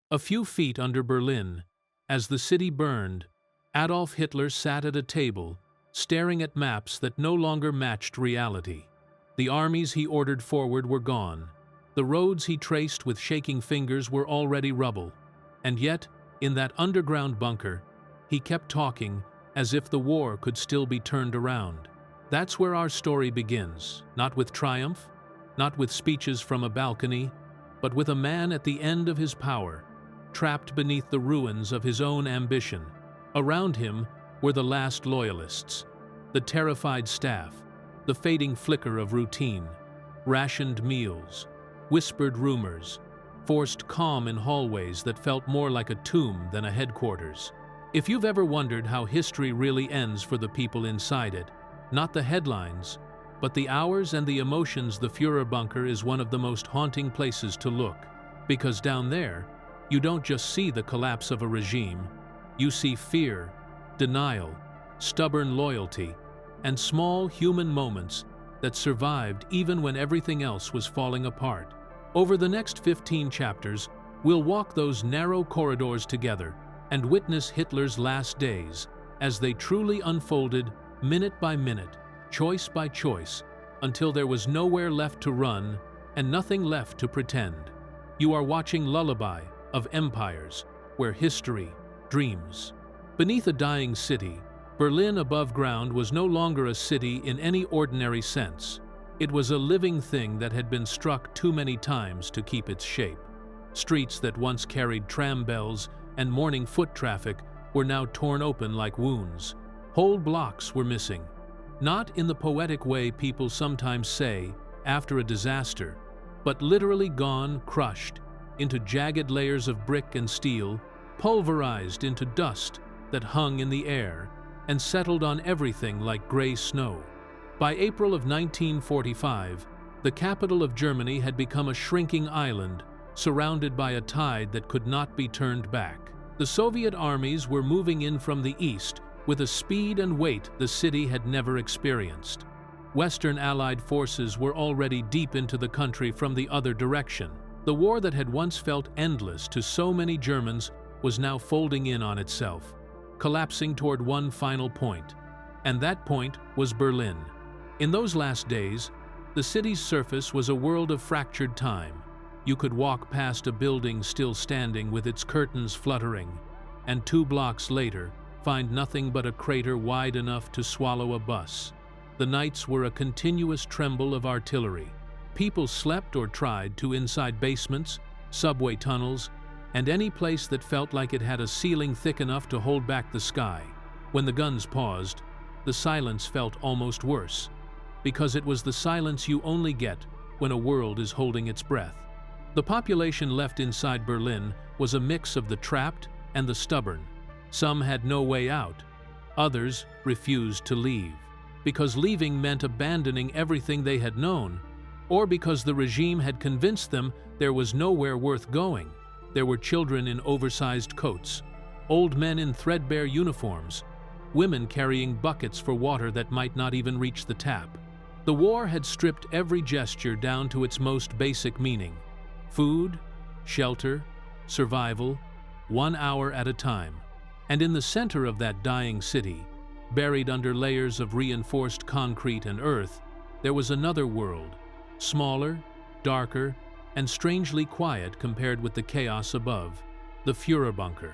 A few feet under Berlin, as the city burned, Adolf Hitler sat at a table, staring at maps that no longer matched reality. The armies he ordered forward were gone. The roads he traced with shaking fingers were already rubble. And yet, in that underground bunker, he kept talking as if the war could still be turned around. That's where our story begins, not with triumph, not with speeches from a balcony, but with a man at the end of his power, trapped beneath the ruins of his own ambition. Around him were the last loyalists, the terrified staff, the fading flicker of routine, rationed meals, whispered rumors, forced calm in hallways that felt more like a tomb than a headquarters. If you've ever wondered how history really ends for the people inside it, not the headlines, but the hours and the emotions, the Führerbunker is one of the most haunting places to look. Because down there, you don't just see the collapse of a regime, you see fear, denial, stubborn loyalty, and small human moments that survived even when everything else was falling apart. Over the next 15 chapters, we'll walk those narrow corridors together and witness Hitler's last days as they truly unfolded minute by minute, choice by choice, until there was nowhere left to run and nothing left to pretend. You are watching Lullaby of Empires, where history dreams. Beneath a dying city, Berlin above ground was no longer a city in any ordinary sense. It was a living thing that had been struck too many times to keep its shape. Streets that once carried tram bells and morning foot traffic were now torn open like wounds. Whole blocks were missing. Not in the poetic way people sometimes say after a disaster, but literally gone, crushed into jagged layers of brick and steel, pulverized into dust that hung in the air and settled on everything like gray snow. By April of 1945, the capital of Germany had become a shrinking island, surrounded by a tide that could not be turned back. The Soviet armies were moving in from the east with a speed and weight the city had never experienced. Western Allied forces were already deep into the country from the other direction. The war that had once felt endless to so many Germans was now folding in on itself, collapsing toward one final point. And that point was Berlin. In those last days, the city's surface was a world of fractured time. You could walk past a building still standing with its curtains fluttering, and 2 blocks later, find nothing but a crater wide enough to swallow a bus. The nights were a continuous tremble of artillery. People slept or tried to inside basements, subway tunnels, and any place that felt like it had a ceiling thick enough to hold back the sky. When the guns paused, the silence felt almost worse, because it was the silence you only get when a world is holding its breath. The population left inside Berlin was a mix of the trapped and the stubborn. Some had no way out. Others refused to leave, because leaving meant abandoning everything they had known, or because the regime had convinced them there was nowhere worth going. There were children in oversized coats, old men in threadbare uniforms, women carrying buckets for water that might not even reach the tap. The war had stripped every gesture down to its most basic meaning: food, shelter, survival, 1 hour at a time. And in the center of that dying city, buried under layers of reinforced concrete and earth, there was another world, smaller, darker, and strangely quiet compared with the chaos above, the Führerbunker.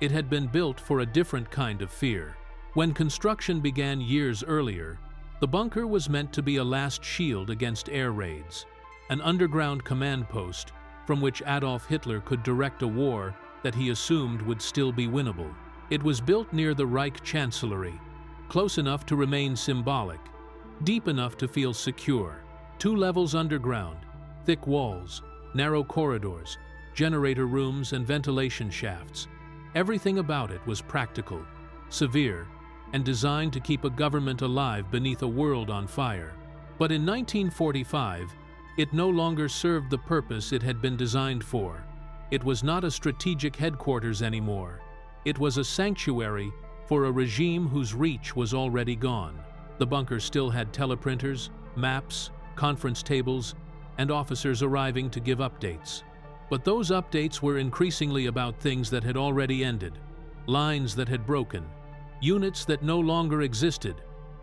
It had been built for a different kind of fear. When construction began years earlier, the bunker was meant to be a last shield against air raids, an underground command post from which Adolf Hitler could direct a war that he assumed would still be winnable. It was built near the Reich Chancellery, close enough to remain symbolic, deep enough to feel secure. 2 levels underground, thick walls, narrow corridors, generator rooms, and ventilation shafts. Everything about it was practical, severe, and designed to keep a government alive beneath a world on fire. But in 1945, it no longer served the purpose it had been designed for. It was not a strategic headquarters anymore. It was a sanctuary for a regime whose reach was already gone. The bunker still had teleprinters, maps, conference tables, and officers arriving to give updates. But those updates were increasingly about things that had already ended, lines that had broken, units that no longer existed,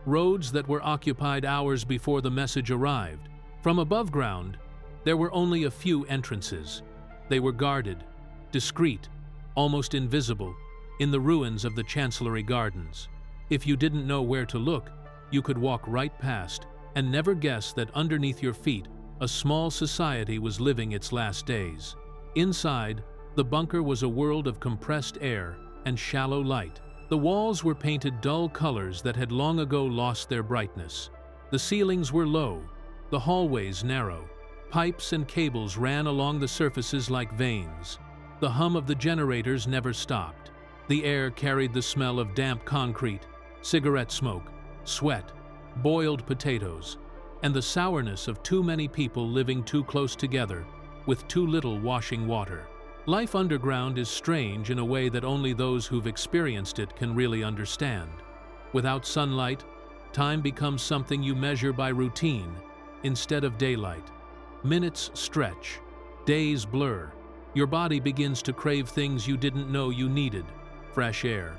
roads that were occupied hours before the message arrived. From above ground, there were only a few entrances. They were guarded, discreet, almost invisible, in the ruins of the Chancellery gardens. If you didn't know where to look, you could walk right past and never guess that underneath your feet, a small society was living its last days. Inside, the bunker was a world of compressed air and shallow light. The walls were painted dull colors that had long ago lost their brightness. The ceilings were low, the hallways narrow. Pipes and cables ran along the surfaces like veins. The hum of the generators never stopped. The air carried the smell of damp concrete, cigarette smoke, sweat, boiled potatoes, and the sourness of too many people living too close together, with too little washing water. Life underground is strange in a way that only those who've experienced it can really understand. Without sunlight, time becomes something you measure by routine instead of daylight. Minutes stretch, days blur. Your body begins to crave things you didn't know you needed: fresh air,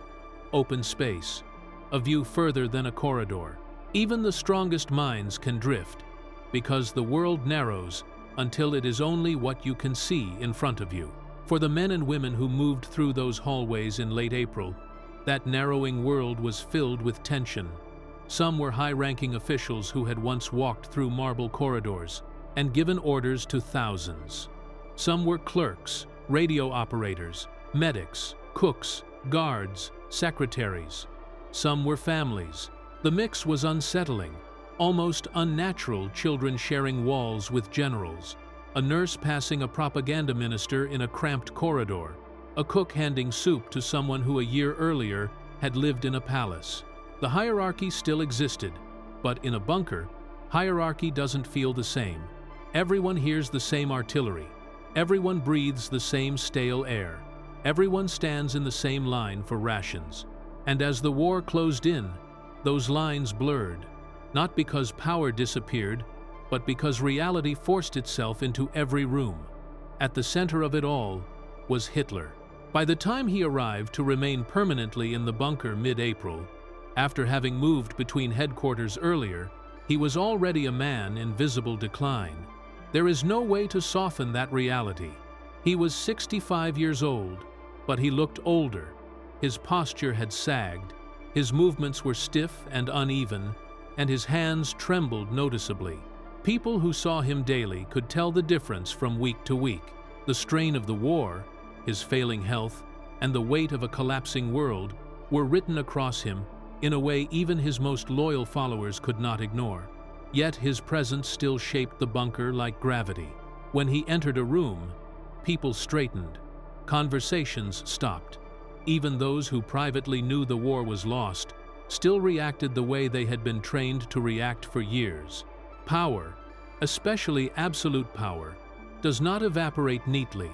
open space, a view further than a corridor. Even the strongest minds can drift, because the world narrows until it is only what you can see in front of you. For the men and women who moved through those hallways in late April, that narrowing world was filled with tension. Some were high-ranking officials who had once walked through marble corridors and given orders to thousands. Some were clerks, radio operators, medics, cooks, guards, secretaries. Some were families. The mix was unsettling, almost unnatural: children sharing walls with generals, a nurse passing a propaganda minister in a cramped corridor, a cook handing soup to someone who a year earlier had lived in a palace. The hierarchy still existed, but in a bunker, hierarchy doesn't feel the same. Everyone hears the same artillery. Everyone breathes the same stale air. Everyone stands in the same line for rations. And as the war closed in, those lines blurred, not because power disappeared, but because reality forced itself into every room. At the center of it all was Hitler. By the time he arrived to remain permanently in the bunker mid-April, after having moved between headquarters earlier, he was already a man in visible decline. There is no way to soften that reality. He was 65 years old, but he looked older. His posture had sagged, his movements were stiff and uneven, and his hands trembled noticeably. People who saw him daily could tell the difference from week to week. The strain of the war, his failing health, and the weight of a collapsing world were written across him in a way even his most loyal followers could not ignore. Yet his presence still shaped the bunker like gravity. When he entered a room, people straightened, conversations stopped. Even those who privately knew the war was lost still reacted the way they had been trained to react for years. Power, especially absolute power, does not evaporate neatly.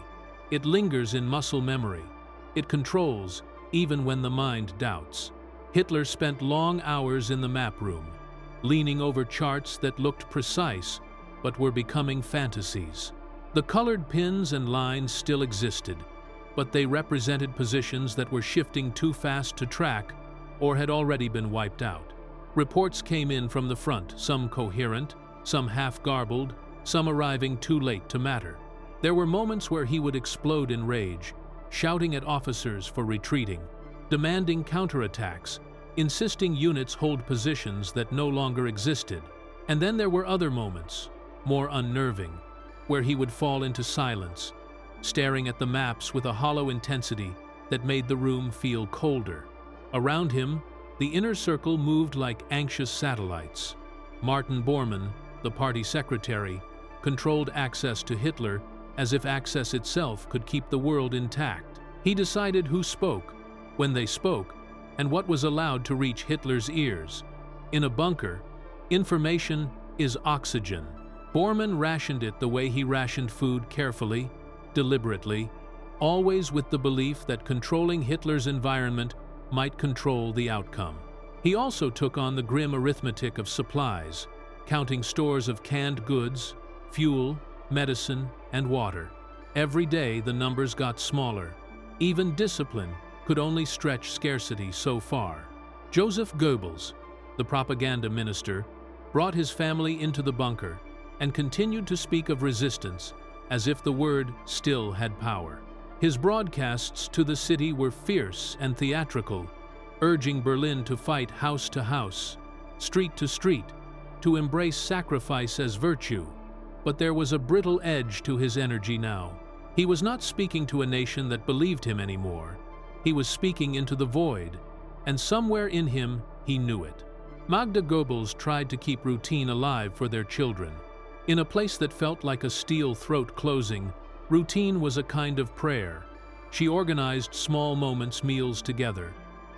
It lingers in muscle memory. It controls, even when the mind doubts. Hitler spent long hours in the map room, leaning over charts that looked precise but were becoming fantasies. The colored pins and lines still existed, but they represented positions that were shifting too fast to track or had already been wiped out. Reports came in from the front, some coherent, some half-garbled, some arriving too late to matter. There were moments where he would explode in rage, shouting at officers for retreating, demanding counterattacks, insisting units hold positions that no longer existed. And then there were other moments, more unnerving, where he would fall into silence, staring at the maps with a hollow intensity that made the room feel colder. Around him, the inner circle moved like anxious satellites. Martin Bormann, the party secretary, controlled access to Hitler as if access itself could keep the world intact. He decided who spoke, when they spoke, and what was allowed to reach Hitler's ears. In a bunker, information is oxygen. Bormann rationed it the way he rationed food, carefully, deliberately, always with the belief that controlling Hitler's environment might control the outcome. He also took on the grim arithmetic of supplies, counting stores of canned goods, fuel, medicine, and water. Every day the numbers got smaller. Even discipline could only stretch scarcity so far. Joseph Goebbels, the propaganda minister, brought his family into the bunker and continued to speak of resistance as if the word still had power. His broadcasts to the city were fierce and theatrical, urging Berlin to fight house to house, street to street, to embrace sacrifice as virtue. But there was a brittle edge to his energy now. He was not speaking to a nation that believed him anymore. He was speaking into the void, and somewhere in him he knew it. Magda Goebbels tried to keep routine alive for their children. In a place that felt like a steel throat closing, routine was a kind of prayer. She organized small moments, meals together,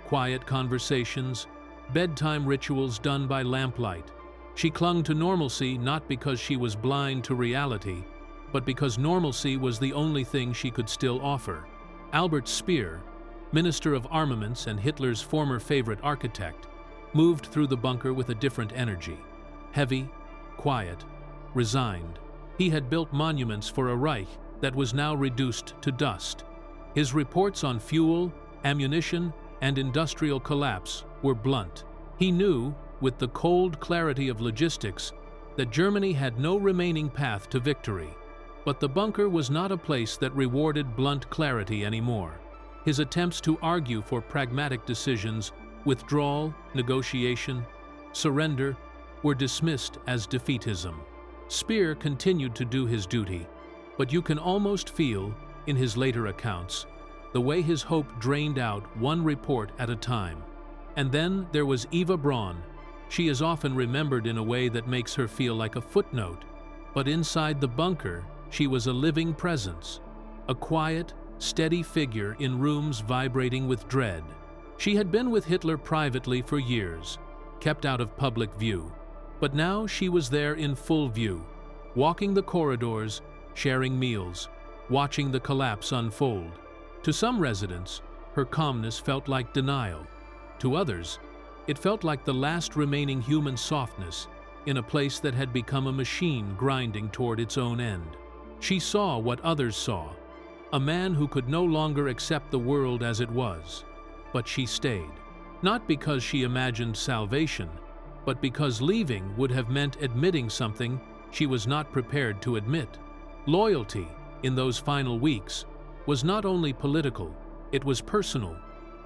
quiet conversations, bedtime rituals done by lamplight. She clung to normalcy not because she was blind to reality, but because normalcy was the only thing she could still offer. Albert Speer, Minister of Armaments and Hitler's former favorite architect, moved through the bunker with a different energy. Heavy, quiet, resigned. He had built monuments for a Reich that was now reduced to dust. His reports on fuel, ammunition, and industrial collapse were blunt. He knew, with the cold clarity of logistics, that Germany had no remaining path to victory. But the bunker was not a place that rewarded blunt clarity anymore. His attempts to argue for pragmatic decisions, withdrawal, negotiation, surrender, were dismissed as defeatism. Speer continued to do his duty, but you can almost feel, in his later accounts, the way his hope drained out one report at a time. And then there was Eva Braun. She is often remembered in a way that makes her feel like a footnote, but inside the bunker, she was a living presence, a quiet, steady figure in rooms vibrating with dread. She had been with Hitler privately for years, kept out of public view, but now she was there in full view, walking the corridors, sharing meals, watching the collapse unfold. To some residents, her calmness felt like denial. To others, it felt like the last remaining human softness in a place that had become a machine grinding toward its own end. She saw what others saw, a man who could no longer accept the world as it was. But she stayed, not because she imagined salvation, but because leaving would have meant admitting something she was not prepared to admit. Loyalty, in those final weeks, was not only political, it was personal,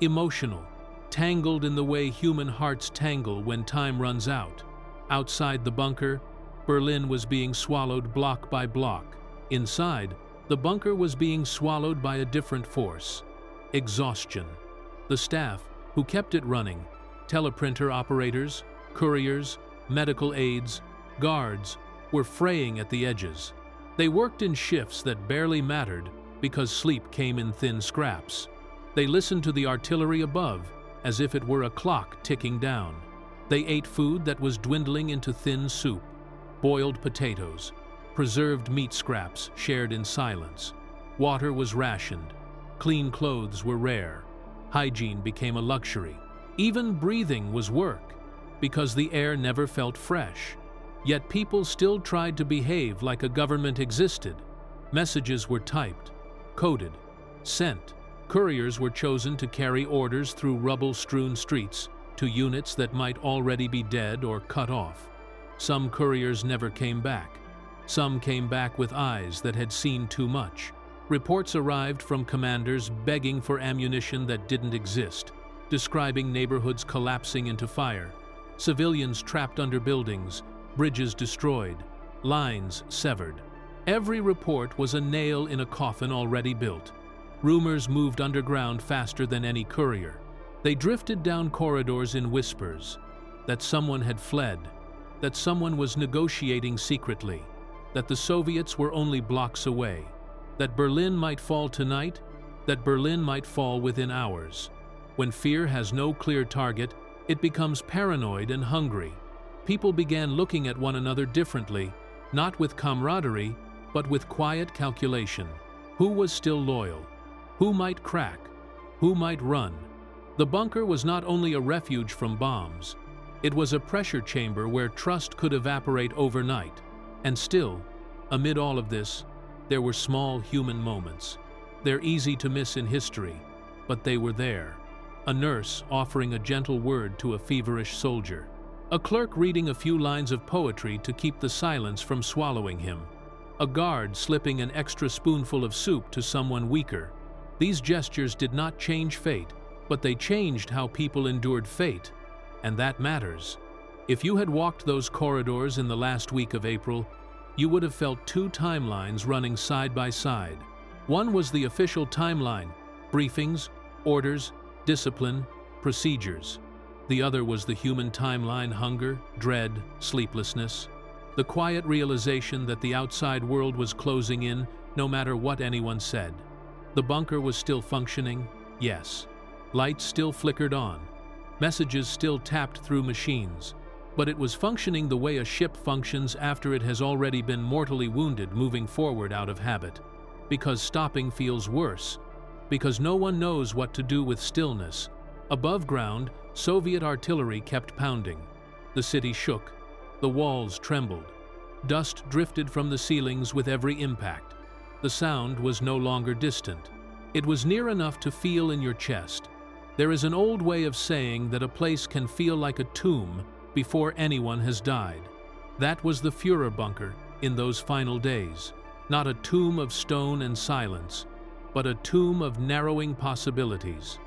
emotional, tangled in the way human hearts tangle when time runs out. Outside the bunker, Berlin was being swallowed block by block. Inside, the bunker was being swallowed by a different force: exhaustion. The staff, who kept it running, teleprinter operators, couriers, medical aides, guards, were fraying at the edges. They worked in shifts that barely mattered because sleep came in thin scraps. They listened to the artillery above as if it were a clock ticking down. They ate food that was dwindling into thin soup, boiled potatoes, preserved meat scraps shared in silence. Water was rationed. Clean clothes were rare. Hygiene became a luxury. Even breathing was work, because the air never felt fresh. Yet people still tried to behave like a government existed. Messages were typed, coded, sent. Couriers were chosen to carry orders through rubble-strewn streets to units that might already be dead or cut off. Some couriers never came back. Some came back with eyes that had seen too much. Reports arrived from commanders begging for ammunition that didn't exist, describing neighborhoods collapsing into fire, civilians trapped under buildings, bridges destroyed, lines severed. Every report was a nail in a coffin already built. Rumors moved underground faster than any courier. They drifted down corridors in whispers, that someone had fled, that someone was negotiating secretly, that the Soviets were only blocks away, that Berlin might fall tonight, that Berlin might fall within hours. When fear has no clear target, it becomes paranoid and hungry. People began looking at one another differently, not with camaraderie, but with quiet calculation. Who was still loyal? Who might crack? Who might run? The bunker was not only a refuge from bombs, it was a pressure chamber where trust could evaporate overnight. And still, amid all of this, There were small human moments. They're easy to miss in history, but they were there. A nurse offering a gentle word to a feverish soldier. A clerk reading a few lines of poetry to keep the silence from swallowing him. A guard slipping an extra spoonful of soup to someone weaker. These gestures did not change fate, but they changed how people endured fate, and that matters. If you had walked those corridors in the last week of April, you would have felt two timelines running side by side. One was the official timeline, briefings, orders, discipline, procedures. The other was the human timeline, hunger, dread, sleeplessness. The quiet realization that the outside world was closing in, no matter what anyone said. The bunker was still functioning, yes. Lights still flickered on. Messages still tapped through machines. But it was functioning the way a ship functions after it has already been mortally wounded, moving forward out of habit. Because stopping feels worse. Because no one knows what to do with stillness. Above ground, Soviet artillery kept pounding. The city shook. The walls trembled. Dust drifted from the ceilings with every impact. The sound was no longer distant. It was near enough to feel in your chest. There is an old way of saying that a place can feel like a tomb before anyone has died. That was the Führerbunker in those final days. Not a tomb of stone and silence, but a tomb of narrowing possibilities,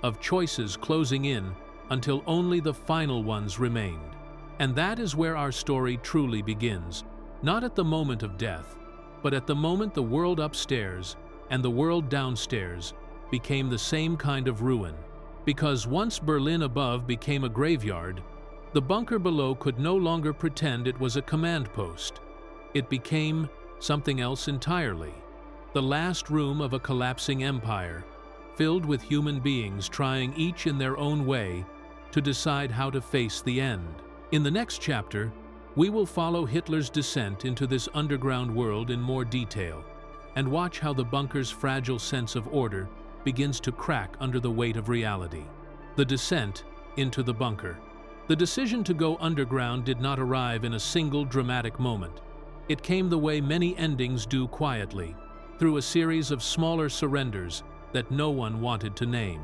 of choices closing in until only the final ones remained. And that is where our story truly begins, not at the moment of death, but at the moment the world upstairs and the world downstairs became the same kind of ruin. Because once Berlin above became a graveyard, the bunker below could no longer pretend it was a command post. It became something else entirely. The last room of a collapsing empire, filled with human beings trying each in their own way to decide how to face the end. In the next chapter, we will follow Hitler's descent into this underground world in more detail and watch how the bunker's fragile sense of order begins to crack under the weight of reality. The descent into the bunker. The decision to go underground did not arrive in a single dramatic moment. It came the way many endings do quietly, through a series of smaller surrenders that no one wanted to name.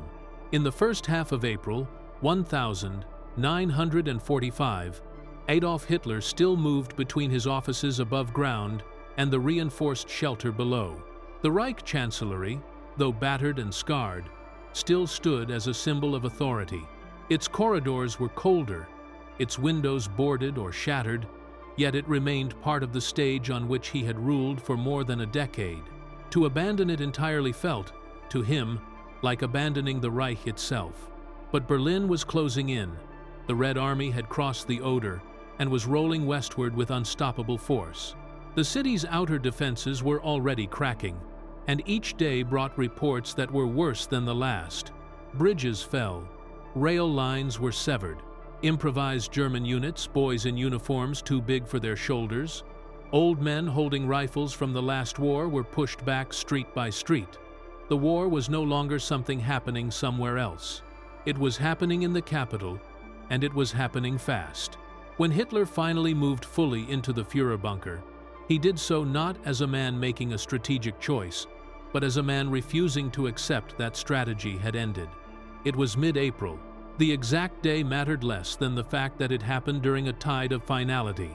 In the first half of April 1945, Adolf Hitler still moved between his offices above ground and the reinforced shelter below. The Reich Chancellery, though battered and scarred, still stood as a symbol of authority. Its corridors were colder, its windows boarded or shattered, yet it remained part of the stage on which he had ruled for more than a decade. To abandon it entirely felt, to him, like abandoning the Reich itself. But Berlin was closing in. The Red Army had crossed the Oder and was rolling westward with unstoppable force. The city's outer defenses were already cracking, and each day brought reports that were worse than the last. Bridges fell. Rail lines were severed. Improvised German units, boys in uniforms too big for their shoulders. Old men holding rifles from the last war were pushed back street by street. The war was no longer something happening somewhere else. It was happening in the capital, and it was happening fast. When Hitler finally moved fully into the Führerbunker, he did so not as a man making a strategic choice, but as a man refusing to accept that strategy had ended. It was mid-April. The exact day mattered less than the fact that it happened during a tide of finality.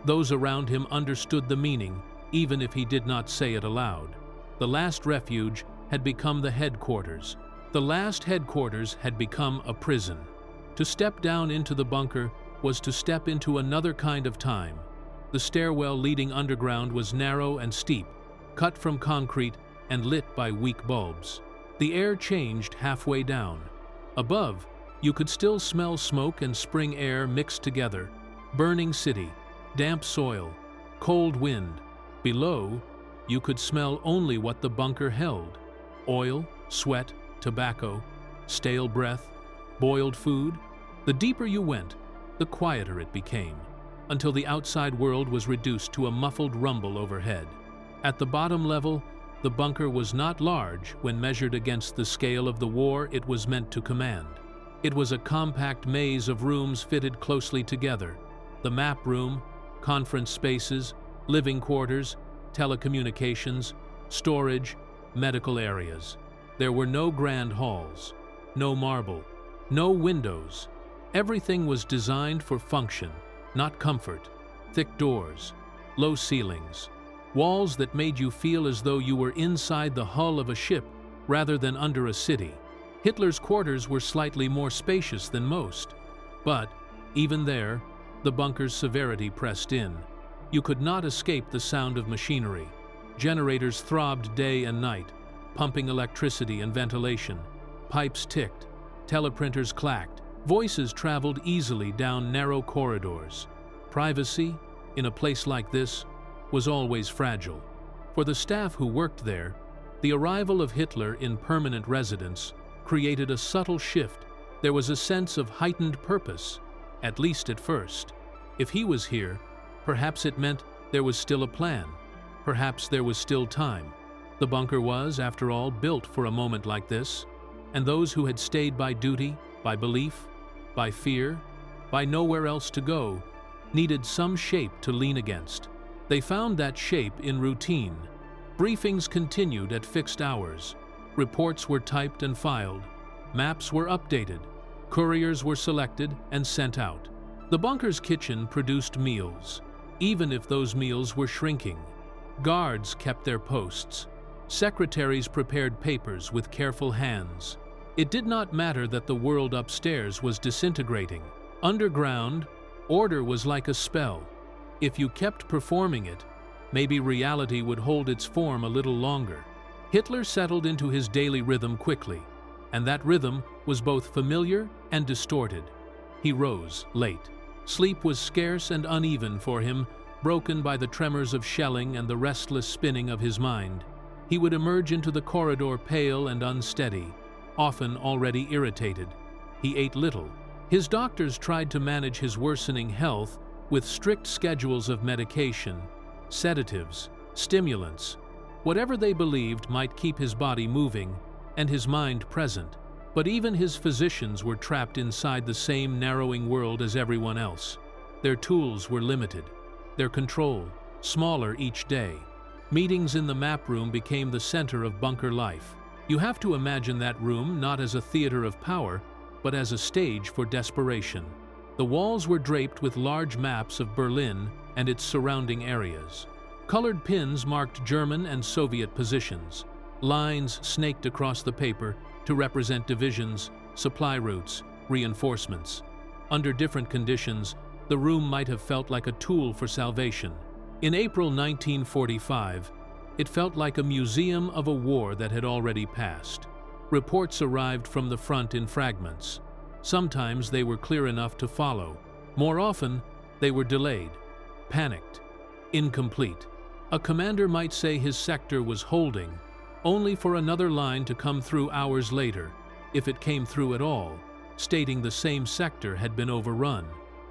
Those around him understood the meaning, even if he did not say it aloud. The last refuge had become the headquarters. The last headquarters had become a prison. To step down into the bunker was to step into another kind of time. The stairwell leading underground was narrow and steep, cut from concrete and lit by weak bulbs. The air changed halfway down. Above, you could still smell smoke and spring air mixed together. Burning city, damp soil, cold wind. Below, you could smell only what the bunker held: oil, sweat, tobacco, stale breath, boiled food. The deeper you went, the quieter it became, until the outside world was reduced to a muffled rumble overhead. At the bottom level, the bunker was not large when measured against the scale of the war it was meant to command. It was a compact maze of rooms fitted closely together: the map room, conference spaces, living quarters, telecommunications, storage, medical areas. There were no grand halls, no marble, no windows. Everything was designed for function, not comfort. Thick doors, low ceilings, walls that made you feel as though you were inside the hull of a ship rather than under a city. Hitler's quarters were slightly more spacious than most, but, even there, the bunker's severity pressed in. You could not escape the sound of machinery. Generators throbbed day and night, pumping electricity and ventilation. Pipes ticked, teleprinters clacked, voices traveled easily down narrow corridors. Privacy, in a place like this, was always fragile. For the staff who worked there, the arrival of Hitler in permanent residence created a subtle shift. There was a sense of heightened purpose, at least at first. If he was here, perhaps it meant there was still a plan. Perhaps there was still time. The bunker was, after all, built for a moment like this, and those who had stayed by duty, by belief, by fear, by nowhere else to go, needed some shape to lean against. They found that shape in routine. Briefings continued at fixed hours. Reports were typed and filed. Maps were updated. Couriers were selected and sent out. The bunker's kitchen produced meals, even if those meals were shrinking. Guards kept their posts. Secretaries prepared papers with careful hands. It did not matter that the world upstairs was disintegrating. Underground, order was like a spell. If you kept performing it, maybe reality would hold its form a little longer. Hitler settled into his daily rhythm quickly, and that rhythm was both familiar and distorted. He rose late. Sleep was scarce and uneven for him, broken by the tremors of shelling and the restless spinning of his mind. He would emerge into the corridor pale and unsteady, often already irritated. He ate little. His doctors tried to manage his worsening health with strict schedules of medication, sedatives, stimulants, whatever they believed might keep his body moving and his mind present. But even his physicians were trapped inside the same narrowing world as everyone else. Their tools were limited, their control smaller each day. Meetings in the map room became the center of bunker life. You have to imagine that room not as a theater of power, but as a stage for desperation. The walls were draped with large maps of Berlin and its surrounding areas. Colored pins marked German and Soviet positions. Lines snaked across the paper to represent divisions, supply routes, reinforcements. Under different conditions, the room might have felt like a tool for salvation. In April 1945, it felt like a museum of a war that had already passed. Reports arrived from the front in fragments. Sometimes they were clear enough to follow. More often, they were delayed, panicked, incomplete. A commander might say his sector was holding, only for another line to come through hours later, if it came through at all, stating the same sector had been overrun.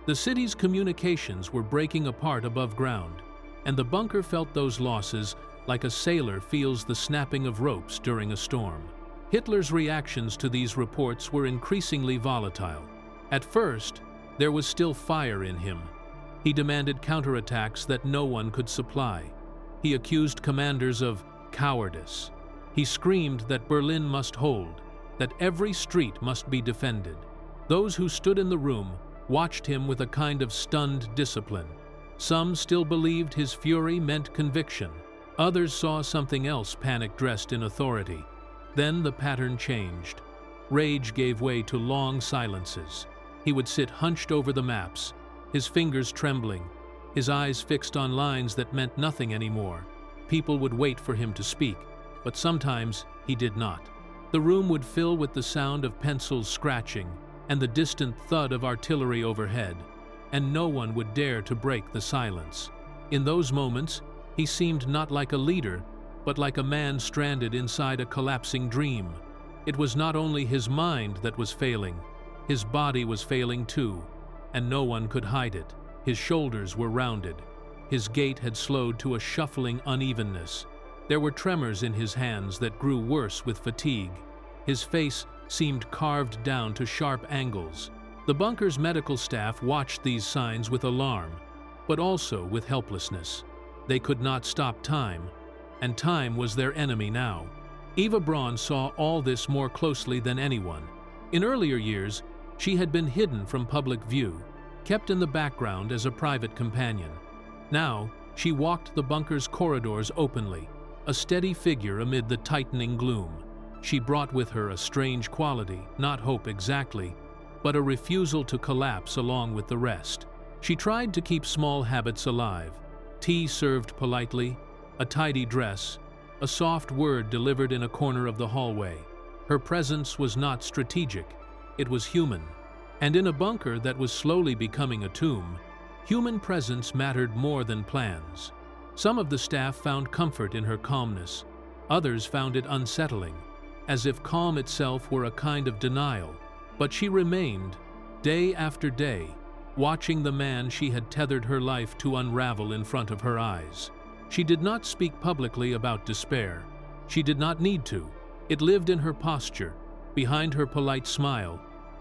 The city's communications were breaking apart above ground, and the bunker felt those losses like a sailor feels the snapping of ropes during a storm. Hitler's reactions to these reports were increasingly volatile. At first, there was still fire in him. He demanded counterattacks that no one could supply. He accused commanders of cowardice. He screamed that Berlin must hold, that every street must be defended. Those who stood in the room watched him with a kind of stunned discipline. Some still believed his fury meant conviction. Others saw something else, panic dressed in authority. Then the pattern changed. Rage gave way to long silences. He would sit hunched over the maps, his fingers trembling, his eyes fixed on lines that meant nothing anymore. People would wait for him to speak, but sometimes he did not. The room would fill with the sound of pencils scratching and the distant thud of artillery overhead, and no one would dare to break the silence. In those moments, he seemed not like a leader, but like a man stranded inside a collapsing dream. It was not only his mind that was failing, his body was failing too, and no one could hide it. His shoulders were rounded. His gait had slowed to a shuffling unevenness. There were tremors in his hands that grew worse with fatigue. His face seemed carved down to sharp angles. The bunker's medical staff watched these signs with alarm, but also with helplessness. They could not stop time, and time was their enemy now. Eva Braun saw all this more closely than anyone. In earlier years, she had been hidden from public view, kept in the background as a private companion. Now, she walked the bunker's corridors openly, a steady figure amid the tightening gloom. She brought with her a strange quality, not hope exactly, but a refusal to collapse along with the rest. She tried to keep small habits alive: tea served politely, a tidy dress, a soft word delivered in a corner of the hallway. Her presence was not strategic, it was human. And in a bunker that was slowly becoming a tomb, human presence mattered more than plans. Some of the staff found comfort in her calmness. Others found it unsettling, as if calm itself were a kind of denial. But she remained, day after day, watching the man she had tethered her life to unravel in front of her eyes. She did not speak publicly about despair. She did not need to. It lived in her posture, behind her polite smile,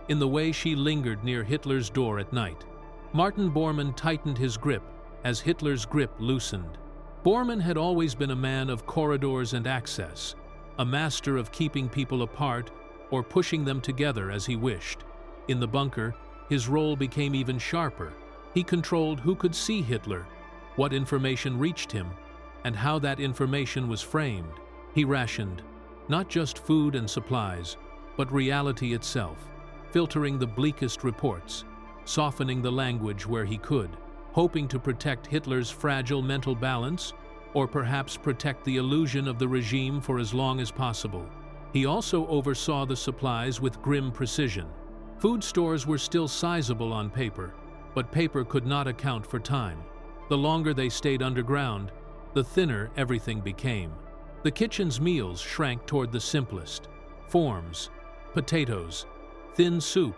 in the way she lingered near Hitler's door at night. Martin Bormann tightened his grip as Hitler's grip loosened. Bormann had always been a man of corridors and access, a master of keeping people apart or pushing them together as he wished. In the bunker, his role became even sharper. He controlled who could see Hitler, what information reached him, and how that information was framed. He rationed not just food and supplies, but reality itself, filtering the bleakest reports, softening the language where he could, hoping to protect Hitler's fragile mental balance, or perhaps protect the illusion of the regime for as long as possible. He also oversaw the supplies with grim precision. Food stores were still sizable on paper, but paper could not account for time. The longer they stayed underground, the thinner everything became. The kitchen's meals shrank toward the simplest forms: potatoes, thin soup,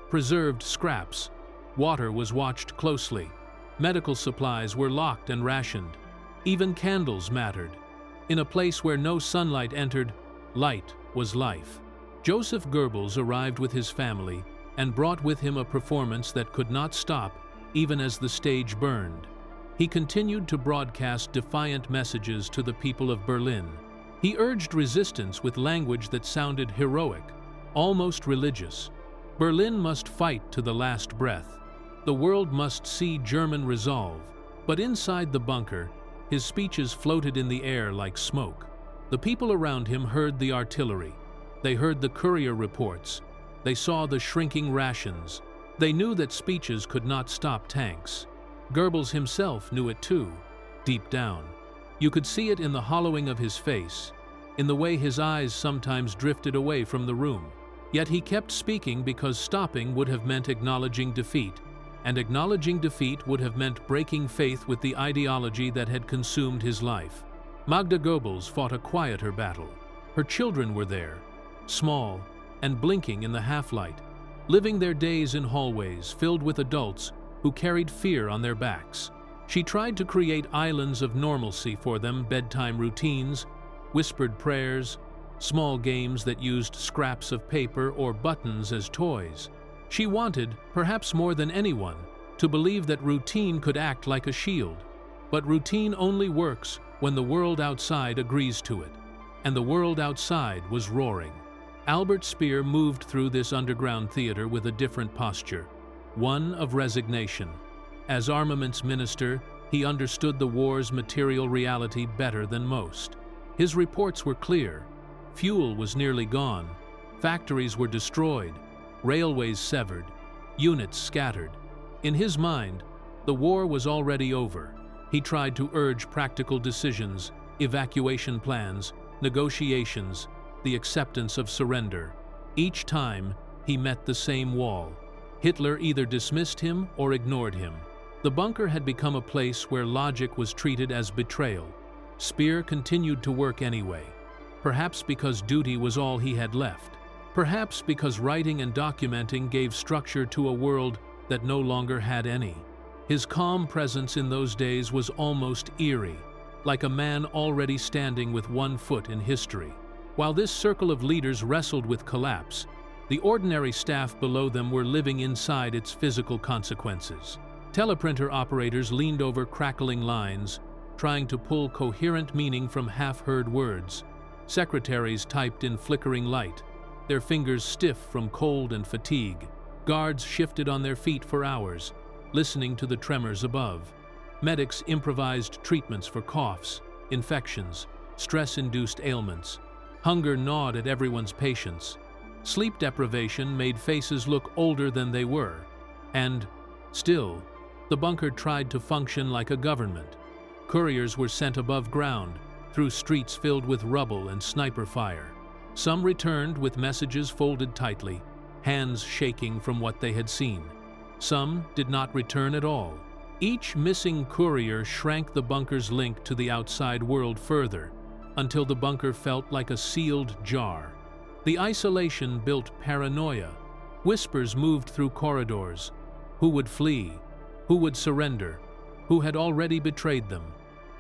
preserved scraps. Water was watched closely. Medical supplies were locked and rationed. Even candles mattered. In a place where no sunlight entered, light was life. Joseph Goebbels arrived with his family and brought with him a performance that could not stop even as the stage burned. He continued to broadcast defiant messages to the people of Berlin. He urged resistance with language that sounded heroic, almost religious. Berlin must fight to the last breath. The world must see German resolve. But inside the bunker, his speeches floated in the air like smoke. The people around him heard the artillery. They heard the courier reports. They saw the shrinking rations. They knew that speeches could not stop tanks. Goebbels himself knew it too, deep down. You could see it in the hollowing of his face, in the way his eyes sometimes drifted away from the room. Yet he kept speaking because stopping would have meant acknowledging defeat, and acknowledging defeat would have meant breaking faith with the ideology that had consumed his life. Magda Goebbels fought a quieter battle. Her children were there, small and blinking in the half-light, living their days in hallways filled with adults who carried fear on their backs. She tried to create islands of normalcy for them: bedtime routines, whispered prayers, small games that used scraps of paper or buttons as toys. She wanted, perhaps more than anyone, to believe that routine could act like a shield. But routine only works when the world outside agrees to it, and the world outside was roaring. Albert Speer moved through this underground theater with a different posture, one of resignation. As armaments minister, he understood the war's material reality better than most. His reports were clear. Fuel was nearly gone. Factories were destroyed. Railways severed. Units scattered. In his mind, the war was already over. He tried to urge practical decisions, evacuation plans, negotiations, the acceptance of surrender. Each time, he met the same wall. Hitler either dismissed him or ignored him. The bunker had become a place where logic was treated as betrayal. Speer continued to work anyway, perhaps because duty was all he had left, perhaps because writing and documenting gave structure to a world that no longer had any. His calm presence in those days was almost eerie, like a man already standing with one foot in history. While this circle of leaders wrestled with collapse, the ordinary staff below them were living inside its physical consequences. Teleprinter operators leaned over crackling lines, trying to pull coherent meaning from half-heard words. Secretaries typed in flickering light, their fingers stiff from cold and fatigue. Guards shifted on their feet for hours, listening to the tremors above. Medics improvised treatments for coughs, infections, stress-induced ailments. Hunger gnawed at everyone's patience. Sleep deprivation made faces look older than they were. And, still, the bunker tried to function like a government. Couriers were sent above ground, through streets filled with rubble and sniper fire. Some returned with messages folded tightly, hands shaking from what they had seen. Some did not return at all. Each missing courier shrank the bunker's link to the outside world further, until the bunker felt like a sealed jar. The isolation built paranoia. Whispers moved through corridors. Who would flee? Who would surrender? Who had already betrayed them?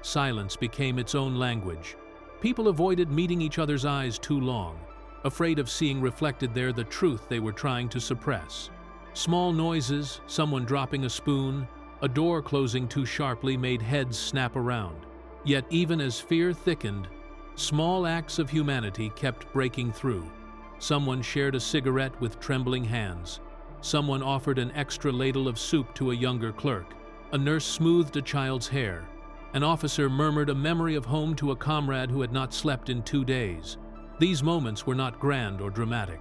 Silence became its own language. People avoided meeting each other's eyes too long, afraid of seeing reflected there the truth they were trying to suppress. Small noises, someone dropping a spoon, a door closing too sharply made heads snap around. Yet even as fear thickened, small acts of humanity kept breaking through. Someone shared a cigarette with trembling hands. Someone offered an extra ladle of soup to a younger clerk. A nurse smoothed a child's hair. An officer murmured a memory of home to a comrade who had not slept in 2 days. These moments were not grand or dramatic.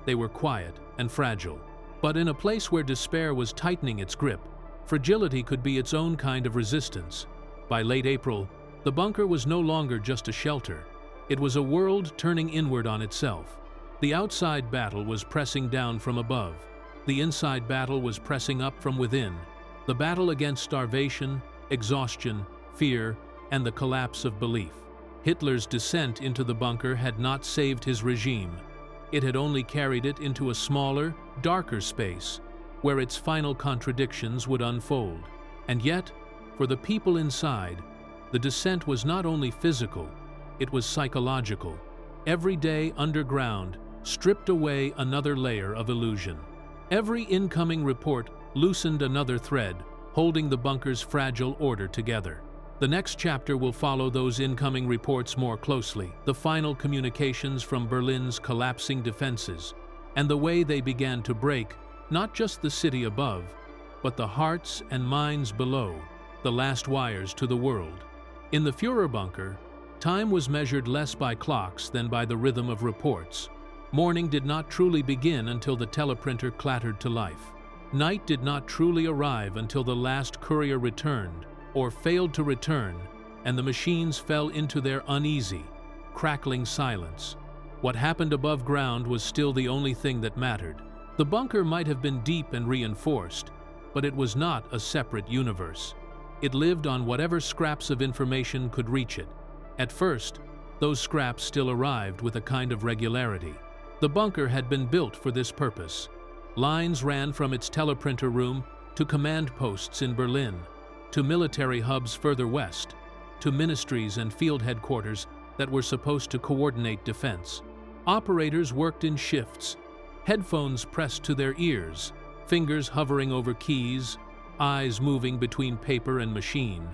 They were quiet and fragile. But in a place where despair was tightening its grip, fragility could be its own kind of resistance. By late April, the bunker was no longer just a shelter. It was a world turning inward on itself. The outside battle was pressing down from above. The inside battle was pressing up from within. The battle against starvation, exhaustion, fear, and the collapse of belief. Hitler's descent into the bunker had not saved his regime. It had only carried it into a smaller, darker space, where its final contradictions would unfold. And yet, for the people inside, the descent was not only physical, it was psychological. Every day underground stripped away another layer of illusion. Every incoming report loosened another thread, holding the bunker's fragile order together. The next chapter will follow those incoming reports more closely, the final communications from Berlin's collapsing defenses, and the way they began to break not just the city above, but the hearts and minds below, the last wires to the world. In the Führerbunker, time was measured less by clocks than by the rhythm of reports. Morning did not truly begin until the teleprinter clattered to life. Night did not truly arrive until the last courier returned, or failed to return, and the machines fell into their uneasy, crackling silence. What happened above ground was still the only thing that mattered. The bunker might have been deep and reinforced, but it was not a separate universe. It lived on whatever scraps of information could reach it. At first, those scraps still arrived with a kind of regularity. The bunker had been built for this purpose. Lines ran from its teleprinter room to command posts in Berlin, to military hubs further west, to ministries and field headquarters that were supposed to coordinate defense. Operators worked in shifts, headphones pressed to their ears, fingers hovering over keys, eyes moving between paper and machine.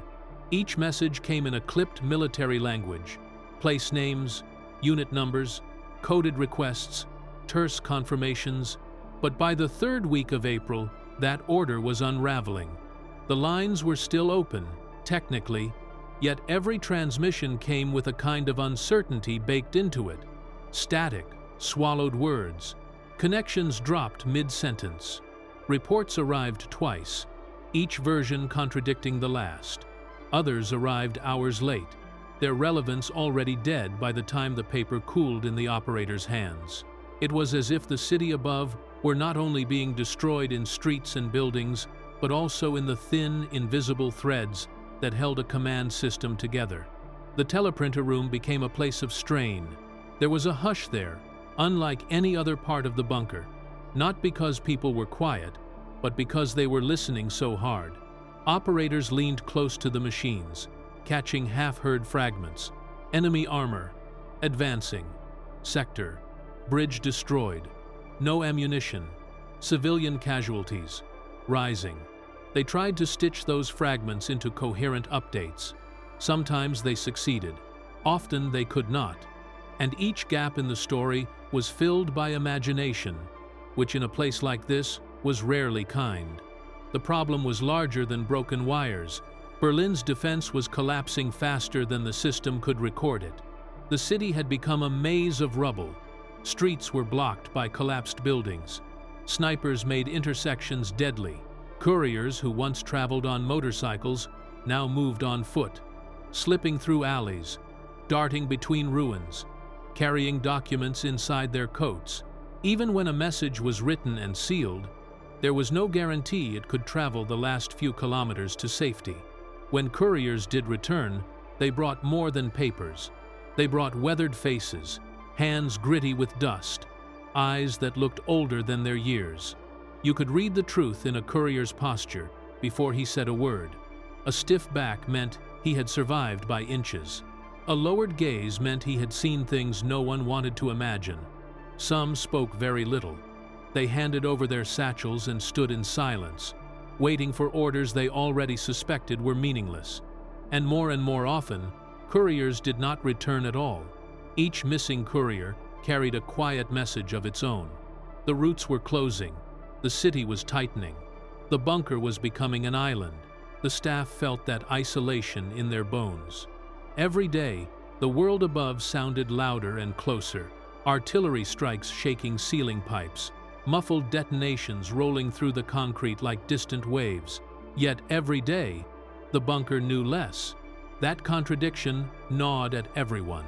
Each message came in a clipped military language, place names, unit numbers, coded requests, terse confirmations. But by the third week of April, that order was unraveling. The lines were still open, technically, yet every transmission came with a kind of uncertainty baked into it. Static, swallowed words. Connections dropped mid-sentence. Reports arrived twice, each version contradicting the last. Others arrived hours late, their relevance already dead by the time the paper cooled in the operator's hands. It was as if the city above were not only being destroyed in streets and buildings, but also in the thin, invisible threads that held a command system together. The teleprinter room became a place of strain. There was a hush there, unlike any other part of the bunker, not because people were quiet, but because they were listening so hard. Operators leaned close to the machines, catching half-heard fragments. Enemy armor, advancing. Sector, bridge destroyed. No ammunition. Civilian casualties, rising. They tried to stitch those fragments into coherent updates. Sometimes they succeeded, often they could not, and each gap in the story was filled by imagination, which in a place like this was rarely kind. The problem was larger than broken wires. Berlin's defense was collapsing faster than the system could record it. The city had become a maze of rubble. Streets were blocked by collapsed buildings. Snipers made intersections deadly. Couriers who once traveled on motorcycles now moved on foot, slipping through alleys, darting between ruins, carrying documents inside their coats. Even when a message was written and sealed, there was no guarantee it could travel the last few kilometers to safety. When couriers did return, they brought more than papers. They brought weathered faces, hands gritty with dust, eyes that looked older than their years. You could read the truth in a courier's posture before he said a word. A stiff back meant he had survived by inches. A lowered gaze meant he had seen things no one wanted to imagine. Some spoke very little. They handed over their satchels and stood in silence, waiting for orders they already suspected were meaningless. And more often, couriers did not return at all. Each missing courier carried a quiet message of its own. The routes were closing. The city was tightening. The bunker was becoming an island. The staff felt that isolation in their bones. Every day, the world above sounded louder and closer. Artillery strikes shaking ceiling pipes, muffled detonations rolling through the concrete like distant waves. Yet every day, the bunker knew less. That contradiction gnawed at everyone.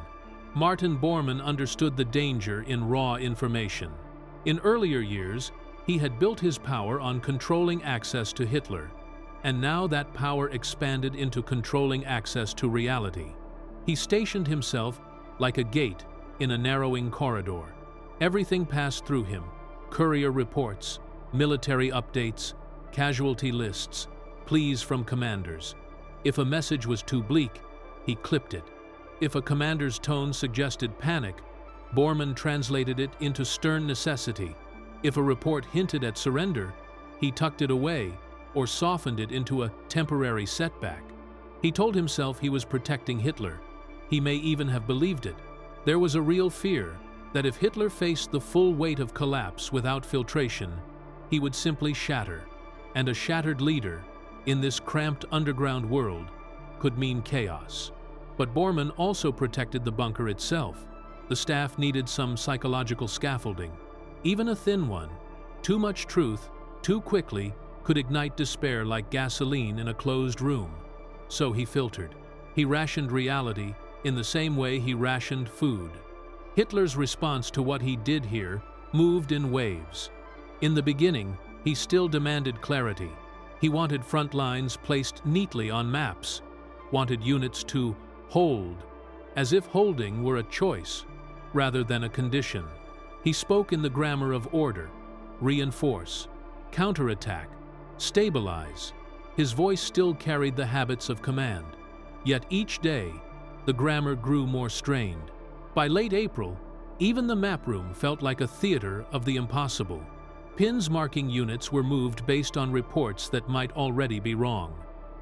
Martin Bormann understood the danger in raw information. In earlier years, he had built his power on controlling access to Hitler, and now that power expanded into controlling access to reality. He stationed himself like a gate in a narrowing corridor. Everything passed through him: courier reports, military updates, casualty lists, pleas from commanders. If a message was too bleak, he clipped it. If a commander's tone suggested panic, Bormann translated it into stern necessity. If a report hinted at surrender, he tucked it away or softened it into a temporary setback. He told himself he was protecting Hitler. He may even have believed it. There was a real fear that if Hitler faced the full weight of collapse without filtration, he would simply shatter. And a shattered leader, in this cramped underground world, could mean chaos. But Bormann also protected the bunker itself. The staff needed some psychological scaffolding, even a thin one. Too much truth, too quickly, could ignite despair like gasoline in a closed room. So he filtered. He rationed reality in the same way he rationed food. Hitler's response to what he did here moved in waves. In the beginning, he still demanded clarity. He wanted front lines placed neatly on maps, wanted units to hold, as if holding were a choice rather than a condition. He spoke in the grammar of order: reinforce, counterattack, stabilize. His voice still carried the habits of command. Yet each day, the grammar grew more strained. By late April, even the map room felt like a theater of the impossible. Pins marking units were moved based on reports that might already be wrong.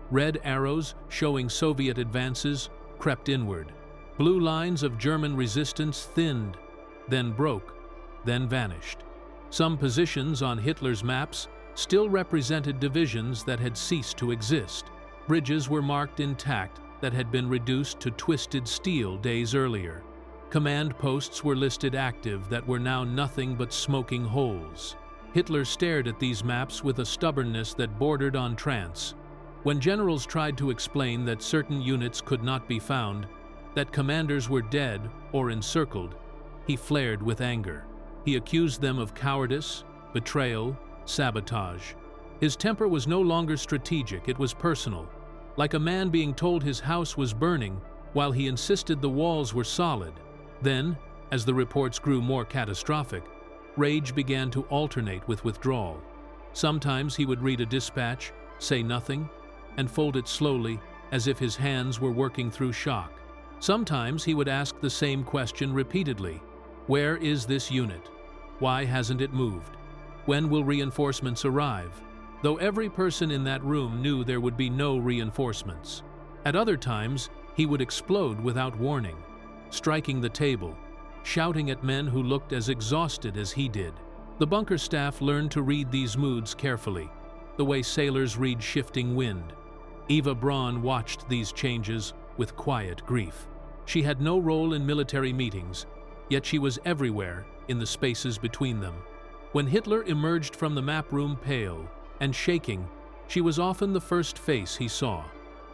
Red arrows showing Soviet advances crept inward. Blue lines of German resistance thinned, then broke, then vanished. Some positions on Hitler's maps still represented divisions that had ceased to exist. Bridges were marked intact that had been reduced to twisted steel days earlier. Command posts were listed active that were now nothing but smoking holes. Hitler stared at these maps with a stubbornness that bordered on trance. When generals tried to explain that certain units could not be found, that commanders were dead or encircled, he flared with anger. He accused them of cowardice, betrayal, sabotage. His temper was no longer strategic, it was personal, like a man being told his house was burning while he insisted the walls were solid. Then, as the reports grew more catastrophic, rage began to alternate with withdrawal. Sometimes he would read a dispatch, say nothing, and fold it slowly as if his hands were working through shock. Sometimes he would ask the same question repeatedly: where is this unit? Why hasn't it moved? When will reinforcements arrive? Though every person in that room knew there would be no reinforcements. At other times, he would explode without warning, striking the table, shouting at men who looked as exhausted as he did. The bunker staff learned to read these moods carefully, the way sailors read shifting wind. Eva Braun watched these changes with quiet grief. She had no role in military meetings, yet she was everywhere in the spaces between them. When Hitler emerged from the map room pale and shaking, she was often the first face he saw.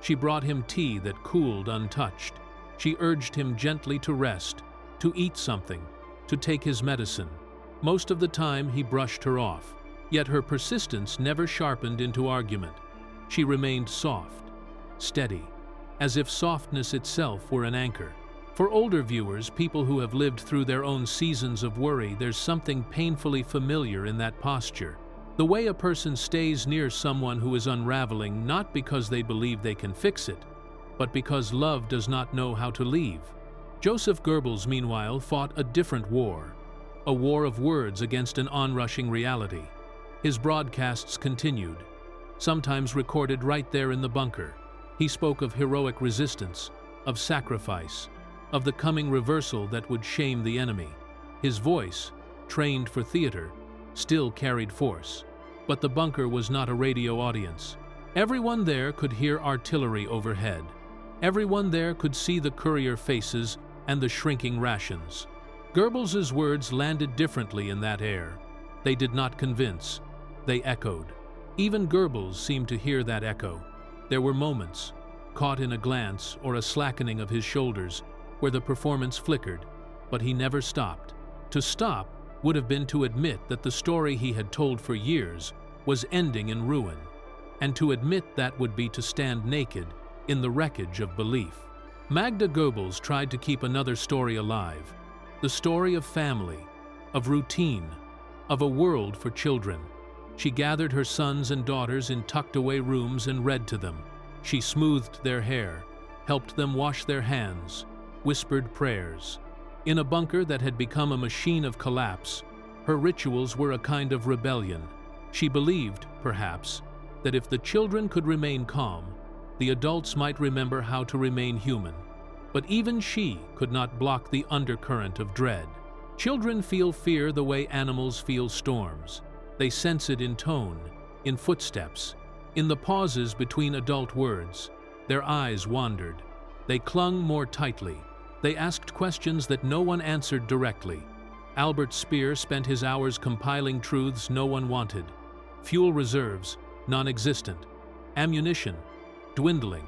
She brought him tea that cooled untouched. She urged him gently to rest, to eat something, to take his medicine. Most of the time he brushed her off, yet her persistence never sharpened into argument. She remained soft, steady, as if softness itself were an anchor. For older viewers, people who have lived through their own seasons of worry, there's something painfully familiar in that posture. The way a person stays near someone who is unraveling, not because they believe they can fix it, but because love does not know how to leave. Joseph Goebbels, meanwhile, fought a different war, a war of words against an onrushing reality. His broadcasts continued, sometimes recorded right there in the bunker. He spoke of heroic resistance, of sacrifice, of the coming reversal that would shame the enemy. His voice, trained for theater, still carried force. But the bunker was not a radio audience. Everyone there could hear artillery overhead. Everyone there could see the courier faces and the shrinking rations. Goebbels's words landed differently in that air. They did not convince. They echoed. Even Goebbels seemed to hear that echo. There were moments, caught in a glance or a slackening of his shoulders, where the performance flickered, but he never stopped. To stop would have been to admit that the story he had told for years was ending in ruin, and to admit that would be to stand naked in the wreckage of belief. Magda Goebbels tried to keep another story alive, the story of family, of routine, of a world for children. She gathered her sons and daughters in tucked-away rooms and read to them. She smoothed their hair, helped them wash their hands, whispered prayers. In a bunker that had become a machine of collapse, her rituals were a kind of rebellion. She believed, perhaps, that if the children could remain calm, the adults might remember how to remain human. But even she could not block the undercurrent of dread. Children feel fear the way animals feel storms. They sense it in tone, in footsteps, in the pauses between adult words. Their eyes wandered. They clung more tightly. They asked questions that no one answered directly. Albert Speer spent his hours compiling truths no one wanted. Fuel reserves, non-existent. Ammunition, dwindling.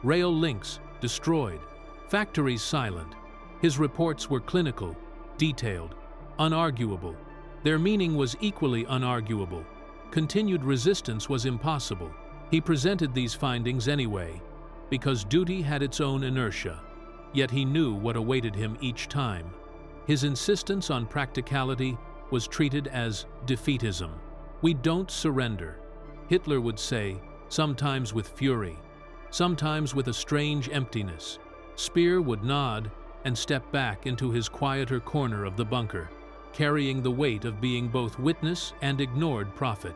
Rail links, destroyed. Factories silent. His reports were clinical, detailed, unarguable. Their meaning was equally unarguable. Continued resistance was impossible. He presented these findings anyway, because duty had its own inertia. Yet he knew what awaited him each time. His insistence on practicality was treated as defeatism. We don't surrender, Hitler would say, sometimes with fury, sometimes with a strange emptiness. Speer would nod and step back into his quieter corner of the bunker, carrying the weight of being both witness and ignored prophet.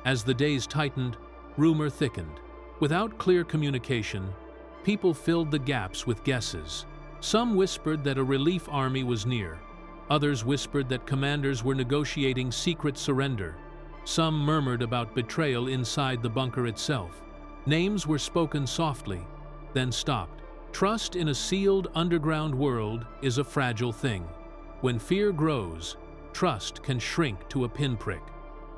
As the days tightened, rumor thickened. Without clear communication, people filled the gaps with guesses. Some whispered that a relief army was near. Others whispered that commanders were negotiating secret surrender. Some murmured about betrayal inside the bunker itself. Names were spoken softly, then stopped. Trust in a sealed underground world is a fragile thing. When fear grows, trust can shrink to a pinprick.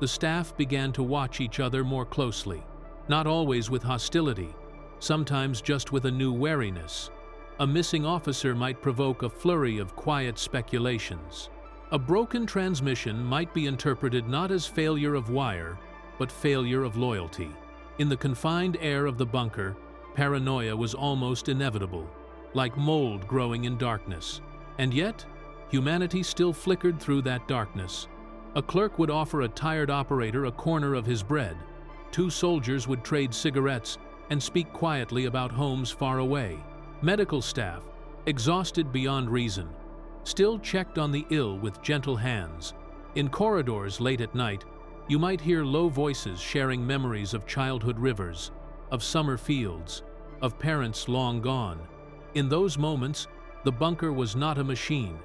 The staff began to watch each other more closely, not always with hostility, sometimes just with a new wariness. A missing officer might provoke a flurry of quiet speculations. A broken transmission might be interpreted not as failure of wire, but failure of loyalty. In the confined air of the bunker, paranoia was almost inevitable, like mold growing in darkness. And yet, humanity still flickered through that darkness. A clerk would offer a tired operator a corner of his bread. Two soldiers would trade cigarettes and speak quietly about homes far away. Medical staff, exhausted beyond reason, still checked on the ill with gentle hands. In corridors late at night, you might hear low voices sharing memories of childhood rivers, of summer fields, of parents long gone. In those moments, the bunker was not a machine.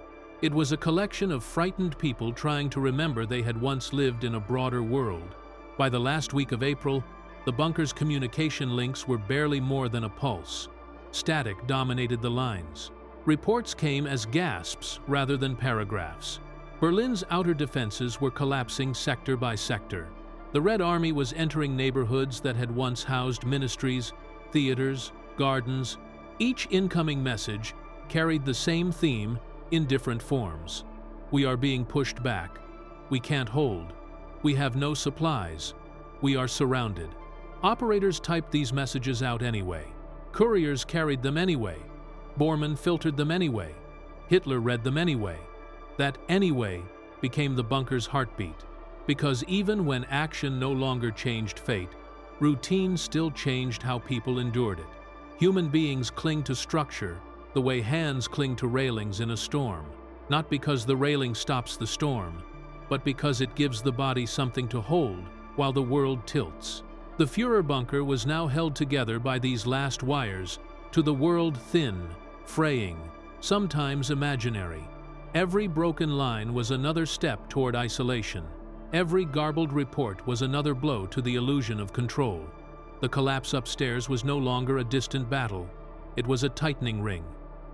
It was a collection of frightened people trying to remember they had once lived in a broader world. By the last week of April, the bunker's communication links were barely more than a pulse. Static dominated the lines. Reports came as gasps rather than paragraphs. Berlin's outer defenses were collapsing sector by sector. The Red Army was entering neighborhoods that had once housed ministries, theaters, gardens. Each incoming message carried the same theme in different forms. We are being pushed back. We can't hold. We have no supplies. We are surrounded. Operators typed these messages out anyway. Couriers carried them anyway. Bormann filtered them anyway. Hitler read them anyway. That anyway became the bunker's heartbeat. Because even when action no longer changed fate, routine still changed how people endured it. Human beings cling to structure the way hands cling to railings in a storm, not because the railing stops the storm, but because it gives the body something to hold while the world tilts. The Führerbunker was now held together by these last wires to the world thin, fraying, sometimes imaginary. Every broken line was another step toward isolation. Every garbled report was another blow to the illusion of control. The collapse upstairs was no longer a distant battle. It was a tightening ring,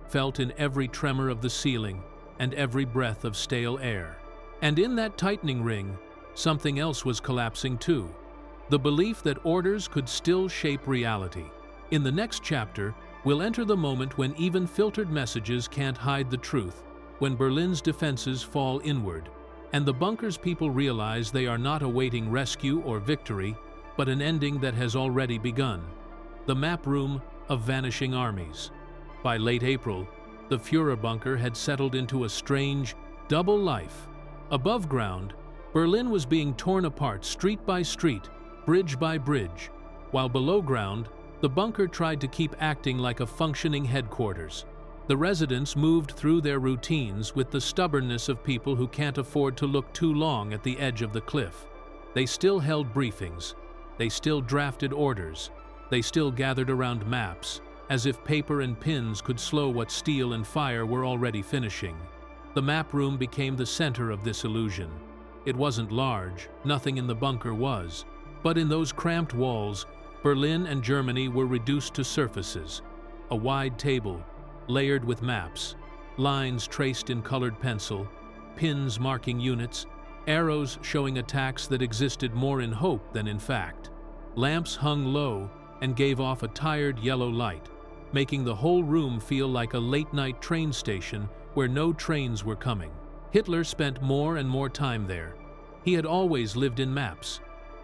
felt in every tremor of the ceiling and every breath of stale air. And in that tightening ring, something else was collapsing too. The belief that orders could still shape reality. In the next chapter, we'll enter the moment when even filtered messages can't hide the truth, when Berlin's defenses fall inward, and the bunker's people realize they are not awaiting rescue or victory, but an ending that has already begun. The map room of vanishing armies. By late April, the Führerbunker had settled into a strange, double life. Above ground, Berlin was being torn apart street by street, bridge by bridge, while below ground, the bunker tried to keep acting like a functioning headquarters. The residents moved through their routines with the stubbornness of people who can't afford to look too long at the edge of the cliff. They still held briefings. They still drafted orders. They still gathered around maps, as if paper and pins could slow what steel and fire were already finishing. The map room became the center of this illusion. It wasn't large, nothing in the bunker was, but in those cramped walls, Berlin and Germany were reduced to surfaces. A wide table, layered with maps, lines traced in colored pencil, pins marking units, arrows showing attacks that existed more in hope than in fact. Lamps hung low and gave off a tired yellow light, making the whole room feel like a late-night train station where no trains were coming. Hitler spent more and more time there. He had always lived in maps.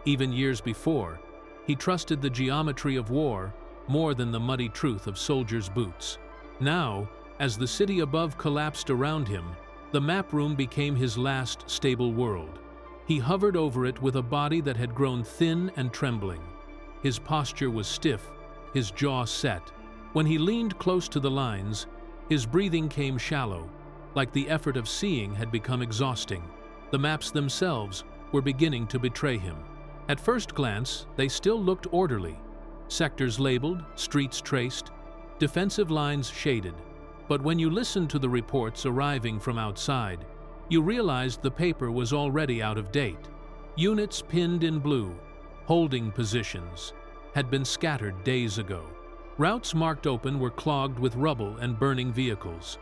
Even years before, he trusted the geometry of war more than the muddy truth of soldiers' boots. Now, as the city above collapsed around him, the map room became his last stable world. He hovered over it with a body that had grown thin and trembling. His posture was stiff, his jaw set. When he leaned close to the lines, his breathing came shallow, like the effort of seeing had become exhausting. The maps themselves were beginning to betray him. At first glance, they still looked orderly. Sectors labeled, streets traced, defensive lines shaded. But when you listened to the reports arriving from outside, you realized the paper was already out of date. Units pinned in blue, holding positions, had been scattered days ago. Routes marked open were clogged with rubble and burning vehicles.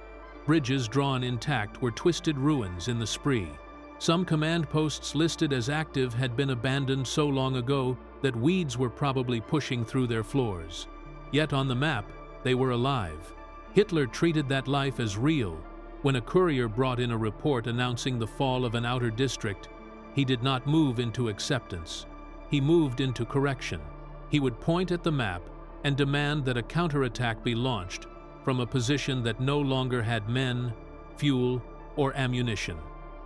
Bridges drawn intact were twisted ruins in the spree. Some command posts listed as active had been abandoned so long ago that weeds were probably pushing through their floors. Yet on the map, they were alive. Hitler treated that life as real. When a courier brought in a report announcing the fall of an outer district, he did not move into acceptance. He moved into correction. He would point at the map and demand that a counterattack be launched from a position that no longer had men, fuel, or ammunition.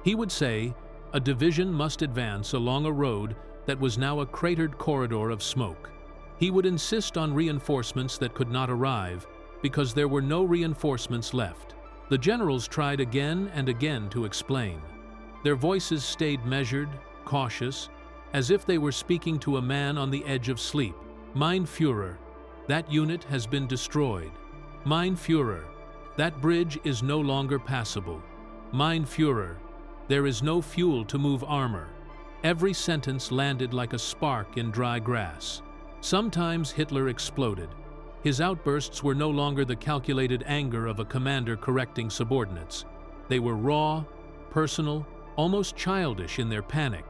He would say, a division must advance along a road that was now a cratered corridor of smoke. He would insist on reinforcements that could not arrive because there were no reinforcements left. The generals tried again and again to explain. Their voices stayed measured, cautious, as if they were speaking to a man on the edge of sleep. Mein Führer, that unit has been destroyed. Mein Führer, that bridge is no longer passable. Mein Führer, there is no fuel to move armor. Every sentence landed like a spark in dry grass. Sometimes Hitler exploded. His outbursts were no longer the calculated anger of a commander correcting subordinates. They were raw, personal, almost childish in their panic.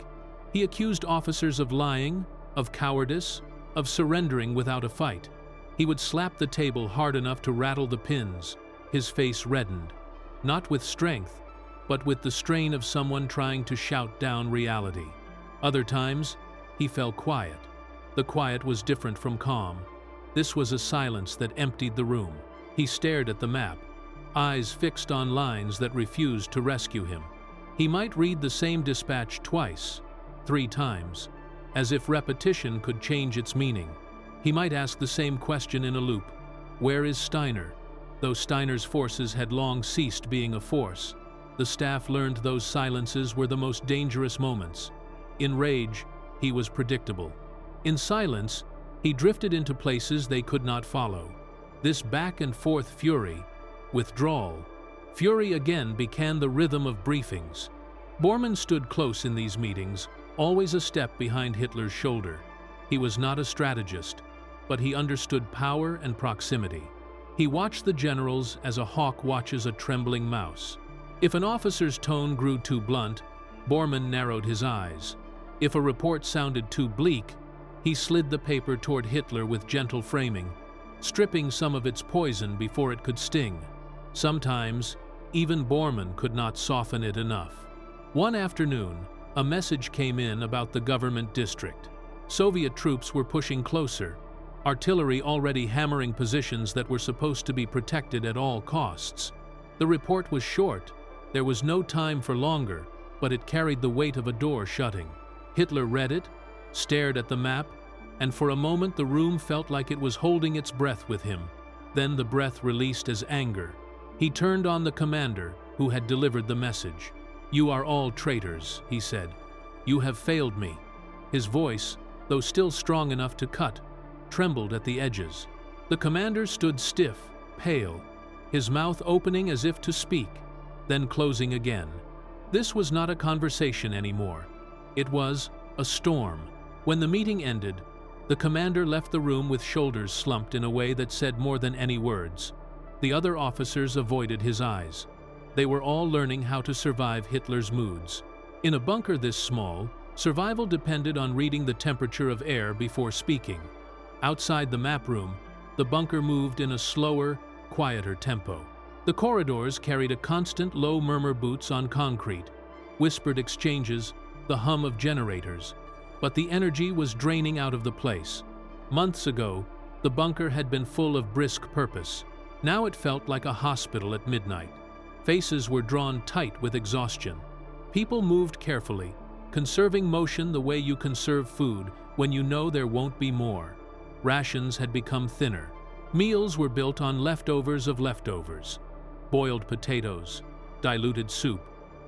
He accused officers of lying, of cowardice, of surrendering without a fight. He would slap the table hard enough to rattle the pins. His face reddened, not with strength, but with the strain of someone trying to shout down reality. Other times, he fell quiet. The quiet was different from calm. This was a silence that emptied the room. He stared at the map, eyes fixed on lines that refused to rescue him. He might read the same dispatch twice, 3 times, as if repetition could change its meaning. He might ask the same question in a loop. Where is Steiner? Though Steiner's forces had long ceased being a force, the staff learned those silences were the most dangerous moments. In rage, he was predictable. In silence, he drifted into places they could not follow. This back-and-forth fury, withdrawal, fury again became the rhythm of briefings. Bormann stood close in these meetings, always a step behind Hitler's shoulder. He was not a strategist, but he understood power and proximity. He watched the generals as a hawk watches a trembling mouse. If an officer's tone grew too blunt, Bormann narrowed his eyes. If a report sounded too bleak, he slid the paper toward Hitler with gentle framing, stripping some of its poison before it could sting. Sometimes, even Bormann could not soften it enough. One afternoon, a message came in about the government district. Soviet troops were pushing closer, artillery already hammering positions that were supposed to be protected at all costs. The report was short. There was no time for longer, but it carried the weight of a door shutting. Hitler read it, stared at the map, and for a moment the room felt like it was holding its breath with him. Then the breath released as anger. He turned on the commander, who had delivered the message. "You are all traitors," he said. "You have failed me." His voice, though still strong enough to cut, trembled at the edges. The commander stood stiff, pale, his mouth opening as if to speak, then closing again. This was not a conversation anymore. It was a storm. When the meeting ended, the commander left the room with shoulders slumped in a way that said more than any words. The other officers avoided his eyes. They were all learning how to survive Hitler's moods. In a bunker this small, survival depended on reading the temperature of air before speaking. Outside the map room, the bunker moved in a slower, quieter tempo. The corridors carried a constant low murmur, boots on concrete, whispered exchanges, the hum of generators. But the energy was draining out of the place. Months ago, the bunker had been full of brisk purpose. Now it felt like a hospital at midnight. Faces were drawn tight with exhaustion. People moved carefully, conserving motion the way you conserve food when you know there won't be more. Rations had become thinner. Meals were built on leftovers of leftovers. Boiled potatoes, diluted soup,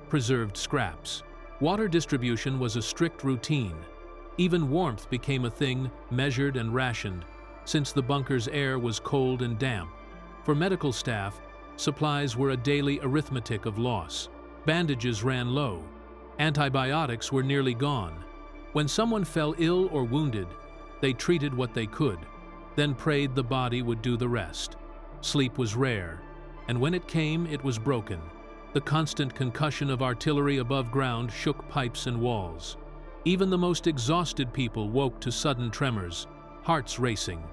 preserved scraps. Water distribution was a strict routine. Even warmth became a thing measured and rationed, since the bunker's air was cold and damp. For medical staff, supplies were a daily arithmetic of loss. Bandages ran low. Antibiotics were nearly gone. When someone fell ill or wounded, they treated what they could, then prayed the body would do the rest. Sleep was rare, and when it came, it was broken. The constant concussion of artillery above ground shook pipes and walls. Even the most exhausted people woke to sudden tremors, hearts racing,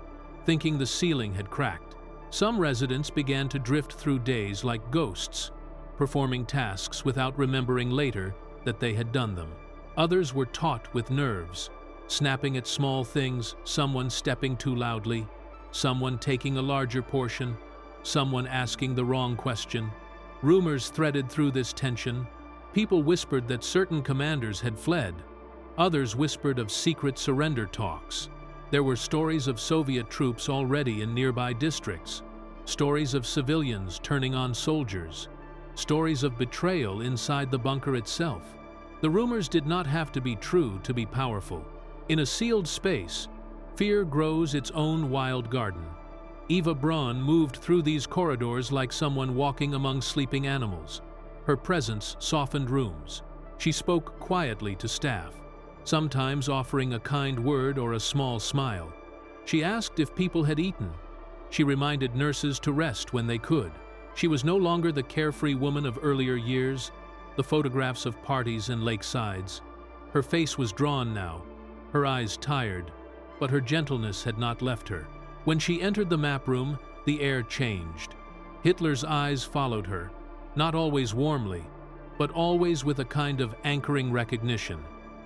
thinking the ceiling had cracked. Some residents began to drift through days like ghosts, performing tasks without remembering later that they had done them. Others were taut with nerves, snapping at small things, someone stepping too loudly, someone taking a larger portion, someone asking the wrong question. Rumors threaded through this tension. People whispered that certain commanders had fled. Others whispered of secret surrender talks. There were stories of Soviet troops already in nearby districts, stories of civilians turning on soldiers, stories of betrayal inside the bunker itself. The rumors did not have to be true to be powerful. In a sealed space, fear grows its own wild garden. Eva Braun moved through these corridors like someone walking among sleeping animals. Her presence softened rooms. She spoke quietly to staff, sometimes offering a kind word or a small smile. She asked if people had eaten. She reminded nurses to rest when they could. She was no longer the carefree woman of earlier years, the photographs of parties and lakesides. Her face was drawn now, her eyes tired, but her gentleness had not left her. When she entered the map room, the air changed. Hitler's eyes followed her, not always warmly, but always with a kind of anchoring recognition.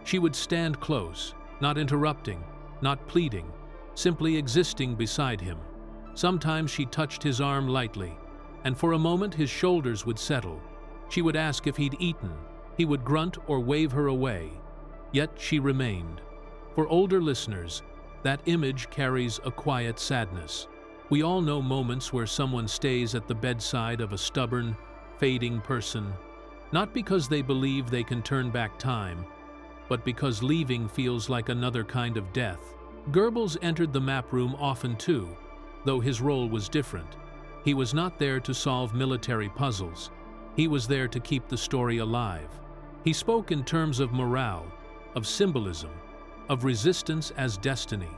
She would stand close, not interrupting, not pleading, simply existing beside him. Sometimes she touched his arm lightly, and for a moment his shoulders would settle. She would ask if he'd eaten. He would grunt or wave her away. Yet she remained. For older listeners, that image carries a quiet sadness. We all know moments where someone stays at the bedside of a stubborn, fading person, not because they believe they can turn back time, but because leaving feels like another kind of death. Goebbels entered the map room often too, though his role was different. He was not there to solve military puzzles. He was there to keep the story alive. He spoke in terms of morale, of symbolism, of resistance as destiny.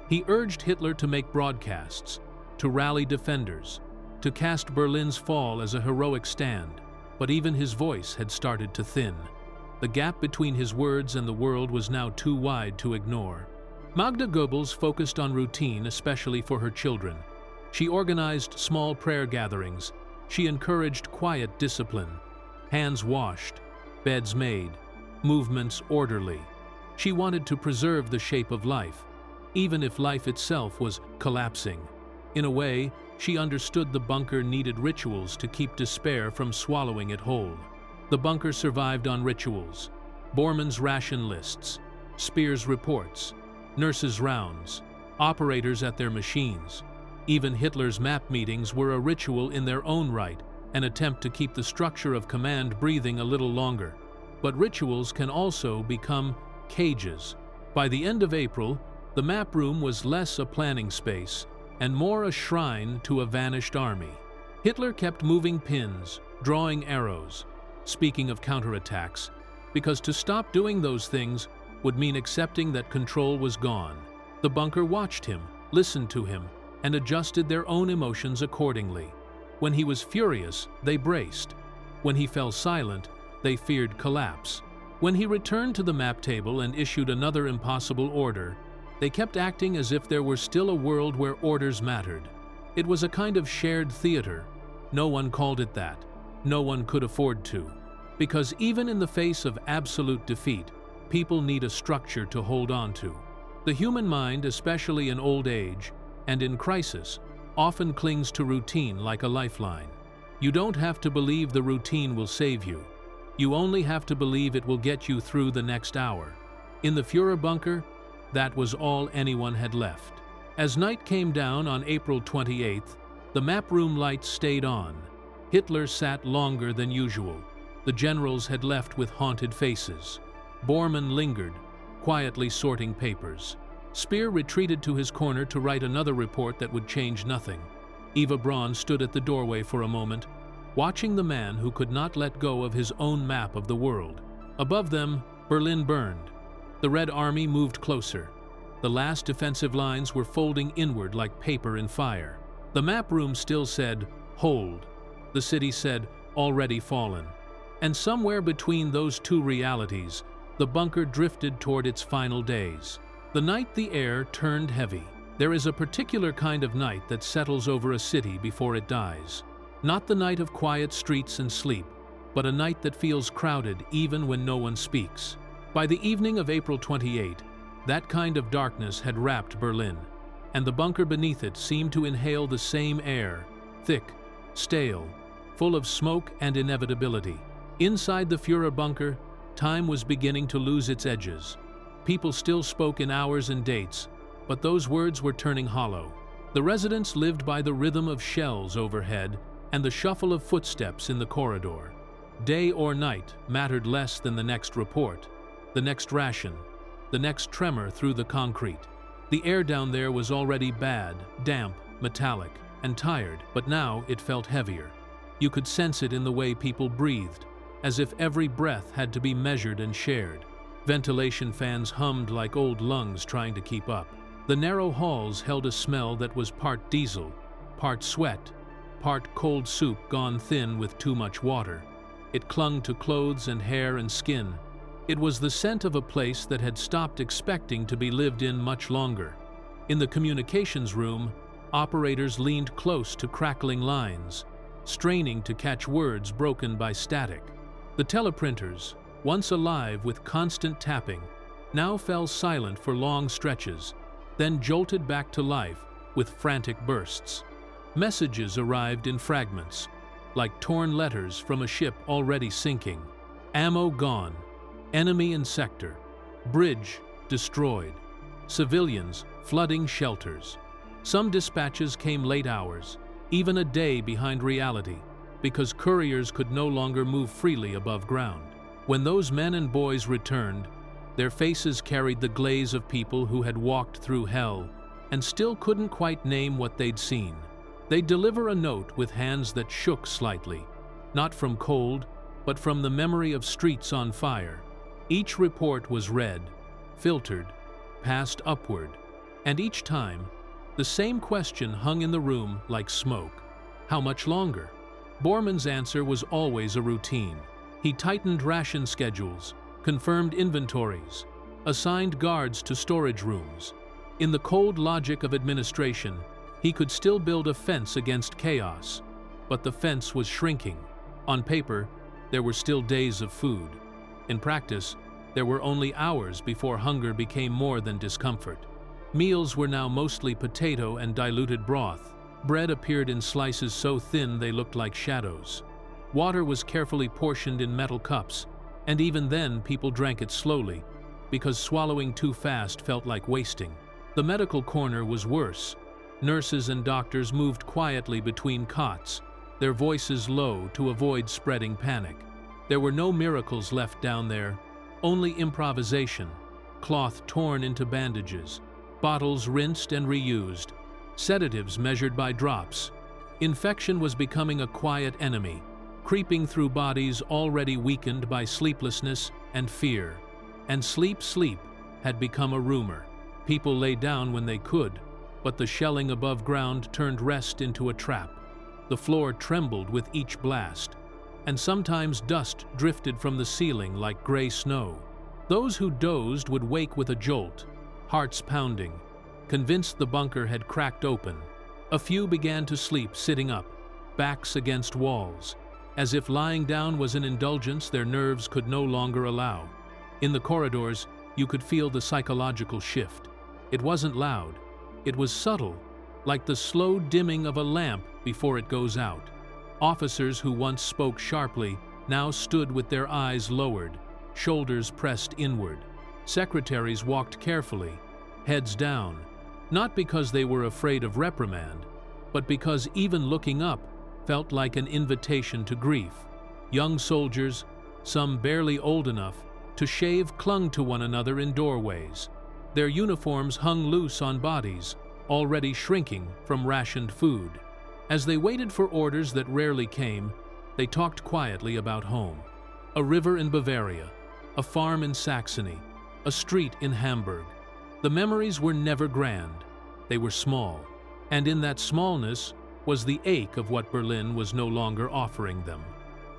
He urged Hitler to make broadcasts, to rally defenders, to cast Berlin's fall as a heroic stand. But even his voice had started to thin. The gap between his words and the world was now too wide to ignore. Magda Goebbels focused on routine, especially for her children. She organized small prayer gatherings. She encouraged quiet discipline, hands washed, beds made, movements orderly. She wanted to preserve the shape of life, even if life itself was collapsing. In a way, she understood the bunker needed rituals to keep despair from swallowing it whole. The bunker survived on rituals, Bormann's ration lists, Speer's reports, nurses' rounds, operators at their machines. Even Hitler's map meetings were a ritual in their own right, an attempt to keep the structure of command breathing a little longer. But rituals can also become cages. By the end of April, the map room was less a planning space and more a shrine to a vanished army. Hitler kept moving pins, drawing arrows, speaking of counterattacks, because to stop doing those things would mean accepting that control was gone. The bunker watched him, listened to him, and adjusted their own emotions accordingly. When he was furious, they braced. When he fell silent, they feared collapse. When he returned to the map table and issued another impossible order, they kept acting as if there were still a world where orders mattered. It was a kind of shared theater. No one called it that. No one could afford to. Because even in the face of absolute defeat, people need a structure to hold on to. The human mind, especially in old age and in crisis, often clings to routine like a lifeline. You don't have to believe the routine will save you. You only have to believe it will get you through the next hour. In the Führerbunker, that was all anyone had left. As night came down on April 28th, the map room lights stayed on. Hitler sat longer than usual. The generals had left with haunted faces. Bormann lingered, quietly sorting papers. Speer retreated to his corner to write another report that would change nothing. Eva Braun stood at the doorway for a moment, watching the man who could not let go of his own map of the world. Above them, Berlin burned. The Red Army moved closer. The last defensive lines were folding inward like paper in fire. The map room still said, "Hold." The city said, "Already fallen." And somewhere between those two realities, the bunker drifted toward its final days. The night the air turned heavy. There is a particular kind of night that settles over a city before it dies. Not the night of quiet streets and sleep, but a night that feels crowded even when no one speaks. By the evening of April 28, that kind of darkness had wrapped Berlin, and the bunker beneath it seemed to inhale the same air, thick, stale, full of smoke and inevitability. Inside the Führerbunker, time was beginning to lose its edges. People still spoke in hours and dates, but those words were turning hollow. The residents lived by the rhythm of shells overhead and the shuffle of footsteps in the corridor. Day or night mattered less than the next report, the next ration, the next tremor through the concrete. The air down there was already bad, damp, metallic, and tired, but now it felt heavier. You could sense it in the way people breathed, as if every breath had to be measured and shared. Ventilation fans hummed like old lungs trying to keep up. The narrow halls held a smell that was part diesel, part sweat, part cold soup gone thin with too much water. It clung to clothes and hair and skin. It was the scent of a place that had stopped expecting to be lived in much longer. In the communications room, operators leaned close to crackling lines, straining to catch words broken by static. The teleprinters, once alive with constant tapping, now fell silent for long stretches, then jolted back to life with frantic bursts. Messages arrived in fragments, like torn letters from a ship already sinking. Ammo gone, enemy in sector, bridge destroyed, civilians flooding shelters. Some dispatches came late hours, even a day behind reality, because couriers could no longer move freely above ground. When those men and boys returned, their faces carried the glaze of people who had walked through hell and still couldn't quite name what they'd seen. They'd deliver a note with hands that shook slightly, not from cold, but from the memory of streets on fire. Each report was read, filtered, passed upward, and each time, the same question hung in the room like smoke. How much longer? Bormann's answer was always a routine. He tightened ration schedules, confirmed inventories, assigned guards to storage rooms. In the cold logic of administration, he could still build a fence against chaos, but the fence was shrinking. On paper, there were still days of food. In practice, there were only hours before hunger became more than discomfort. Meals were now mostly potato and diluted broth. Bread appeared in slices so thin they looked like shadows. Water was carefully portioned in metal cups, and even then people drank it slowly, because swallowing too fast felt like wasting. The medical corner was worse. Nurses and doctors moved quietly between cots, their voices low to avoid spreading panic. There were no miracles left down there, only improvisation, cloth torn into bandages, bottles rinsed and reused, sedatives measured by drops. Infection was becoming a quiet enemy, creeping through bodies already weakened by sleeplessness and fear. And sleep had become a rumor. People lay down when they could, but the shelling above ground turned rest into a trap. The floor trembled with each blast, and sometimes dust drifted from the ceiling like gray snow. Those who dozed would wake with a jolt, hearts pounding, convinced the bunker had cracked open. A few began to sleep sitting up, backs against walls, as if lying down was an indulgence their nerves could no longer allow. In the corridors, you could feel the psychological shift. It wasn't loud. It was subtle, like the slow dimming of a lamp before it goes out. Officers who once spoke sharply now stood with their eyes lowered, shoulders pressed inward. Secretaries walked carefully, heads down, not because they were afraid of reprimand, but because even looking up felt like an invitation to grief. Young soldiers, some barely old enough to shave, clung to one another in doorways. Their uniforms hung loose on bodies, already shrinking from rationed food. As they waited for orders that rarely came, they talked quietly about home. A river in Bavaria, a farm in Saxony, a street in Hamburg. The memories were never grand. They were small. And in that smallness was the ache of what Berlin was no longer offering them.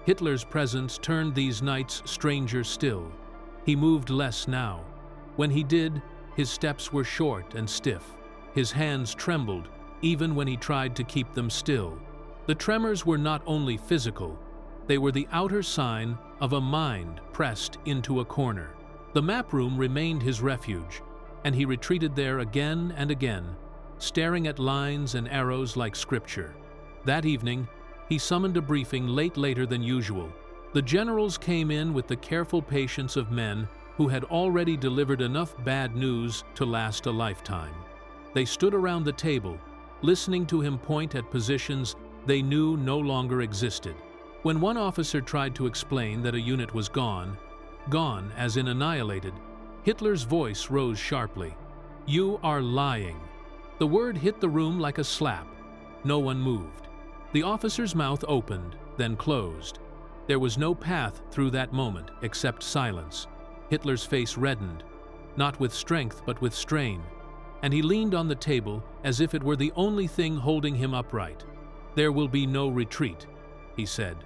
Hitler's presence turned these nights stranger still. He moved less now. When he did, his steps were short and stiff. His hands trembled, even when he tried to keep them still. The tremors were not only physical, they were the outer sign of a mind pressed into a corner. The map room remained his refuge, and he retreated there again and again, staring at lines and arrows like scripture. That evening, he summoned a briefing later than usual. The generals came in with the careful patience of men who had already delivered enough bad news to last a lifetime. They stood around the table, listening to him point at positions they knew no longer existed. When one officer tried to explain that a unit was gone as in annihilated, Hitler's voice rose sharply. "You are lying." The word hit the room like a slap. No one moved. The officer's mouth opened, then closed. There was no path through that moment except silence. Hitler's face reddened, not with strength but with strain, and he leaned on the table as if it were the only thing holding him upright. "There will be no retreat," he said.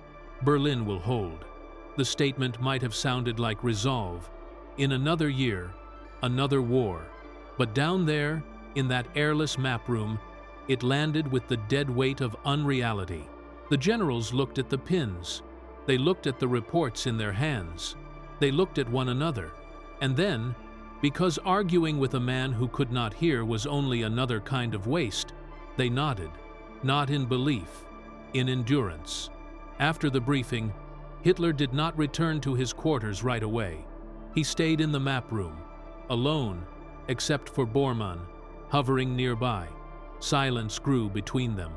"Berlin will hold." The statement might have sounded like resolve. In another year, another war. But down there, in that airless map room, it landed with the dead weight of unreality. The generals looked at the pins. They looked at the reports in their hands. They looked at one another. And then, because arguing with a man who could not hear was only another kind of waste, they nodded, not in belief, in endurance. After the briefing, Hitler did not return to his quarters right away. He stayed in the map room, alone, except for Bormann, hovering nearby. Silence grew between them.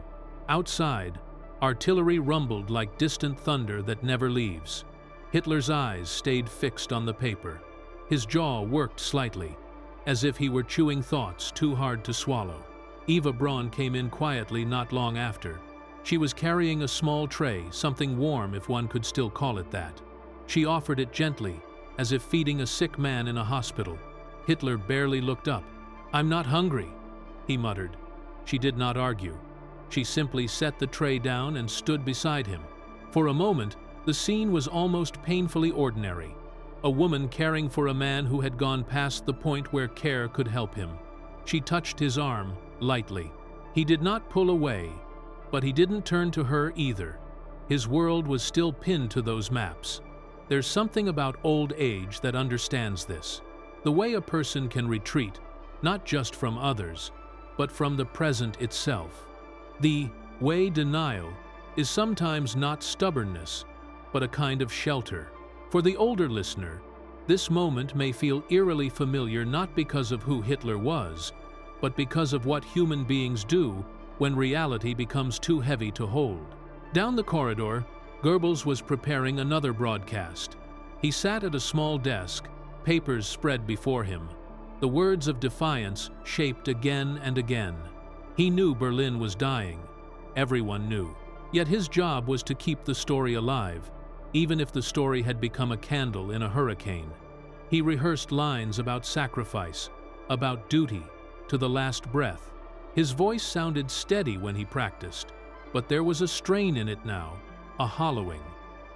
Outside, artillery rumbled like distant thunder that never leaves. Hitler's eyes stayed fixed on the paper. His jaw worked slightly, as if he were chewing thoughts too hard to swallow. Eva Braun came in quietly not long after. She was carrying a small tray, something warm if one could still call it that. She offered it gently, as if feeding a sick man in a hospital. Hitler barely looked up. "I'm not hungry," he muttered. She did not argue. She simply set the tray down and stood beside him. For a moment, the scene was almost painfully ordinary. A woman caring for a man who had gone past the point where care could help him. She touched his arm, lightly. He did not pull away, but he didn't turn to her either. His world was still pinned to those maps. There's something about old age that understands this. The way a person can retreat, not just from others, but from the present itself. The way denial is sometimes not stubbornness, but a kind of shelter. For the older listener, this moment may feel eerily familiar not because of who Hitler was, but because of what human beings do when reality becomes too heavy to hold. Down the corridor, Goebbels was preparing another broadcast. He sat at a small desk, papers spread before him. The words of defiance shaped again and again. He knew Berlin was dying. Everyone knew. Yet his job was to keep the story alive, even if the story had become a candle in a hurricane. He rehearsed lines about sacrifice, about duty, to the last breath. His voice sounded steady when he practiced, but there was a strain in it now, a hollowing.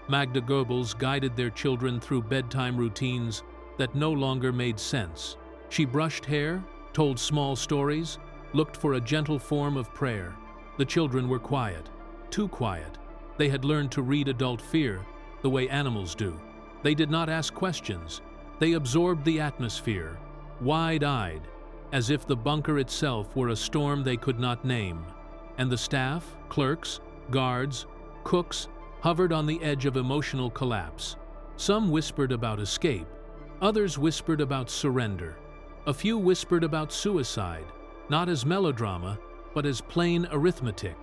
Magda Goebbels guided their children through bedtime routines that no longer made sense. She brushed hair, told small stories, looked for a gentle form of prayer. The children were quiet, too quiet. They had learned to read adult fear the way animals do. They did not ask questions. They absorbed the atmosphere, wide-eyed, as if the bunker itself were a storm they could not name. And the staff, clerks, guards, cooks, hovered on the edge of emotional collapse. Some whispered about escape. Others whispered about surrender. A few whispered about suicide, not as melodrama, but as plain arithmetic.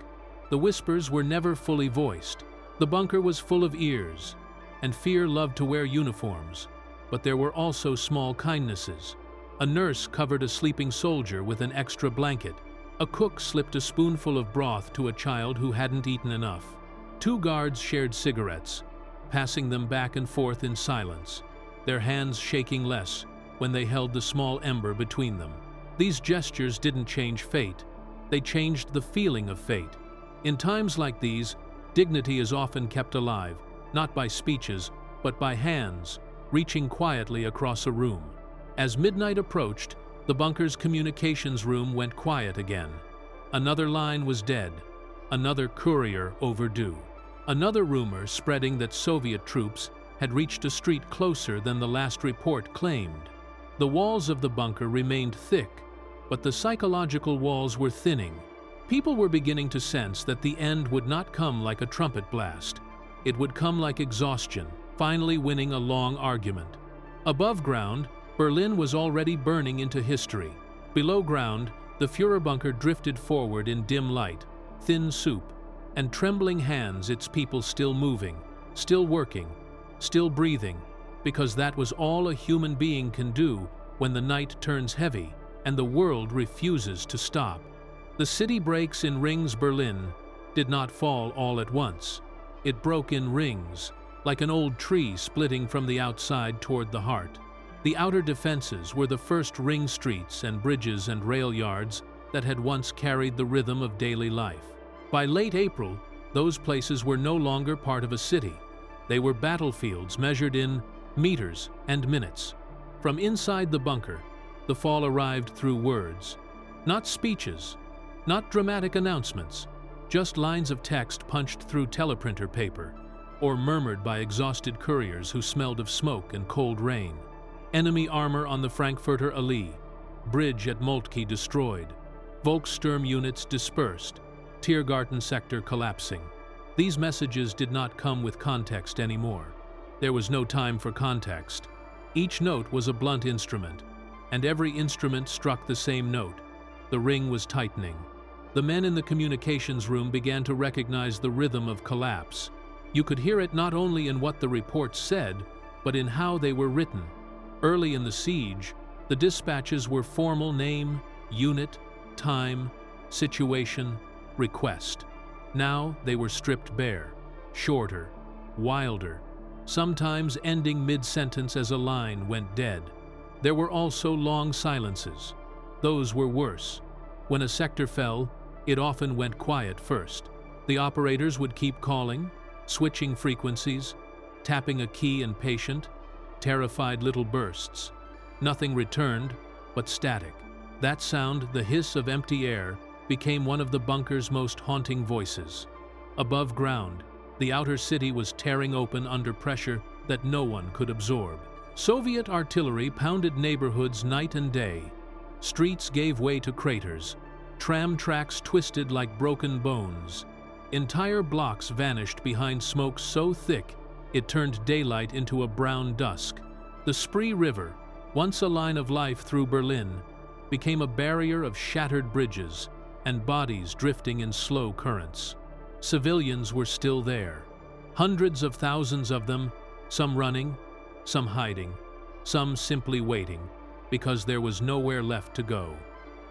The whispers were never fully voiced. The bunker was full of ears, and fear loved to wear uniforms. But there were also small kindnesses. A nurse covered a sleeping soldier with an extra blanket. A cook slipped a spoonful of broth to a child who hadn't eaten enough. 2 guards shared cigarettes, passing them back and forth in silence, their hands shaking less when they held the small ember between them. These gestures didn't change fate. They changed the feeling of fate. In times like these, dignity is often kept alive, not by speeches, but by hands, reaching quietly across a room. As midnight approached, the bunker's communications room went quiet again. Another line was dead, another courier overdue. Another rumor spreading that Soviet troops had reached a street closer than the last report claimed. The walls of the bunker remained thick, but the psychological walls were thinning. People were beginning to sense that the end would not come like a trumpet blast. It would come like exhaustion, finally winning a long argument. Above ground, Berlin was already burning into history. Below ground, the Führerbunker drifted forward in dim light, thin soup, and trembling hands, its people still moving, still working, still breathing, because that was all a human being can do when the night turns heavy and the world refuses to stop. The city breaks in rings. Berlin did not fall all at once. It broke in rings, like an old tree splitting from the outside toward the heart. The outer defenses were the first ring streets and bridges and rail yards that had once carried the rhythm of daily life. By late April, those places were no longer part of a city. They were battlefields measured in meters and minutes. From inside the bunker, the fall arrived through words, not speeches, not dramatic announcements, just lines of text punched through teleprinter paper, or murmured by exhausted couriers who smelled of smoke and cold rain. Enemy armor on the Frankfurter Allee, bridge at Moltke destroyed, Volkssturm units dispersed, Tiergarten sector collapsing. These messages did not come with context anymore. There was no time for context. Each note was a blunt instrument, and every instrument struck the same note. The ring was tightening. The men in the communications room began to recognize the rhythm of collapse. You could hear it not only in what the reports said, but in how they were written. Early in the siege, the dispatches were formal: name, unit, time, situation, request. Now they were stripped bare, shorter, wilder, sometimes ending mid-sentence as a line went dead. There were also long silences. Those were worse. When a sector fell, it often went quiet first. The operators would keep calling, switching frequencies, tapping a key impatient, terrified little bursts. Nothing returned, but static. That sound, the hiss of empty air, became one of the bunker's most haunting voices. Above ground, the outer city was tearing open under pressure that no one could absorb. Soviet artillery pounded neighborhoods night and day. Streets gave way to craters. Tram tracks twisted like broken bones. Entire blocks vanished behind smoke so thick it turned daylight into a brown dusk. The Spree River, once a line of life through Berlin, became a barrier of shattered bridges and bodies drifting in slow currents. Civilians were still there. Hundreds of thousands of them, some running, some hiding, some simply waiting, because there was nowhere left to go.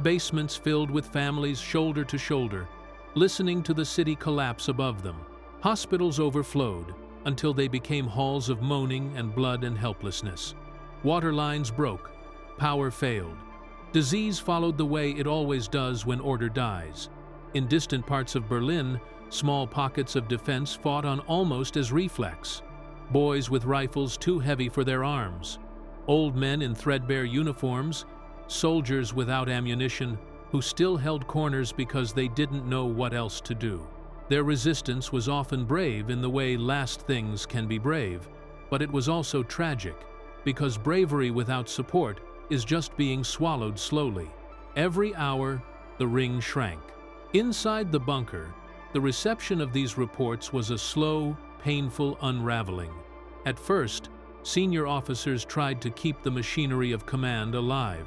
Basements filled with families shoulder to shoulder, listening to the city collapse above them. Hospitals overflowed until they became halls of moaning and blood and helplessness. Water lines broke. Power failed. Disease followed the way it always does when order dies. In distant parts of Berlin, small pockets of defense fought on almost as reflex. Boys with rifles too heavy for their arms. Old men in threadbare uniforms. Soldiers without ammunition who still held corners because they didn't know what else to do. Their resistance was often brave in the way last things can be brave, but it was also tragic, because bravery without support is just being swallowed slowly. Every hour, the ring shrank. Inside the bunker, the reception of these reports was a slow, painful unraveling. At first, senior officers tried to keep the machinery of command alive.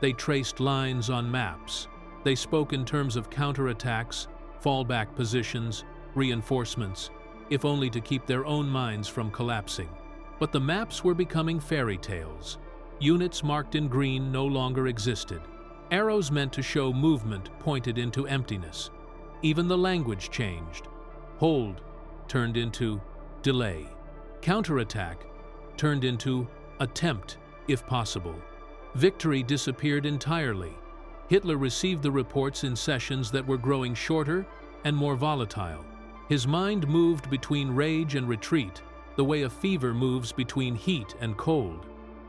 They traced lines on maps. They spoke in terms of counterattacks, fallback positions, reinforcements, if only to keep their own minds from collapsing. But the maps were becoming fairy tales. Units marked in green no longer existed. Arrows meant to show movement pointed into emptiness. Even the language changed. Hold turned into delay. Counterattack turned into attempt, if possible. Victory disappeared entirely. Hitler received the reports in sessions that were growing shorter and more volatile. His mind moved between rage and retreat, the way a fever moves between heat and cold.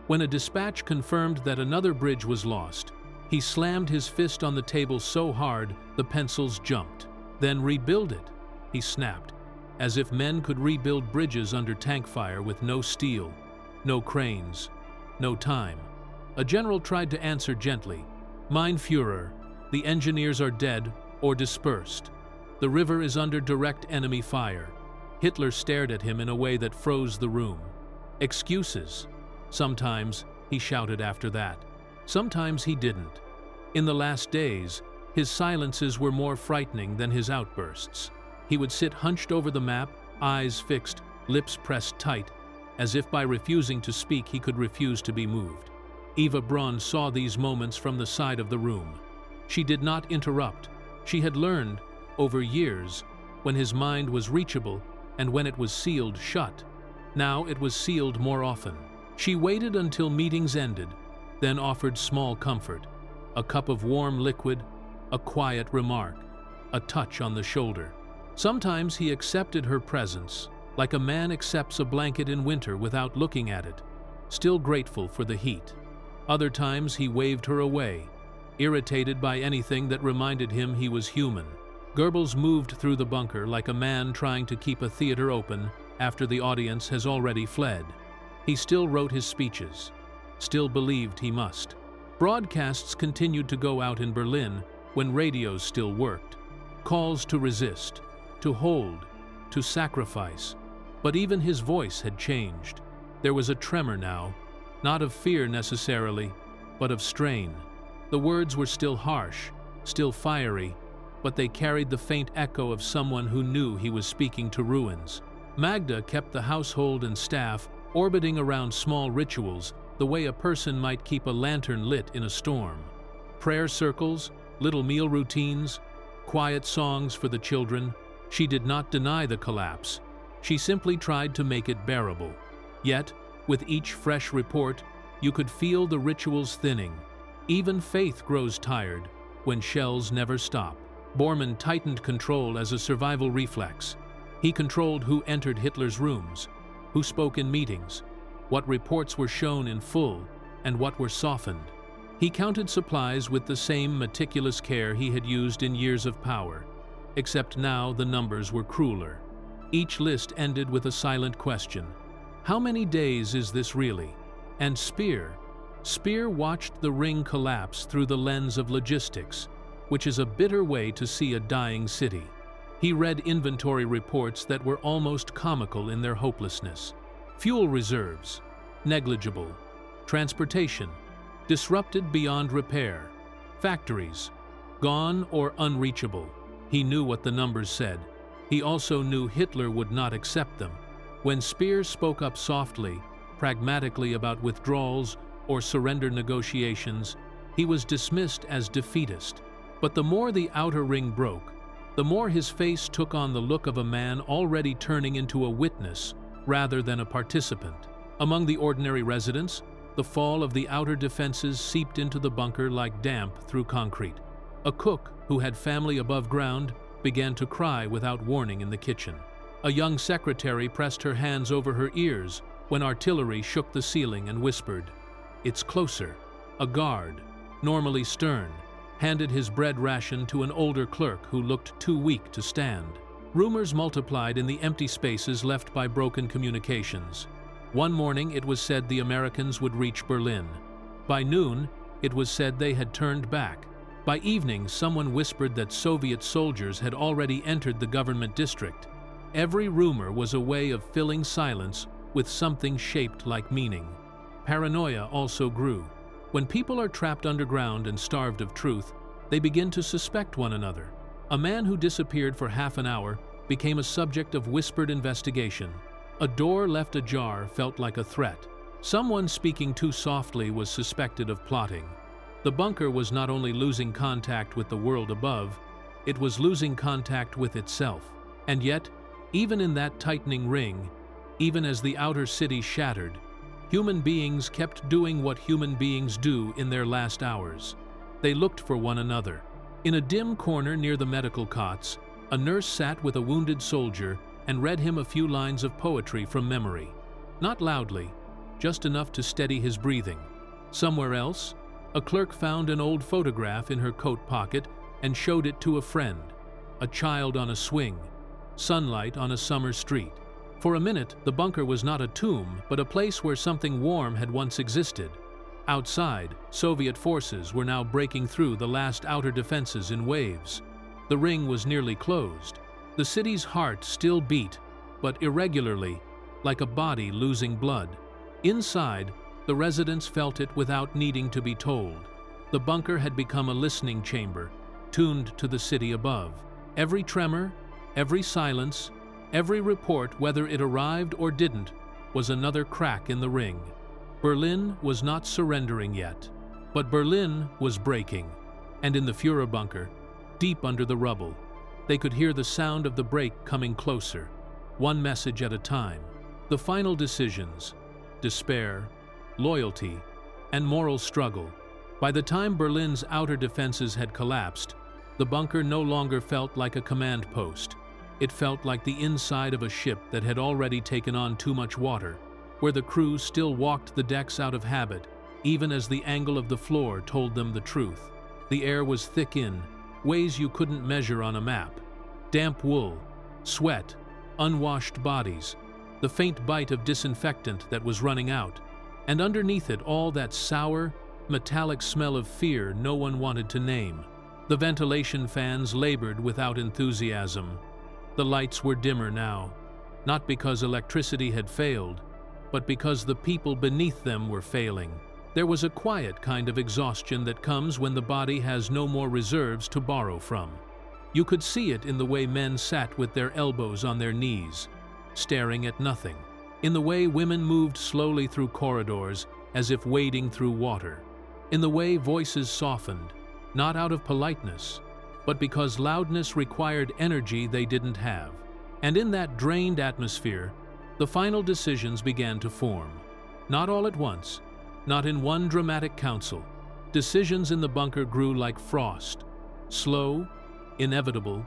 When a dispatch confirmed that another bridge was lost, he slammed his fist on the table so hard the pencils jumped. Then rebuild it, he snapped, as if men could rebuild bridges under tank fire with no steel, no cranes, no time. A general tried to answer gently, "Mein Führer, the engineers are dead or dispersed. The river is under direct enemy fire." Hitler stared at him in a way that froze the room. Excuses. Sometimes he shouted after that. Sometimes he didn't. In the last days, his silences were more frightening than his outbursts. He would sit hunched over the map, eyes fixed, lips pressed tight, as if by refusing to speak he could refuse to be moved. Eva Braun saw these moments from the side of the room. She did not interrupt. She had learned, over years, when his mind was reachable and when it was sealed shut. Now it was sealed more often. She waited until meetings ended, then offered small comfort: a cup of warm liquid, a quiet remark, a touch on the shoulder. Sometimes he accepted her presence, like a man accepts a blanket in winter without looking at it, still grateful for the heat. Other times he waved her away, irritated by anything that reminded him he was human. Goebbels moved through the bunker like a man trying to keep a theater open after the audience has already fled. He still wrote his speeches, still believed he must. Broadcasts continued to go out in Berlin when radios still worked. Calls to resist, to hold, to sacrifice. But even his voice had changed. There was a tremor now, not of fear necessarily, but of strain. The words were still harsh, still fiery, but they carried the faint echo of someone who knew he was speaking to ruins. Magda kept the household and staff orbiting around small rituals, the way a person might keep a lantern lit in a storm. Prayer circles, little meal routines, quiet songs for the children. She did not deny the collapse. She simply tried to make it bearable. Yet, with each fresh report, you could feel the rituals thinning. Even faith grows tired when shells never stop. Bormann tightened control as a survival reflex. He controlled who entered Hitler's rooms, who spoke in meetings, what reports were shown in full, and what were softened. He counted supplies with the same meticulous care he had used in years of power, except now the numbers were crueler. Each list ended with a silent question: how many days is this really? And Speer watched the ring collapse through the lens of logistics, which is a bitter way to see a dying city. He read inventory reports that were almost comical in their hopelessness. Fuel reserves, negligible. Transportation, disrupted beyond repair. Factories, gone or unreachable. He knew what the numbers said. He also knew Hitler would not accept them. When Speer spoke up softly, pragmatically about withdrawals or surrender negotiations, he was dismissed as defeatist. But the more the outer ring broke, the more his face took on the look of a man already turning into a witness rather than a participant. Among the ordinary residents, the fall of the outer defenses seeped into the bunker like damp through concrete. A cook who had family above ground began to cry without warning in the kitchen. A young secretary pressed her hands over her ears when artillery shook the ceiling and whispered, "It's closer." A guard, normally stern, handed his bread ration to an older clerk who looked too weak to stand. Rumors multiplied in the empty spaces left by broken communications. One morning it was said the Americans would reach Berlin. By noon, it was said they had turned back. By evening, someone whispered that Soviet soldiers had already entered the government district. Every rumor was a way of filling silence with something shaped like meaning. Paranoia also grew. When people are trapped underground and starved of truth, they begin to suspect one another. A man who disappeared for half an hour became a subject of whispered investigation. A door left ajar felt like a threat. Someone speaking too softly was suspected of plotting. The bunker was not only losing contact with the world above, it was losing contact with itself. And yet, even in that tightening ring, even as the outer city shattered, human beings kept doing what human beings do in their last hours. They looked for one another. In a dim corner near the medical cots, a nurse sat with a wounded soldier and read him a few lines of poetry from memory. Not loudly, just enough to steady his breathing. Somewhere else, a clerk found an old photograph in her coat pocket and showed it to a friend. A child on a swing, sunlight on a summer street. For a minute, the bunker was not a tomb, but a place where something warm had once existed. Outside, Soviet forces were now breaking through the last outer defenses in waves. The ring was nearly closed. The city's heart still beat, but irregularly, like a body losing blood. Inside, the residents felt it without needing to be told. The bunker had become a listening chamber, tuned to the city above. Every tremor, every silence, every report, whether it arrived or didn't, was another crack in the ring. Berlin was not surrendering yet, but Berlin was breaking, and in the Führerbunker, deep under the rubble, they could hear the sound of the break coming closer, one message at a time. The final decisions, despair, loyalty, and moral struggle. By the time Berlin's outer defenses had collapsed, the bunker no longer felt like a command post. It felt like the inside of a ship that had already taken on too much water, where the crew still walked the decks out of habit, even as the angle of the floor told them the truth. The air was thick in ways you couldn't measure on a map. Damp wool, sweat, unwashed bodies, the faint bite of disinfectant that was running out, and underneath it all that sour, metallic smell of fear no one wanted to name. The ventilation fans labored without enthusiasm. The lights were dimmer now, not because electricity had failed, but because the people beneath them were failing. There was a quiet kind of exhaustion that comes when the body has no more reserves to borrow from. You could see it in the way men sat with their elbows on their knees, staring at nothing, in the way women moved slowly through corridors as if wading through water, in the way voices softened, not out of politeness, but because loudness required energy they didn't have. And in that drained atmosphere, the final decisions began to form. Not all at once, not in one dramatic council. Decisions in the bunker grew like frost, slow, inevitable,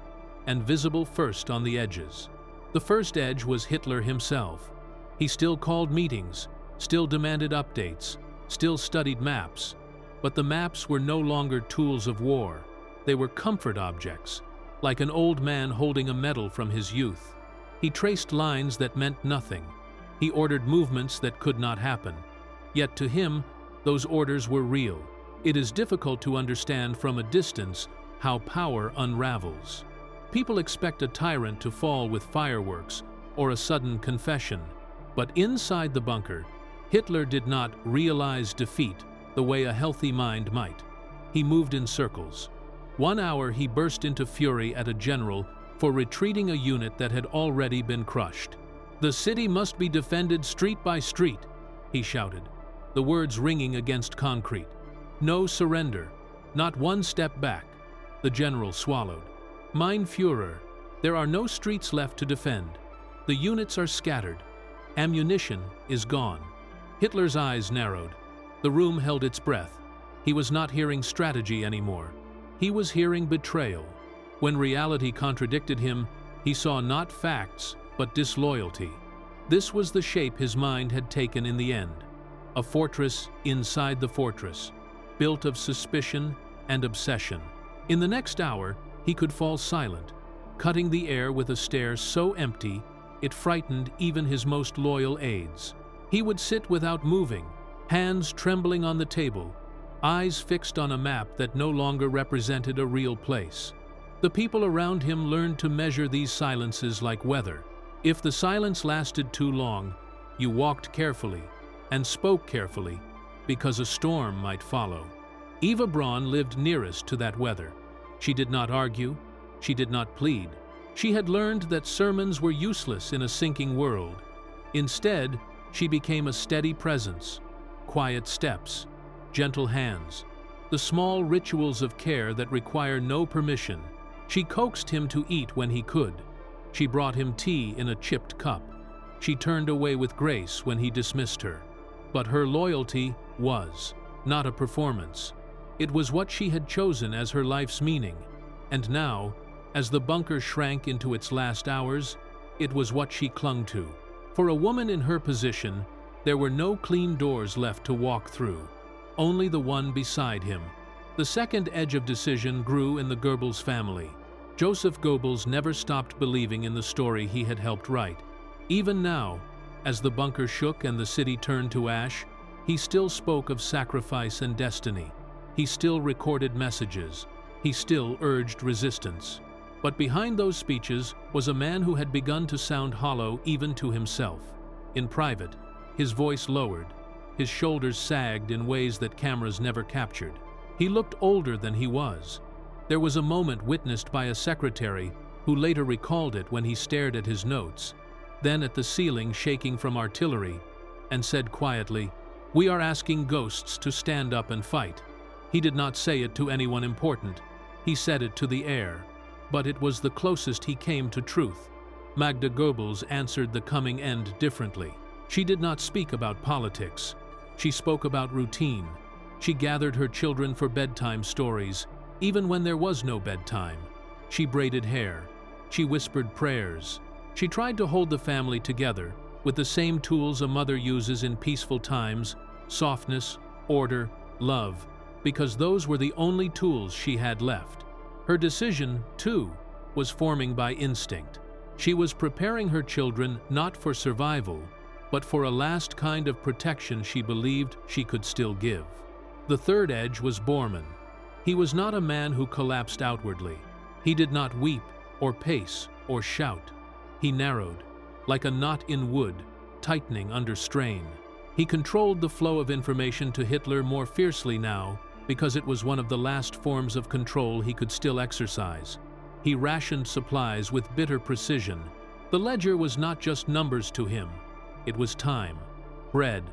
and visible first on the edges. The first edge was Hitler himself. He still called meetings, still demanded updates, still studied maps, but the maps were no longer tools of war. They were comfort objects, like an old man holding a medal from his youth. He traced lines that meant nothing. He ordered movements that could not happen. Yet to him, those orders were real. It is difficult to understand from a distance how power unravels. People expect a tyrant to fall with fireworks or a sudden confession, but inside the bunker, Hitler did not realize defeat the way a healthy mind might. He moved in circles. 1 hour he burst into fury at a general for retreating a unit that had already been crushed. "The city must be defended street by street," he shouted, the words ringing against concrete. "No surrender, not one step back." The general swallowed. "Mein Führer, there are no streets left to defend. The units are scattered. Ammunition is gone." Hitler's eyes narrowed. The room held its breath. He was not hearing strategy anymore. He was hearing betrayal. When reality contradicted him, he saw not facts, but disloyalty. This was the shape his mind had taken in the end. A fortress inside the fortress, built of suspicion and obsession. In the next hour, he could fall silent, cutting the air with a stare so empty it frightened even his most loyal aides. He would sit without moving, hands trembling on the table, eyes fixed on a map that no longer represented a real place. The people around him learned to measure these silences like weather. If the silence lasted too long, you walked carefully and spoke carefully, because a storm might follow. Eva Braun lived nearest to that weather. She did not argue, she did not plead. She had learned that sermons were useless in a sinking world. Instead, she became a steady presence, quiet steps, gentle hands, the small rituals of care that require no permission. She coaxed him to eat when he could. She brought him tea in a chipped cup. She turned away with grace when he dismissed her. But her loyalty was not a performance. It was what she had chosen as her life's meaning. And now, as the bunker shrank into its last hours, it was what she clung to. For a woman in her position, there were no clean doors left to walk through, only the one beside him. The second edge of decision grew in the Goebbels family. Joseph Goebbels never stopped believing in the story he had helped write. Even now, as the bunker shook and the city turned to ash, he still spoke of sacrifice and destiny. He still recorded messages. He still urged resistance. But behind those speeches was a man who had begun to sound hollow even to himself. In private, his voice lowered. His shoulders sagged in ways that cameras never captured. He looked older than he was. There was a moment witnessed by a secretary who later recalled it when he stared at his notes, then at the ceiling shaking from artillery, and said quietly, We are asking ghosts to stand up and fight." He did not say it to anyone important. He said it to the air. But it was the closest he came to truth. Magda Goebbels answered the coming end differently. She did not speak about politics. She spoke about routine. She gathered her children for bedtime stories, even when there was no bedtime. She braided hair. She whispered prayers. She tried to hold the family together with the same tools a mother uses in peaceful times: softness, order, love, because those were the only tools she had left. Her decision, too, was forming by instinct. She was preparing her children not for survival, but for a last kind of protection she believed she could still give. The third edge was Bormann. He was not a man who collapsed outwardly. He did not weep, or pace, or shout. He narrowed, like a knot in wood, tightening under strain. He controlled the flow of information to Hitler more fiercely now, because it was one of the last forms of control he could still exercise. He rationed supplies with bitter precision. The ledger was not just numbers to him. It was time. Bread,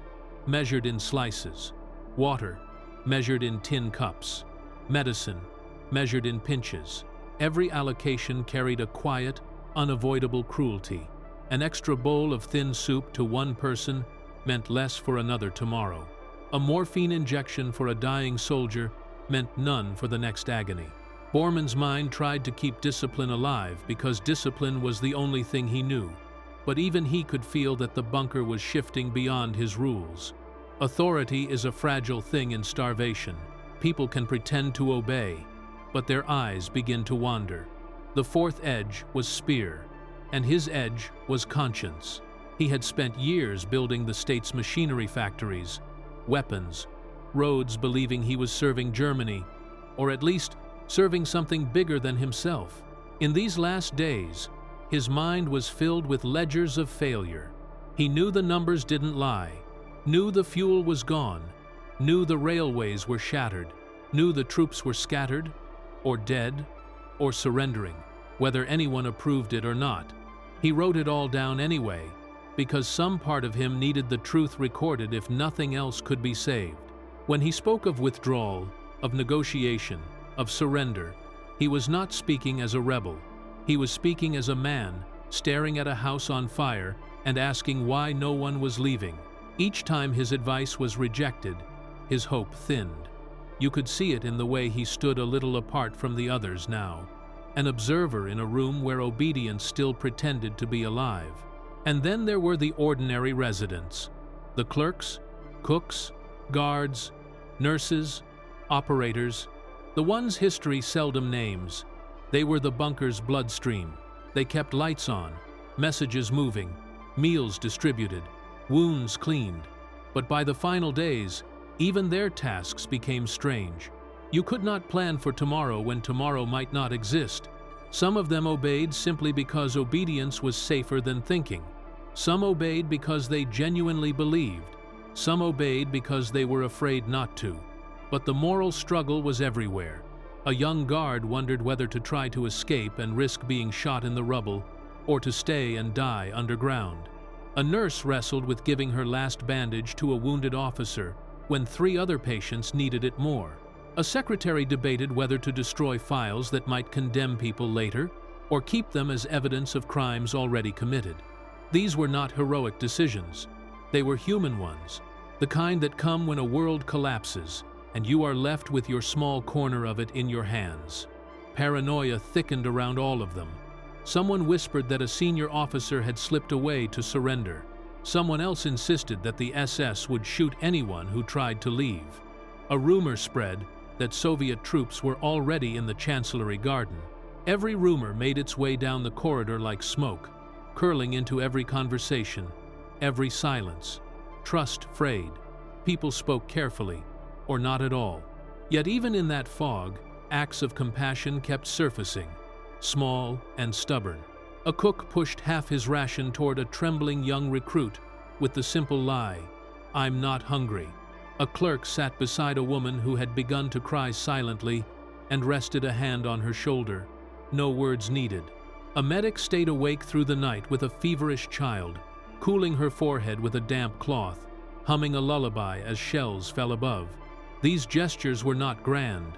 measured in slices. Water, measured in tin cups. Medicine, measured in pinches. Every allocation carried a quiet, unavoidable cruelty. An extra bowl of thin soup to one person meant less for another tomorrow. A morphine injection for a dying soldier meant none for the next agony. Bormann's mind tried to keep discipline alive because discipline was the only thing he knew. But even he could feel that the bunker was shifting beyond his rules. Authority is a fragile thing in starvation. People can pretend to obey, but their eyes begin to wander. The fourth edge was Speer, and his edge was conscience. He had spent years building the state's machinery factories, weapons, roads, believing he was serving Germany, or at least serving something bigger than himself. In these last days, his mind was filled with ledgers of failure. He knew the numbers didn't lie, knew the fuel was gone, knew the railways were shattered, knew the troops were scattered, or dead, or surrendering, whether anyone approved it or not. He wrote it all down anyway, because some part of him needed the truth recorded if nothing else could be saved. When he spoke of withdrawal, of negotiation, of surrender, he was not speaking as a rebel. He was speaking as a man, staring at a house on fire and asking why no one was leaving. Each time his advice was rejected, his hope thinned. You could see it in the way he stood a little apart from the others now, an observer in a room where obedience still pretended to be alive. And then there were the ordinary residents, the clerks, cooks, guards, nurses, operators, the ones history seldom names. They were the bunker's bloodstream. They kept lights on, messages moving, meals distributed, wounds cleaned. But by the final days, even their tasks became strange. You could not plan for tomorrow when tomorrow might not exist. Some of them obeyed simply because obedience was safer than thinking. Some obeyed because they genuinely believed. Some obeyed because they were afraid not to. But the moral struggle was everywhere. A young guard wondered whether to try to escape and risk being shot in the rubble, or to stay and die underground. A nurse wrestled with giving her last bandage to a wounded officer when 3 other patients needed it more. A secretary debated whether to destroy files that might condemn people later, or keep them as evidence of crimes already committed. These were not heroic decisions. They were human ones, the kind that come when a world collapses, and you are left with your small corner of it in your hands. Paranoia thickened around all of them. Someone whispered that a senior officer had slipped away to surrender. Someone else insisted that the SS would shoot anyone who tried to leave. A rumor spread that Soviet troops were already in the Chancellery garden. Every rumor made its way down the corridor like smoke, curling into every conversation, every silence. Trust frayed. People spoke carefully, or not at all. Yet even in that fog, acts of compassion kept surfacing, small and stubborn. A cook pushed half his ration toward a trembling young recruit with the simple lie, "I'm not hungry." A clerk sat beside a woman who had begun to cry silently and rested a hand on her shoulder. No words needed. A medic stayed awake through the night with a feverish child, cooling her forehead with a damp cloth. humming a lullaby as shells fell above. These gestures were not grand.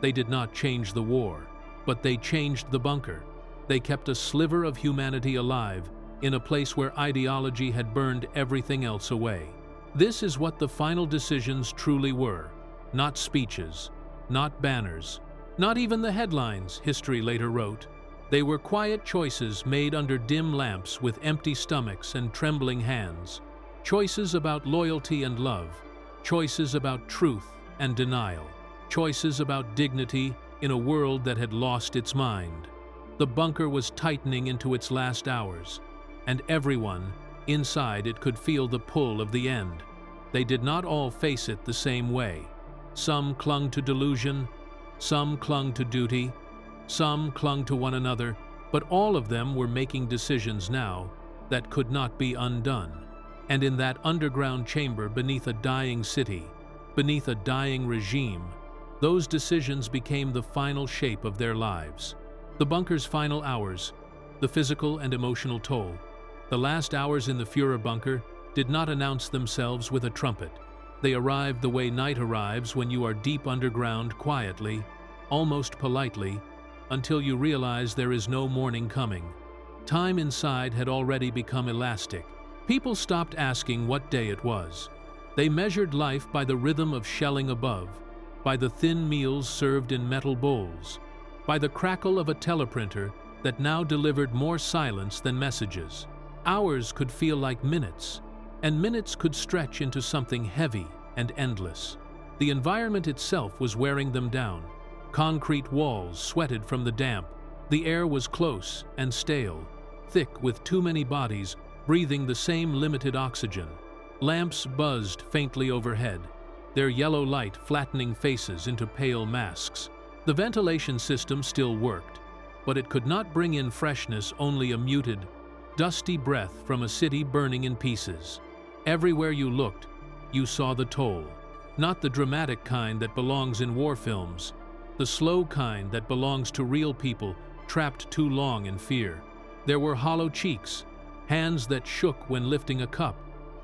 They did not change the war, but they changed the bunker. They kept a sliver of humanity alive in a place where ideology had burned everything else away. This is what the final decisions truly were. Not speeches, not banners, not even the headlines, history later wrote. They were quiet choices made under dim lamps with empty stomachs and trembling hands. Choices about loyalty and love. Choices about truth and denial. Choices about dignity in a world that had lost its mind. The bunker was tightening into its last hours, and everyone inside it could feel the pull of the end. They did not all face it the same way. Some clung to delusion, some clung to duty, some clung to one another, but all of them were making decisions now that could not be undone. And in that underground chamber beneath a dying city, beneath a dying regime, those decisions became the final shape of their lives. The bunker's final hours, the physical and emotional toll. The last hours in the Führerbunker did not announce themselves with a trumpet. They arrived the way night arrives when you are deep underground quietly, almost politely, until you realize there is no morning coming. Time inside had already become elastic. People stopped asking what day it was. They measured life by the rhythm of shelling above, by the thin meals served in metal bowls, by the crackle of a teleprinter that now delivered more silence than messages. Hours could feel like minutes, and minutes could stretch into something heavy and endless. The environment itself was wearing them down. Concrete walls sweated from the damp. The air was close and stale, thick with too many bodies breathing the same limited oxygen. Lamps buzzed faintly overhead, their yellow light flattening faces into pale masks. The ventilation system still worked, but it could not bring in freshness, only a muted, dusty breath from a city burning in pieces. Everywhere you looked, you saw the toll. Not the dramatic kind that belongs in war films, the slow kind that belongs to real people trapped too long in fear. There were hollow cheeks, hands that shook when lifting a cup,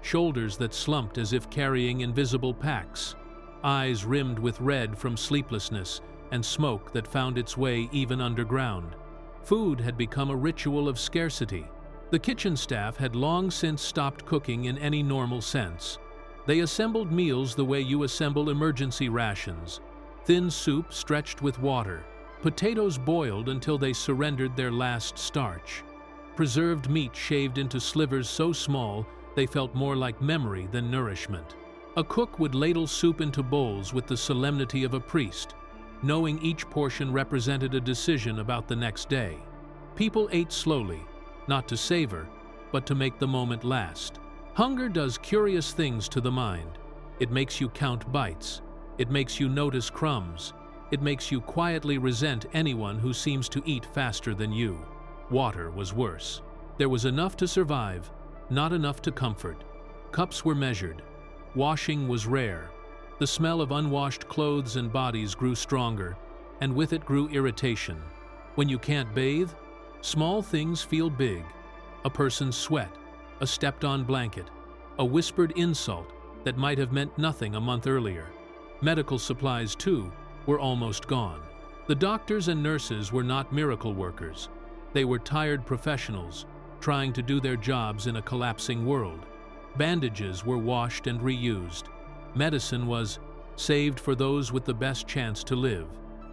shoulders that slumped as if carrying invisible packs, eyes rimmed with red from sleeplessness, and smoke that found its way even underground. Food had become a ritual of scarcity. The kitchen staff had long since stopped cooking in any normal sense. They assembled meals the way you assemble emergency rations. Thin soup stretched with water, potatoes boiled until they surrendered their last starch, preserved meat shaved into slivers so small they felt more like memory than nourishment. A cook would ladle soup into bowls with the solemnity of a priest, knowing each portion represented a decision about the next day. People ate slowly, not to savor, but to make the moment last. Hunger does curious things to the mind. It makes you count bites. It makes you notice crumbs. It makes you quietly resent anyone who seems to eat faster than you. Water was worse. There was enough to survive, not enough to comfort. Cups were measured. Washing was rare. The smell of unwashed clothes and bodies grew stronger, and with it grew irritation. When you can't bathe, small things feel big. A person's sweat, a stepped-on blanket, a whispered insult that might have meant nothing a month earlier. Medical supplies, too, were almost gone. The doctors and nurses were not miracle workers. They were tired professionals, trying to do their jobs in a collapsing world. Bandages were washed and reused. Medicine was saved for those with the best chance to live.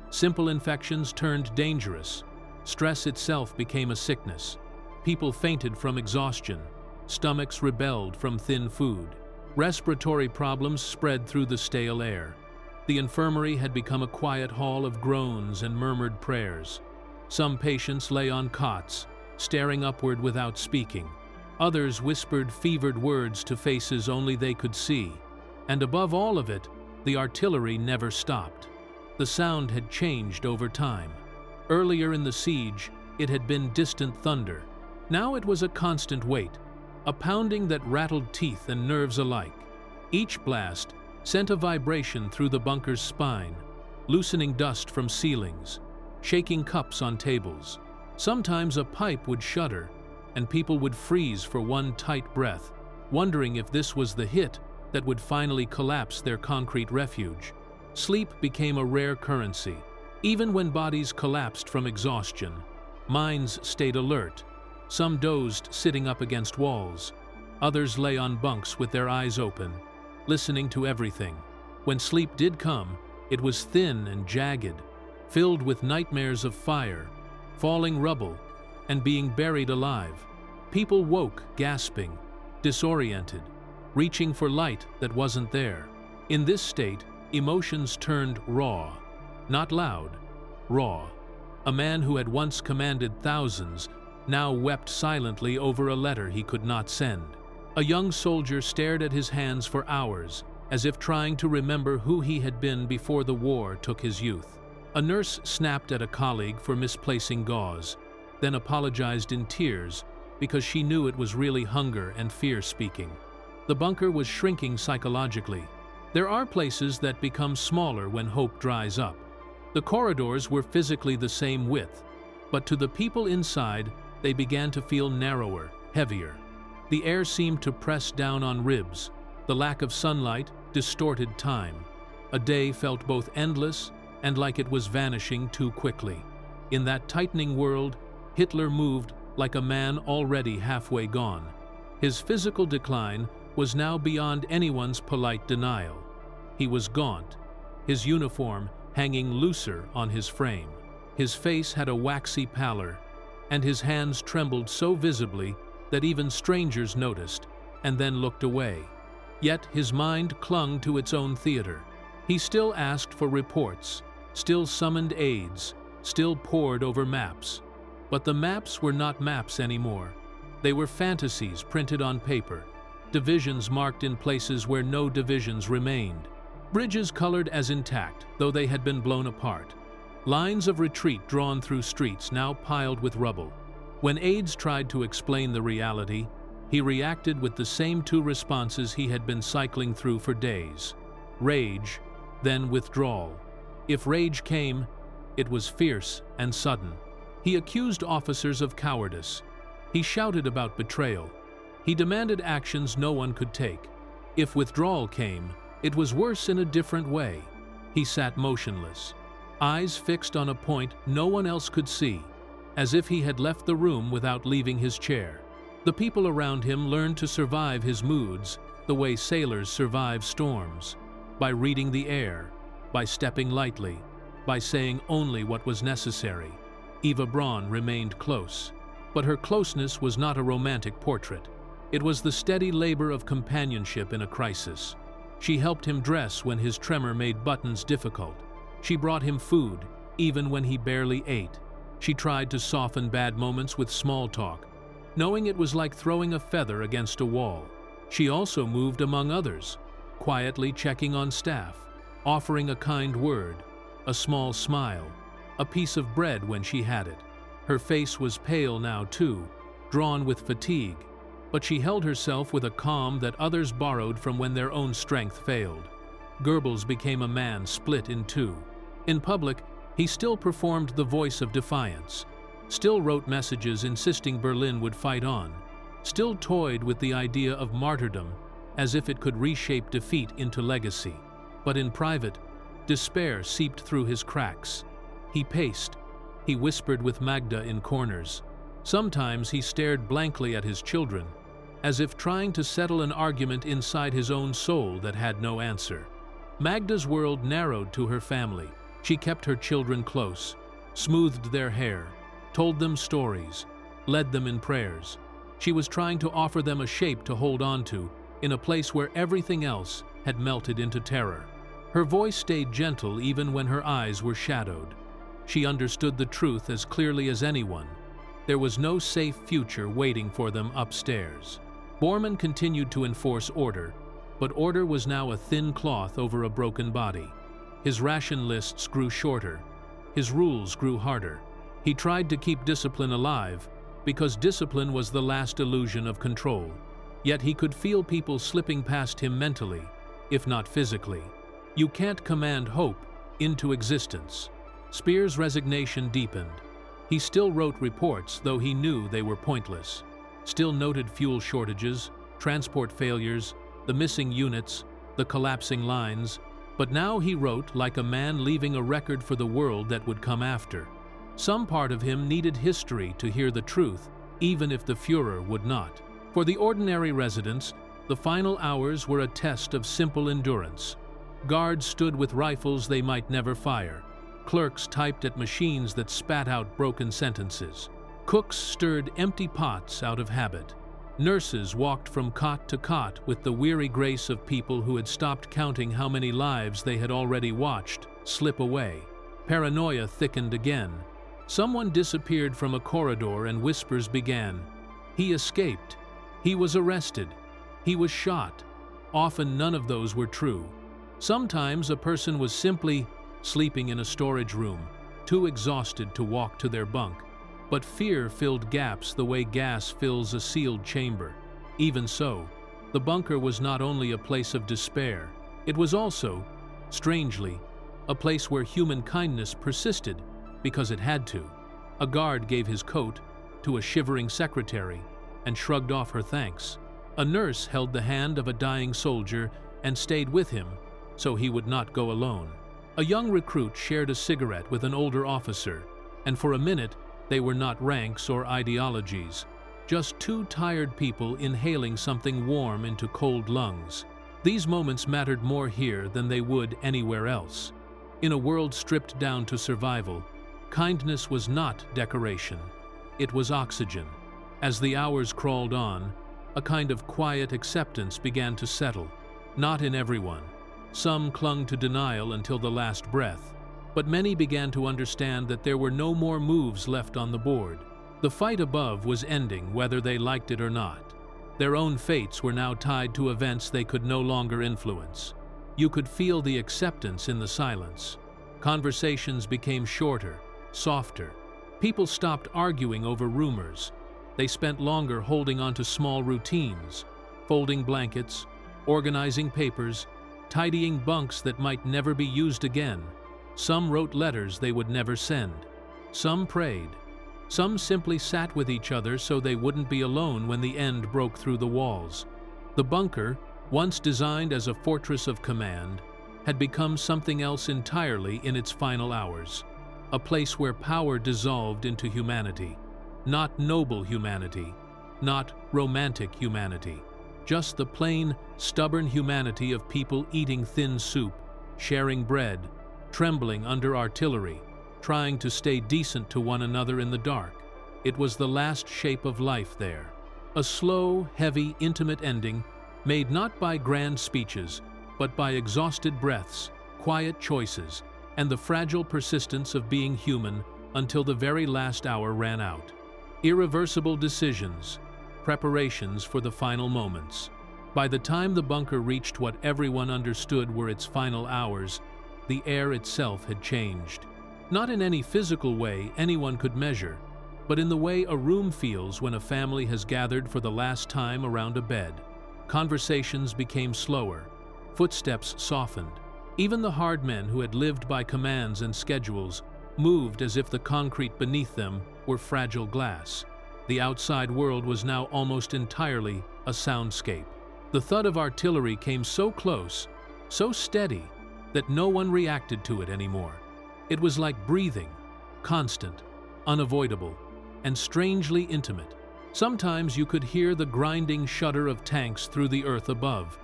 Simple infections turned dangerous. Stress itself became a sickness. People fainted from exhaustion. Stomachs rebelled from thin food. Respiratory problems spread through the stale air. The infirmary had become a quiet hall of groans and murmured prayers. Some patients lay on cots, staring upward without speaking. Others whispered fevered words to faces only they could see. And above all of it, the artillery never stopped. The sound had changed over time. Earlier in the siege, it had been distant thunder. Now it was a constant weight, a pounding that rattled teeth and nerves alike. Each blast sent a vibration through the bunker's spine, loosening dust from ceilings, shaking cups on tables. Sometimes a pipe would shudder, and people would freeze for one tight breath, wondering if this was the hit that would finally collapse their concrete refuge. Sleep became a rare currency. Even when bodies collapsed from exhaustion, minds stayed alert. Some dozed sitting up against walls. Others lay on bunks with their eyes open, listening to everything. When sleep did come, it was thin and jagged, filled with nightmares of fire, falling rubble, and being buried alive. People woke, gasping, disoriented, reaching for light that wasn't there. In this state, emotions turned raw. Not loud, raw. A man who had once commanded thousands now wept silently over a letter he could not send. A young soldier stared at his hands for hours, as if trying to remember who he had been before the war took his youth. A nurse snapped at a colleague for misplacing gauze, then apologized in tears because she knew it was really hunger and fear speaking. The bunker was shrinking psychologically. There are places that become smaller when hope dries up. The corridors were physically the same width, but to the people inside, they began to feel narrower, heavier. The air seemed to press down on ribs. The lack of sunlight distorted time. A day felt both endless and like it was vanishing too quickly. In that tightening world, Hitler moved like a man already halfway gone. His physical decline was now beyond anyone's polite denial. He was gaunt, his uniform hanging looser on his frame. His face had a waxy pallor, and his hands trembled so visibly that even strangers noticed and then looked away. Yet his mind clung to its own theater. He still asked for reports, still summoned aides, still pored over maps. But the maps were not maps anymore. They were fantasies printed on paper, divisions marked in places where no divisions remained, bridges colored as intact, though they had been blown apart, lines of retreat drawn through streets now piled with rubble. When aides tried to explain the reality, he reacted with the same two responses he had been cycling through for days: rage, then withdrawal. If rage came, it was fierce and sudden. He accused officers of cowardice. He shouted about betrayal. He demanded actions no one could take. If withdrawal came, it was worse in a different way. He sat motionless, eyes fixed on a point no one else could see, as if he had left the room without leaving his chair. The people around him learned to survive his moods the way sailors survive storms, by reading the air, by stepping lightly, by saying only what was necessary. Eva Braun remained close, but her closeness was not a romantic portrait. It was the steady labor of companionship in a crisis. She helped him dress when his tremor made buttons difficult. She brought him food, even when he barely ate. She tried to soften bad moments with small talk, knowing it was like throwing a feather against a wall. She also moved among others, quietly checking on staff, offering a kind word, a small smile, a piece of bread when she had it. Her face was pale now too, drawn with fatigue, but she held herself with a calm that others borrowed from when their own strength failed. Goebbels became a man split in two. In public, he still performed the voice of defiance, still wrote messages insisting Berlin would fight on, still toyed with the idea of martyrdom as if it could reshape defeat into legacy. But in private, despair seeped through his cracks. He paced. He whispered with Magda in corners. Sometimes he stared blankly at his children, as if trying to settle an argument inside his own soul that had no answer. Magda's world narrowed to her family. She kept her children close, smoothed their hair, told them stories, led them in prayers. She was trying to offer them a shape to hold on to in a place where everything else had melted into terror. Her voice stayed gentle even when her eyes were shadowed. She understood the truth as clearly as anyone. There was no safe future waiting for them upstairs. Bormann continued to enforce order, but order was now a thin cloth over a broken body. His ration lists grew shorter. His rules grew harder. He tried to keep discipline alive, because discipline was the last illusion of control. Yet he could feel people slipping past him mentally, if not physically. You can't command hope into existence. Speer's resignation deepened. He still wrote reports, though he knew they were pointless. Still noted fuel shortages, transport failures, the missing units, the collapsing lines, but now he wrote like a man leaving a record for the world that would come after. Some part of him needed history to hear the truth, even if the Führer would not. For the ordinary residents, the final hours were a test of simple endurance. Guards stood with rifles they might never fire. Clerks typed at machines that spat out broken sentences. Cooks stirred empty pots out of habit. Nurses walked from cot to cot with the weary grace of people who had stopped counting how many lives they had already watched slip away. Paranoia thickened again. Someone disappeared from a corridor and whispers began. He escaped. He was arrested. He was shot. Often none of those were true. Sometimes a person was simply sleeping in a storage room, too exhausted to walk to their bunk. But fear filled gaps the way gas fills a sealed chamber. Even so, the bunker was not only a place of despair, it was also, strangely, a place where human kindness persisted because it had to. A guard gave his coat to a shivering secretary and shrugged off her thanks. A nurse held the hand of a dying soldier and stayed with him so he would not go alone. A young recruit shared a cigarette with an older officer, and for a minute they were not ranks or ideologies, just two tired people inhaling something warm into cold lungs. These moments mattered more here than they would anywhere else. In a world stripped down to survival, kindness was not decoration. It was oxygen. As the hours crawled on, a kind of quiet acceptance began to settle. Not in everyone. Some clung to denial until the last breath. But many began to understand that there were no more moves left on the board. The fight above was ending whether they liked it or not. Their own fates were now tied to events they could no longer influence. You could feel the acceptance in the silence. Conversations became shorter, softer. People stopped arguing over rumors. They spent longer holding on to small routines, folding blankets, organizing papers, tidying bunks that might never be used again. Some wrote letters they would never send. Some prayed. Some simply sat with each other so they wouldn't be alone when the end broke through the walls. The bunker, once designed as a fortress of command, had become something else entirely in its final hours. A place where power dissolved into humanity. Not noble humanity, not romantic humanity. Just the plain, stubborn humanity of people eating thin soup, sharing bread, trembling under artillery, trying to stay decent to one another in the dark. It was the last shape of life there. A slow, heavy, intimate ending, made not by grand speeches, but by exhausted breaths, quiet choices, and the fragile persistence of being human until the very last hour ran out. Irreversible decisions, preparations for the final moments. By the time the bunker reached what everyone understood were its final hours, the air itself had changed. Not in any physical way anyone could measure, but in the way a room feels when a family has gathered for the last time around a bed. Conversations became slower, footsteps softened. Even the hard men who had lived by commands and schedules moved as if the concrete beneath them were fragile glass. The outside world was now almost entirely a soundscape. The thud of artillery came so close, so steady, that no one reacted to it anymore. It was like breathing, constant, unavoidable, and strangely intimate. Sometimes you could hear the grinding shudder of tanks through the earth above,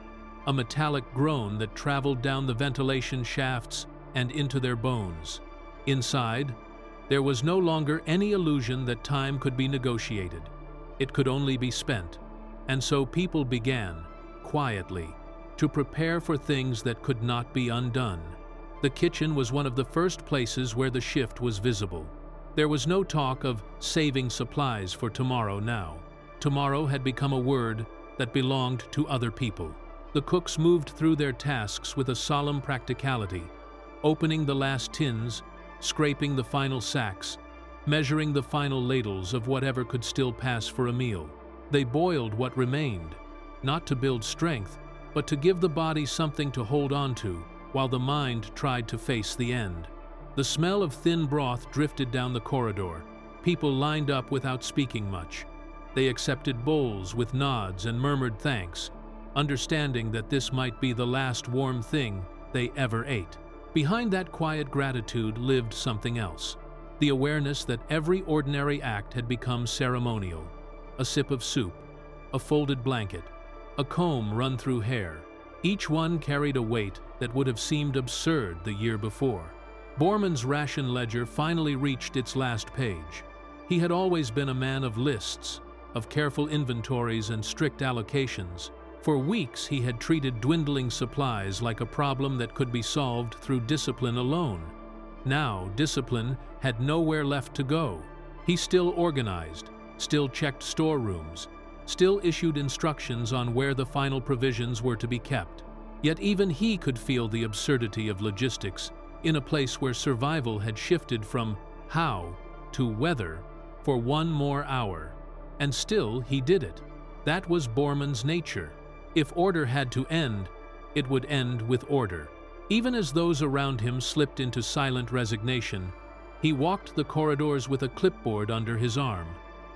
a metallic groan that traveled down the ventilation shafts and into their bones. Inside, there was no longer any illusion that time could be negotiated. It could only be spent. And so people began, quietly, to prepare for things that could not be undone. The kitchen was one of the first places where the shift was visible. There was no talk of saving supplies for tomorrow now. Tomorrow had become a word that belonged to other people. The cooks moved through their tasks with a solemn practicality, opening the last tins, scraping the final sacks, measuring the final ladles of whatever could still pass for a meal. They boiled what remained, not to build strength, but to give the body something to hold on to, while the mind tried to face the end. The smell of thin broth drifted down the corridor. People lined up without speaking much. They accepted bowls with nods and murmured thanks, understanding that this might be the last warm thing they ever ate. Behind that quiet gratitude lived something else, the awareness that every ordinary act had become ceremonial. A sip of soup, a folded blanket, a comb run through hair. Each one carried a weight that would have seemed absurd the year before. Bormann's ration ledger finally reached its last page. He had always been a man of lists, of careful inventories and strict allocations. For weeks he had treated dwindling supplies like a problem that could be solved through discipline alone. Now, discipline had nowhere left to go. He still organized, still checked storerooms, still issued instructions on where the final provisions were to be kept. Yet even he could feel the absurdity of logistics in a place where survival had shifted from how to whether for one more hour. And still he did it. That was Bormann's nature. If order had to end, it would end with order. Even as those around him slipped into silent resignation, he walked the corridors with a clipboard under his arm,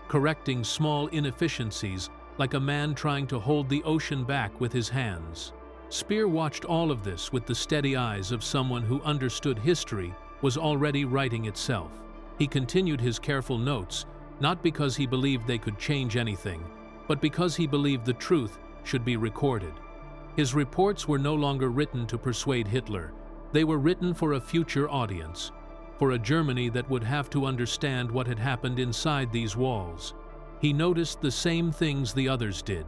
correcting small inefficiencies like a man trying to hold the ocean back with his hands. Speer watched all of this with the steady eyes of someone who understood history was already writing itself. He continued his careful notes, not because he believed they could change anything, but because he believed the truth should be recorded. His reports were no longer written to persuade Hitler. They were written for a future audience, for a Germany that would have to understand what had happened inside these walls. He noticed the same things the others did,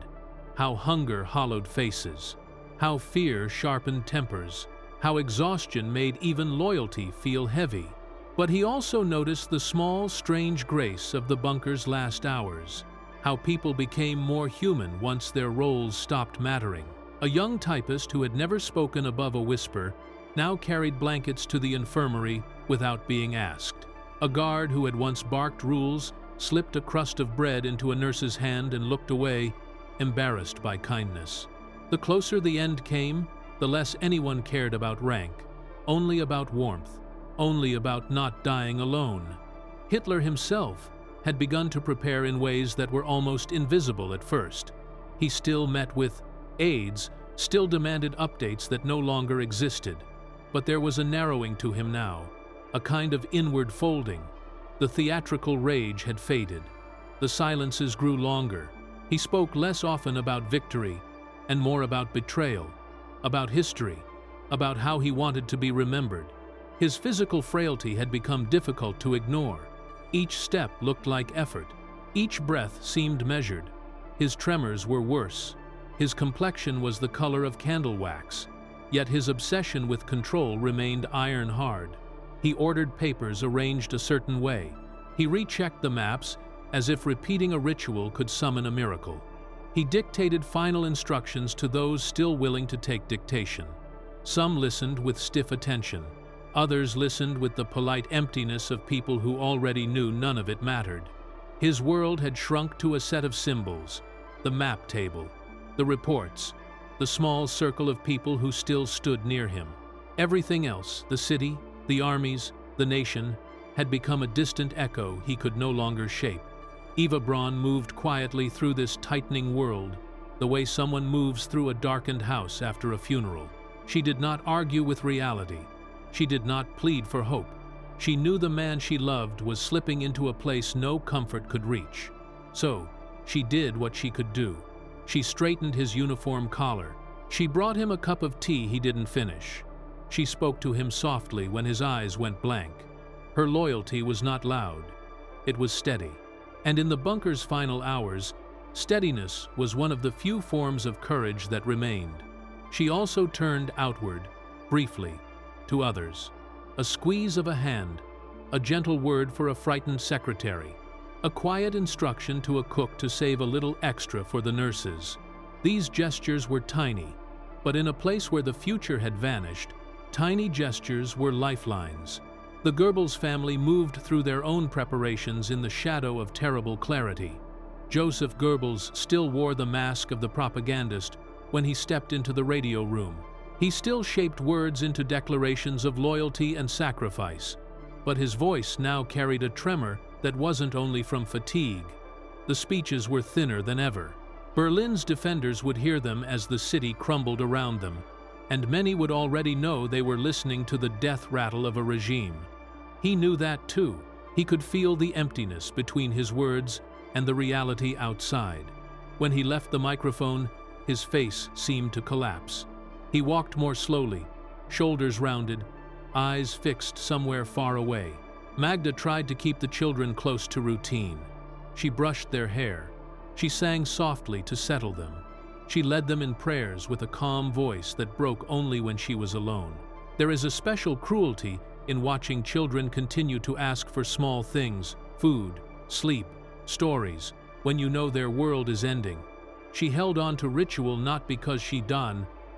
how hunger hollowed faces, how fear sharpened tempers, how exhaustion made even loyalty feel heavy. But he also noticed the small, strange grace of the bunker's last hours, how people became more human once their roles stopped mattering. A young typist who had never spoken above a whisper now carried blankets to the infirmary without being asked. A guard who had once barked rules slipped a crust of bread into a nurse's hand and looked away, embarrassed by kindness. The closer the end came, the less anyone cared about rank, only about warmth, only about not dying alone. Hitler himself had begun to prepare in ways that were almost invisible at first. He still met with aides, still demanded updates that no longer existed. But there was a narrowing to him now, a kind of inward folding. The theatrical rage had faded. The silences grew longer. He spoke less often about victory and more about betrayal, about history, about how he wanted to be remembered. His physical frailty had become difficult to ignore. Each step looked like effort. Each breath seemed measured. His tremors were worse. His complexion was the color of candle wax. Yet his obsession with control remained iron hard. He ordered papers arranged a certain way. He rechecked the maps as if repeating a ritual could summon a miracle. He dictated final instructions to those still willing to take dictation. Some listened with stiff attention. Others listened with the polite emptiness of people who already knew none of it mattered. His world had shrunk to a set of symbols, the map table, the reports, the small circle of people who still stood near him. Everything else, the city, the armies, the nation, had become a distant echo he could no longer shape. Eva Braun moved quietly through this tightening world, the way someone moves through a darkened house after a funeral. She did not argue with reality. She did not plead for hope. She knew the man she loved was slipping into a place no comfort could reach. So, she did what she could do. She straightened his uniform collar. She brought him a cup of tea he didn't finish. She spoke to him softly when his eyes went blank. Her loyalty was not loud. It was steady. And in the bunker's final hours, steadiness was one of the few forms of courage that remained. She also turned outward, briefly, to others. A squeeze of a hand, a gentle word for a frightened secretary, a quiet instruction to a cook to save a little extra for the nurses. These gestures were tiny, but in a place where the future had vanished, tiny gestures were lifelines. The Goebbels family moved through their own preparations in the shadow of terrible clarity. Joseph Goebbels still wore the mask of the propagandist when he stepped into the radio room. He still shaped words into declarations of loyalty and sacrifice, but his voice now carried a tremor that wasn't only from fatigue. The speeches were thinner than ever. Berlin's defenders would hear them as the city crumbled around them, and many would already know they were listening to the death rattle of a regime. He knew that too. He could feel the emptiness between his words and the reality outside. When he left the microphone, his face seemed to collapse. He walked more slowly, shoulders rounded, eyes fixed somewhere far away. Magda tried to keep the children close to routine. She brushed their hair. She sang softly to settle them. She led them in prayers with a calm voice that broke only when she was alone. There is a special cruelty in watching children continue to ask for small things, food, sleep, stories, when you know their world is ending. She held on to ritual not because she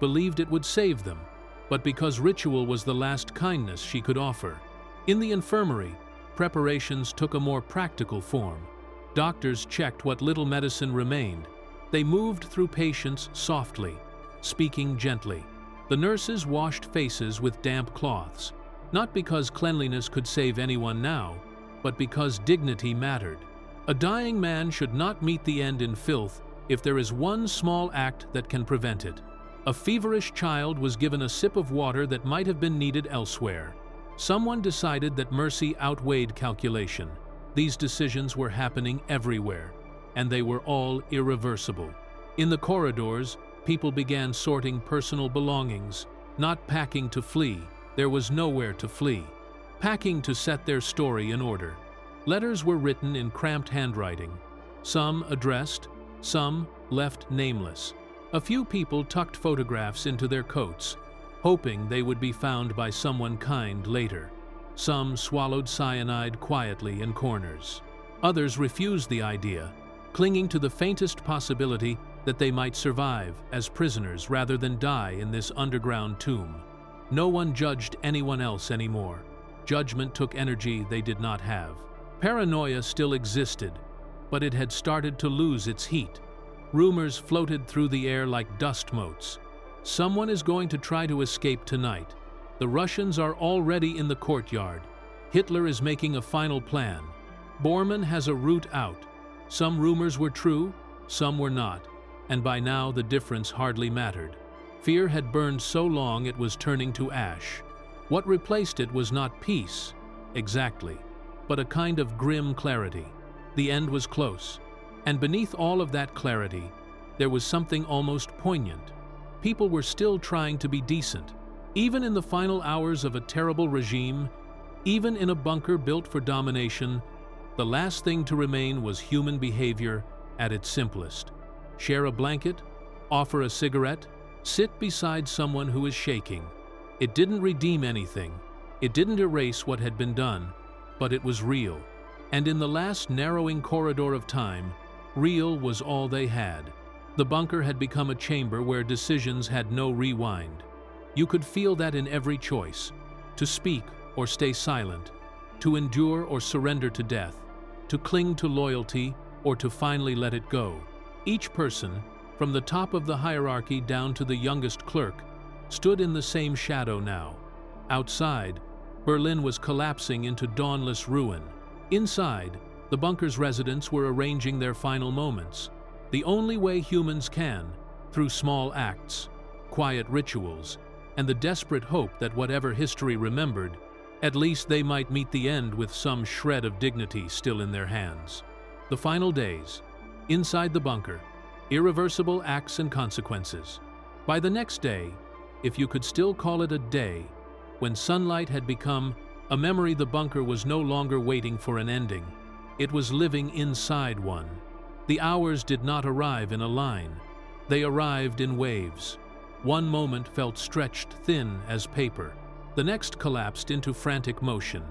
believed it would save them, but because ritual was the last kindness she could offer. In the infirmary, preparations took a more practical form. Doctors checked what little medicine remained. They moved through patients softly, speaking gently. The nurses washed faces with damp cloths, not because cleanliness could save anyone now, but because dignity mattered. A dying man should not meet the end in filth if there is one small act that can prevent it. A feverish child was given a sip of water that might have been needed elsewhere. Someone decided that mercy outweighed calculation. These decisions were happening everywhere, and they were all irreversible. In the corridors, people began sorting personal belongings, not packing to flee. There was nowhere to flee. Packing to set their story in order. Letters were written in cramped handwriting, some addressed, some left nameless. A few people tucked photographs into their coats, hoping they would be found by someone kind later. Some swallowed cyanide quietly in corners. Others refused the idea, clinging to the faintest possibility that they might survive as prisoners rather than die in this underground tomb. No one judged anyone else anymore. Judgment took energy they did not have. Paranoia still existed, but it had started to lose its heat. Rumors floated through the air like dust motes. Someone is going to try to escape tonight. The Russians are already in the courtyard. Hitler is making a final plan. Bormann has a route out. Some rumors were true, some were not, and by now the difference hardly mattered. Fear had burned so long it was turning to ash. What replaced it was not peace, exactly, but a kind of grim clarity. The end was close, and beneath all of that clarity, there was something almost poignant. People were still trying to be decent. Even in the final hours of a terrible regime, even in a bunker built for domination, the last thing to remain was human behavior at its simplest. Share a blanket, offer a cigarette, sit beside someone who is shaking. It didn't redeem anything. It didn't erase what had been done, but it was real. And in the last narrowing corridor of time, real was all they had. The bunker had become a chamber where decisions had no rewind. You could feel that in every choice, to speak or stay silent, to endure or surrender to death, to cling to loyalty or to finally let it go. Each person, from the top of the hierarchy down to the youngest clerk, stood in the same shadow now. Outside, Berlin was collapsing into dawnless ruin. Inside, the bunker's residents were arranging their final moments, the only way humans can, through small acts, quiet rituals, and the desperate hope that whatever history remembered, at least they might meet the end with some shred of dignity still in their hands. The final days, inside the bunker, irreversible acts and consequences. By the next day, if you could still call it a day, when sunlight had become a memory, the bunker was no longer waiting for an ending. It was living inside one. The hours did not arrive in a line. They arrived in waves. One moment felt stretched thin as paper. The next collapsed into frantic motion.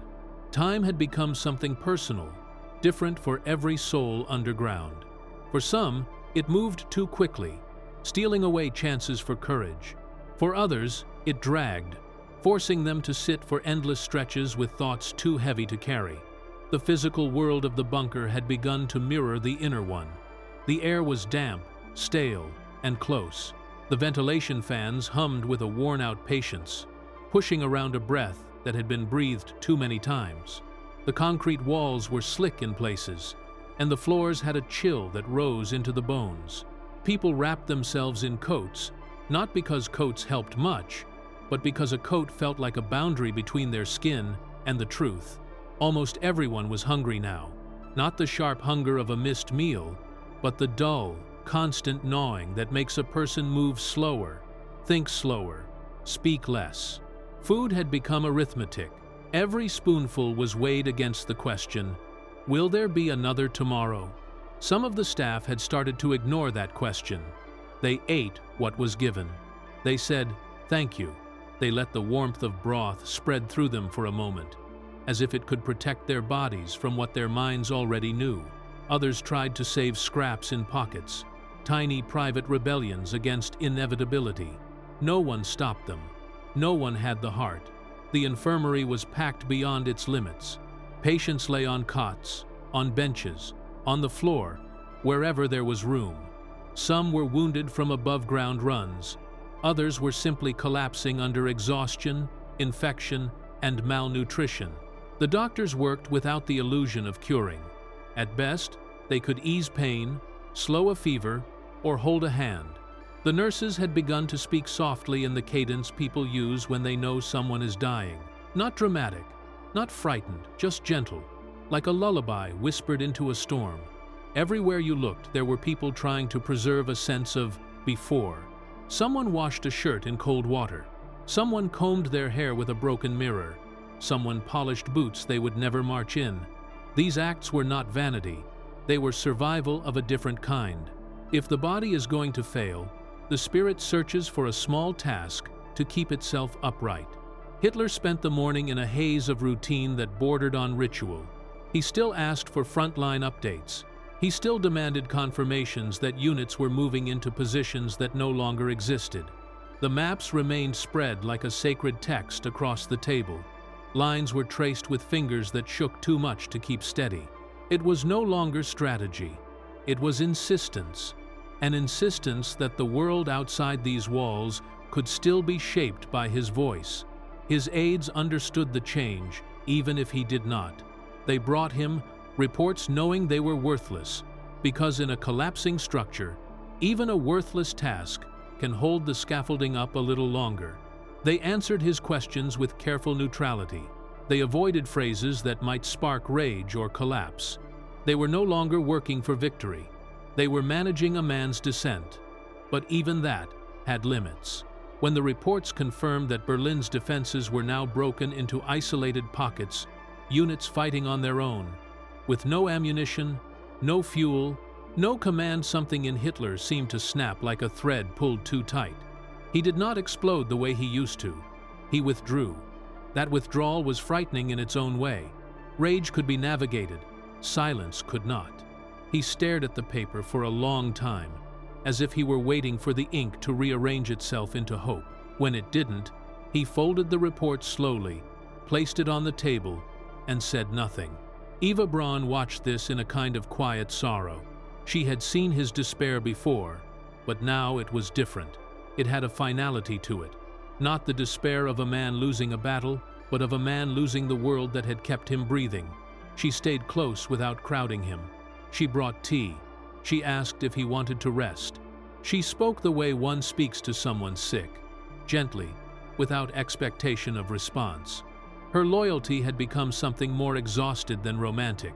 Time had become something personal, different for every soul underground. For some, it moved too quickly, stealing away chances for courage. For others, it dragged, forcing them to sit for endless stretches with thoughts too heavy to carry. The physical world of the bunker had begun to mirror the inner one. The air was damp, stale, and close. The ventilation fans hummed with a worn-out patience, pushing around a breath that had been breathed too many times. The concrete walls were slick in places, and the floors had a chill that rose into the bones. People wrapped themselves in coats, not because coats helped much, but because a coat felt like a boundary between their skin and the truth. Almost everyone was hungry now, not the sharp hunger of a missed meal, but the dull, constant gnawing that makes a person move slower, think slower, speak less. Food had become arithmetic. Every spoonful was weighed against the question, will there be another tomorrow? Some of the staff had started to ignore that question. They ate what was given. They said, "Thank you." They let the warmth of broth spread through them for a moment, as if it could protect their bodies from what their minds already knew. Others tried to save scraps in pockets, tiny private rebellions against inevitability. No one stopped them. No one had the heart. The infirmary was packed beyond its limits. Patients lay on cots, on benches, on the floor, wherever there was room. Some were wounded from above-ground runs. Others were simply collapsing under exhaustion, infection, and malnutrition. The doctors worked without the illusion of curing. At best, they could ease pain, slow a fever, or hold a hand. The nurses had begun to speak softly in the cadence people use when they know someone is dying. Not dramatic, not frightened, just gentle, like a lullaby whispered into a storm. Everywhere you looked, there were people trying to preserve a sense of before. Someone washed a shirt in cold water. Someone combed their hair with a broken mirror. Someone polished boots they would never march in. These acts were not vanity. They were survival of a different kind. If the body is going to fail, the spirit searches for a small task to keep itself upright. Hitler spent the morning in a haze of routine that bordered on ritual. He still asked for frontline updates. He still demanded confirmations that units were moving into positions that no longer existed. The maps remained spread like a sacred text across the table. Lines were traced with fingers that shook too much to keep steady. It was no longer strategy. It was insistence. An insistence that the world outside these walls could still be shaped by his voice. His aides understood the change, even if he did not. They brought him reports knowing they were worthless, because in a collapsing structure, even a worthless task can hold the scaffolding up a little longer. They answered his questions with careful neutrality. They avoided phrases that might spark rage or collapse. They were no longer working for victory. They were managing a man's descent. But even that had limits. When the reports confirmed that Berlin's defenses were now broken into isolated pockets, units fighting on their own, with no ammunition, no fuel, no command, something in Hitler seemed to snap like a thread pulled too tight. He did not explode the way he used to. He withdrew. That withdrawal was frightening in its own way. Rage could be navigated. Silence could not. He stared at the paper for a long time, as if he were waiting for the ink to rearrange itself into hope. When it didn't, he folded the report slowly, placed it on the table, and said nothing. Eva Braun watched this in a kind of quiet sorrow. She had seen his despair before, but now it was different. It had a finality to it. Not the despair of a man losing a battle, but of a man losing the world that had kept him breathing. She stayed close without crowding him. She brought tea. She asked if he wanted to rest. She spoke the way one speaks to someone sick, gently, without expectation of response. Her loyalty had become something more exhausted than romantic.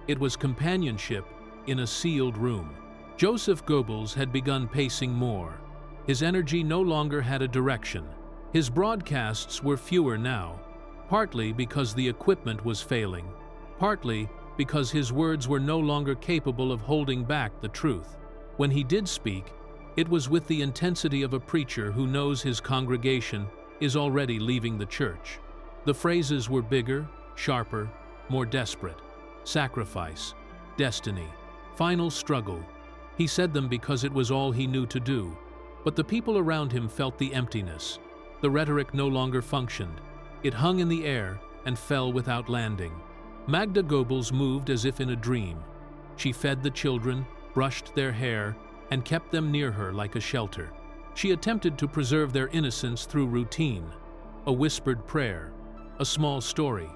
It was companionship in a sealed room. Joseph Goebbels had begun pacing more. His energy no longer had a direction. His broadcasts were fewer now, partly because the equipment was failing, partly because his words were no longer capable of holding back the truth. When he did speak, it was with the intensity of a preacher who knows his congregation is already leaving the church. The phrases were bigger, sharper, more desperate. Sacrifice, destiny, final struggle. He said them because it was all he knew to do. But the people around him felt the emptiness. The rhetoric no longer functioned. It hung in the air and fell without landing. Magda Goebbels moved as if in a dream. She fed the children, brushed their hair, and kept them near her like a shelter. She attempted to preserve their innocence through routine. A whispered prayer, a small story,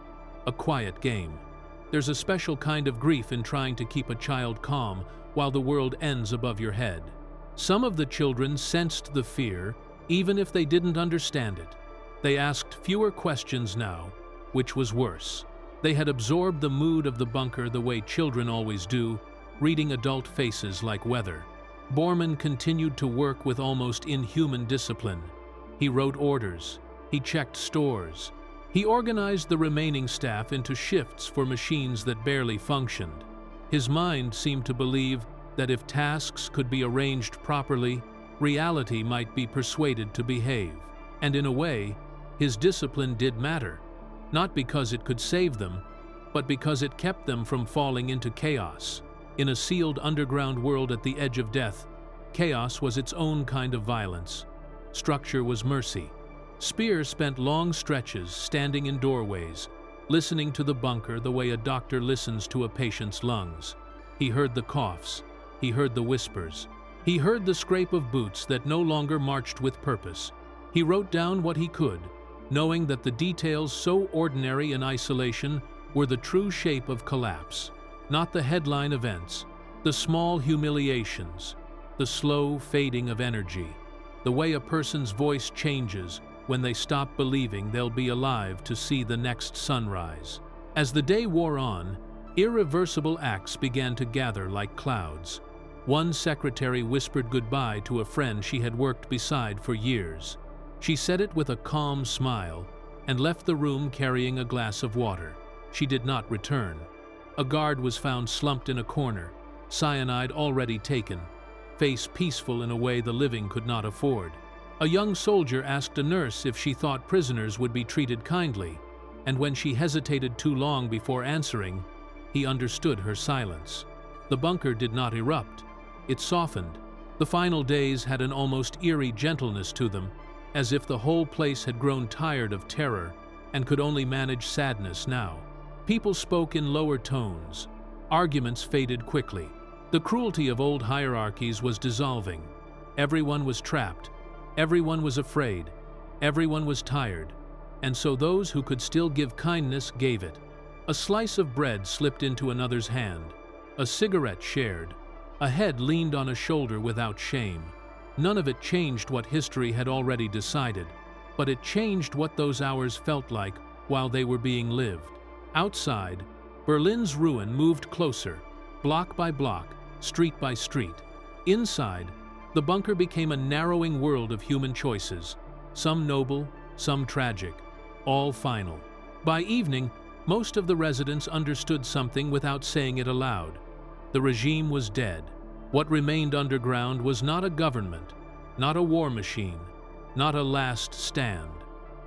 a quiet game. There's a special kind of grief in trying to keep a child calm while the world ends above your head. Some of the children sensed the fear, even if they didn't understand it. They asked fewer questions now, which was worse. They had absorbed the mood of the bunker the way children always do, reading adult faces like weather. Bormann continued to work with almost inhuman discipline. He wrote orders. He checked stores. He organized the remaining staff into shifts for machines that barely functioned. His mind seemed to believe that if tasks could be arranged properly, reality might be persuaded to behave. And in a way, his discipline did matter, not because it could save them, but because it kept them from falling into chaos. In a sealed underground world at the edge of death, chaos was its own kind of violence. Structure was mercy. Speer spent long stretches standing in doorways, listening to the bunker the way a doctor listens to a patient's lungs. He heard the coughs. He heard the whispers. He heard the scrape of boots that no longer marched with purpose. He wrote down what he could, knowing that the details so ordinary in isolation were the true shape of collapse. Not the headline events, the small humiliations, the slow fading of energy, the way a person's voice changes when they stop believing they'll be alive to see the next sunrise. As the day wore on, irreversible acts began to gather like clouds. One secretary whispered goodbye to a friend she had worked beside for years. She said it with a calm smile and left the room carrying a glass of water. She did not return. A guard was found slumped in a corner, cyanide already taken, face peaceful in a way the living could not afford. A young soldier asked a nurse if she thought prisoners would be treated kindly, and when she hesitated too long before answering, he understood her silence. The bunker did not erupt. It softened. The final days had an almost eerie gentleness to them, as if the whole place had grown tired of terror and could only manage sadness now. People spoke in lower tones. Arguments faded quickly. The cruelty of old hierarchies was dissolving. Everyone was trapped. Everyone was afraid. Everyone was tired. And so those who could still give kindness gave it. A slice of bread slipped into another's hand. A cigarette shared. A head leaned on a shoulder without shame. None of it changed what history had already decided, but it changed what those hours felt like while they were being lived. Outside, Berlin's ruin moved closer, block by block, street by street. Inside, the bunker became a narrowing world of human choices, some noble, some tragic, all final. By evening, most of the residents understood something without saying it aloud. The regime was dead. What remained underground was not a government, not a war machine, not a last stand.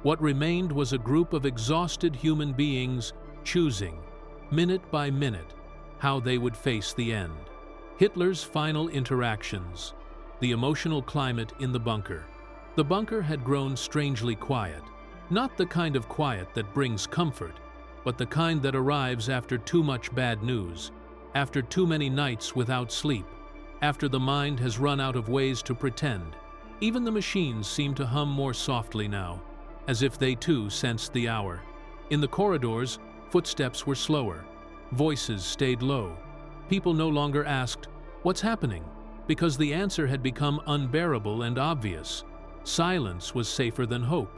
What remained was a group of exhausted human beings choosing, minute by minute, how they would face the end. Hitler's final interactions. The emotional climate in the bunker. The bunker had grown strangely quiet. Not the kind of quiet that brings comfort, but the kind that arrives after too much bad news, after too many nights without sleep, after the mind has run out of ways to pretend. Even the machines seemed to hum more softly now, as if they too sensed the hour. In the corridors, footsteps were slower. Voices stayed low. People no longer asked, "What's happening?" because the answer had become unbearable and obvious. Silence was safer than hope.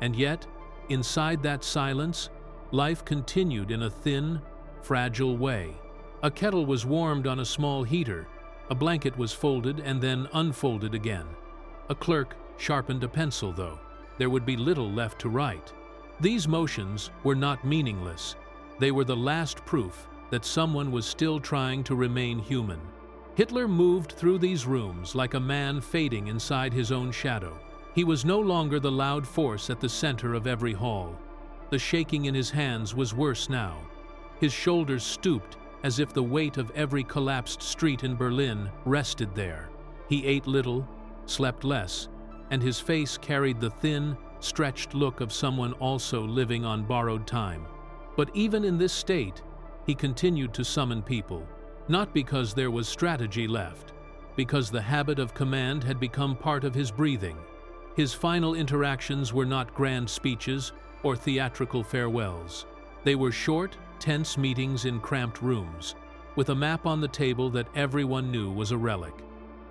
And yet, inside that silence, life continued in a thin, fragile way. A kettle was warmed on a small heater. A blanket was folded and then unfolded again. A clerk sharpened a pencil, though. There would be little left to write. These motions were not meaningless. They were the last proof that someone was still trying to remain human. Hitler moved through these rooms like a man fading inside his own shadow. He was no longer the loud force at the center of every hall. The shaking in his hands was worse now. His shoulders stooped as if the weight of every collapsed street in Berlin rested there. He ate little, slept less, and his face carried the thin, stretched look of someone also living on borrowed time. But even in this state, he continued to summon people. Not because there was strategy left, because the habit of command had become part of his breathing. His final interactions were not grand speeches or theatrical farewells. They were short, tense meetings in cramped rooms, with a map on the table that everyone knew was a relic.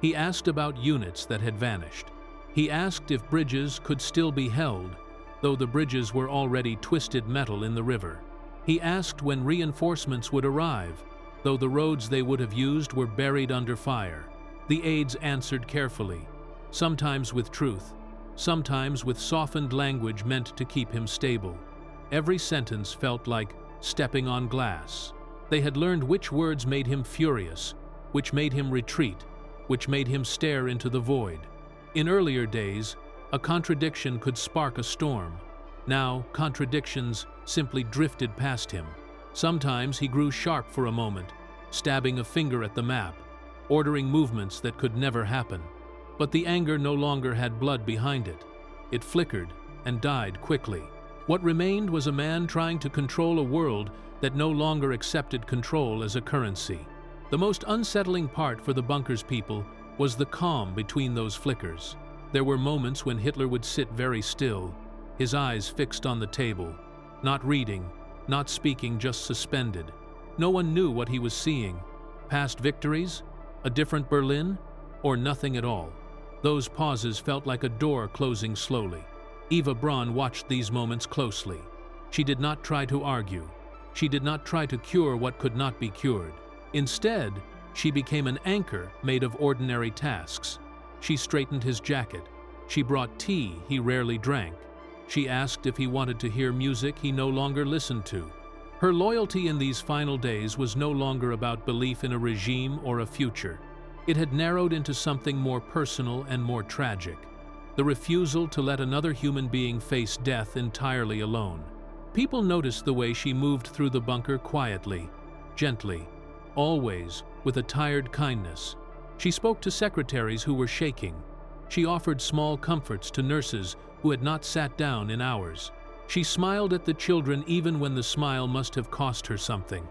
He asked about units that had vanished. He asked if bridges could still be held, though the bridges were already twisted metal in the river. He asked when reinforcements would arrive, though the roads they would have used were buried under fire. The aides answered carefully, sometimes with truth, sometimes with softened language meant to keep him stable. Every sentence felt like stepping on glass. They had learned which words made him furious, which made him retreat, which made him stare into the void. In earlier days, a contradiction could spark a storm. Now, contradictions simply drifted past him. Sometimes he grew sharp for a moment, stabbing a finger at the map, ordering movements that could never happen. But the anger no longer had blood behind it. It flickered and died quickly. What remained was a man trying to control a world that no longer accepted control as a currency. The most unsettling part for the bunker's people was the calm between those flickers. There were moments when Hitler would sit very still, his eyes fixed on the table, not reading, not speaking, just suspended. No one knew what he was seeing. Past victories? A different Berlin? Or nothing at all? Those pauses felt like a door closing slowly. Eva Braun watched these moments closely. She did not try to argue. She did not try to cure what could not be cured. Instead, she became an anchor made of ordinary tasks. She straightened his jacket. She brought tea he rarely drank. She asked if he wanted to hear music he no longer listened to. Her loyalty in these final days was no longer about belief in a regime or a future. It had narrowed into something more personal and more tragic. The refusal to let another human being face death entirely alone. People noticed the way she moved through the bunker quietly, gently, always with a tired kindness. She spoke to secretaries who were shaking. She offered small comforts to nurses who had not sat down in hours. She smiled at the children even when the smile must have cost her something.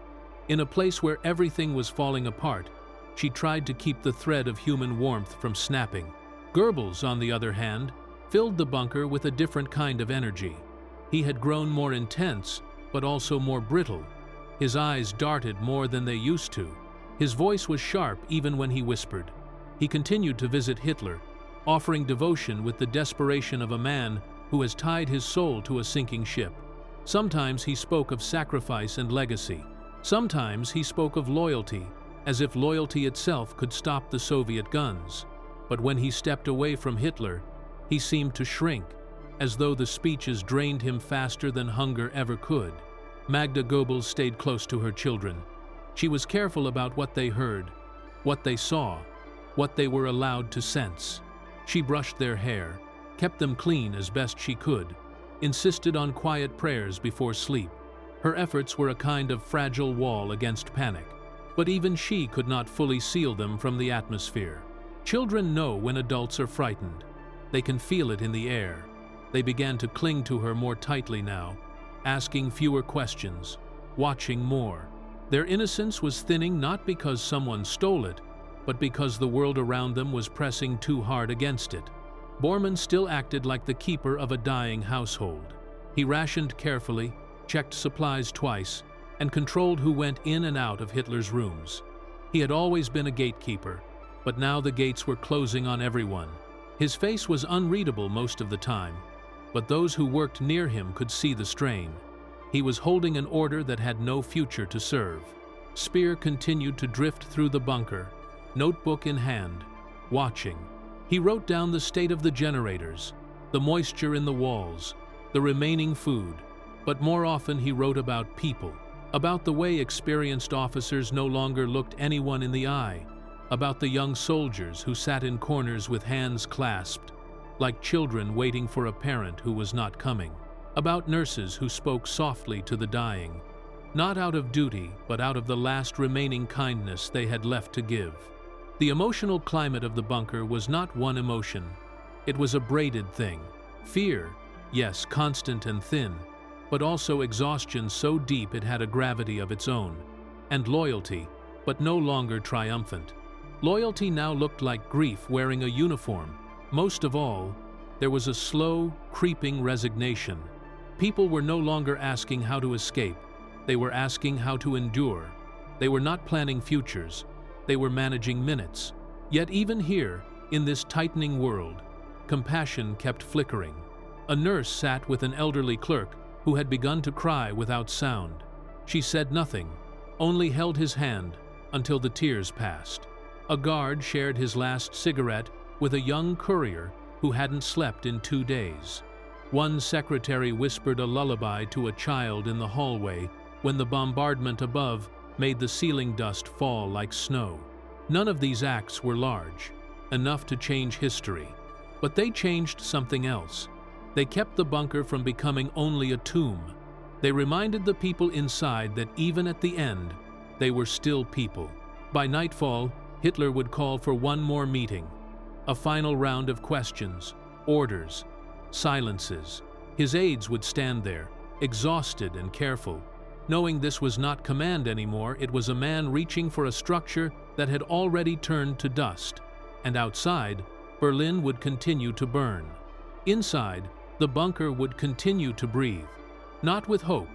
In a place where everything was falling apart, she tried to keep the thread of human warmth from snapping. Goebbels, on the other hand, filled the bunker with a different kind of energy. He had grown more intense, but also more brittle. His eyes darted more than they used to. His voice was sharp even when he whispered. He continued to visit Hitler, offering devotion with the desperation of a man who has tied his soul to a sinking ship. Sometimes he spoke of sacrifice and legacy. Sometimes he spoke of loyalty, as if loyalty itself could stop the Soviet guns. But when he stepped away from Hitler, he seemed to shrink, as though the speeches drained him faster than hunger ever could. Magda Goebbels stayed close to her children. She was careful about what they heard, what they saw, what they were allowed to sense. She brushed their hair, kept them clean as best she could, insisted on quiet prayers before sleep. Her efforts were a kind of fragile wall against panic, but even she could not fully seal them from the atmosphere. Children know when adults are frightened. They can feel it in the air. They began to cling to her more tightly now, asking fewer questions, watching more. Their innocence was thinning not because someone stole it, but because the world around them was pressing too hard against it. Bormann still acted like the keeper of a dying household. He rationed carefully, checked supplies twice, and controlled who went in and out of Hitler's rooms. He had always been a gatekeeper, but now the gates were closing on everyone. His face was unreadable most of the time, but those who worked near him could see the strain. He was holding an order that had no future to serve. Speer continued to drift through the bunker, notebook in hand, watching. He wrote down the state of the generators, the moisture in the walls, the remaining food, but more often he wrote about people, about the way experienced officers no longer looked anyone in the eye, about the young soldiers who sat in corners with hands clasped, like children waiting for a parent who was not coming, about nurses who spoke softly to the dying, not out of duty, but out of the last remaining kindness they had left to give. The emotional climate of the bunker was not one emotion. It was a braided thing. Fear, yes, constant and thin, but also exhaustion so deep it had a gravity of its own, and loyalty, but no longer triumphant. Loyalty now looked like grief wearing a uniform. Most of all, there was a slow, creeping resignation. People were no longer asking how to escape. They were asking how to endure. They were not planning futures. They were managing minutes. Yet even here, in this tightening world, compassion kept flickering. A nurse sat with an elderly clerk who had begun to cry without sound. She said nothing, only held his hand until the tears passed. A guard shared his last cigarette with a young courier who hadn't slept in 2 days. One secretary whispered a lullaby to a child in the hallway when the bombardment above made the ceiling dust fall like snow. None of these acts were large, enough to change history, but they changed something else. They kept the bunker from becoming only a tomb. They reminded the people inside that even at the end, they were still people. By nightfall, Hitler would call for one more meeting, a final round of questions, orders, silences. His aides would stand there, exhausted and careful. Knowing this was not command anymore, it was a man reaching for a structure that had already turned to dust. And outside, Berlin would continue to burn. Inside, the bunker would continue to breathe, not with hope,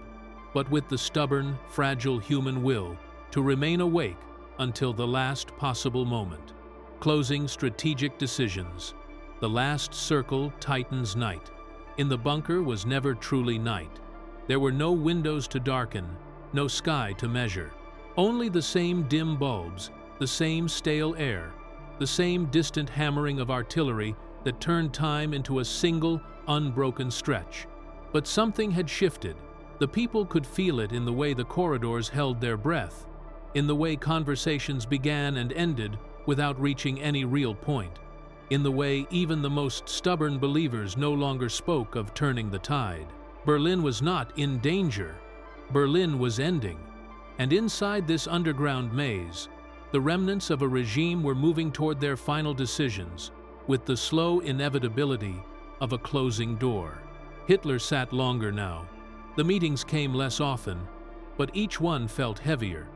but with the stubborn, fragile human will to remain awake until the last possible moment. Closing strategic decisions. The last circle tightens night. In the bunker was never truly night. There were no windows to darken, no sky to measure. Only the same dim bulbs, the same stale air, the same distant hammering of artillery that turned time into a single, unbroken stretch. But something had shifted. The people could feel it in the way the corridors held their breath, in the way conversations began and ended without reaching any real point, in the way even the most stubborn believers no longer spoke of turning the tide. Berlin was not in danger. Berlin was ending. And inside this underground maze, the remnants of a regime were moving toward their final decisions, with the slow inevitability of a closing door. Hitler sat longer now. The meetings came less often, but each one felt heavier,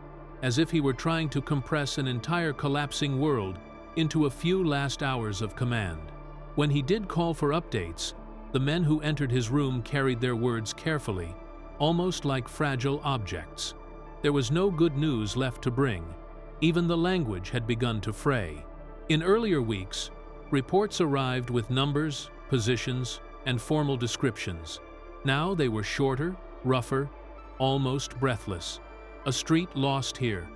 as if he were trying to compress an entire collapsing world into a few last hours of command. When he did call for updates, the men who entered his room carried their words carefully, almost like fragile objects. There was no good news left to bring. Even the language had begun to fray. In earlier weeks, reports arrived with numbers, positions, and formal descriptions. Now they were shorter, rougher, almost breathless. A street lost here,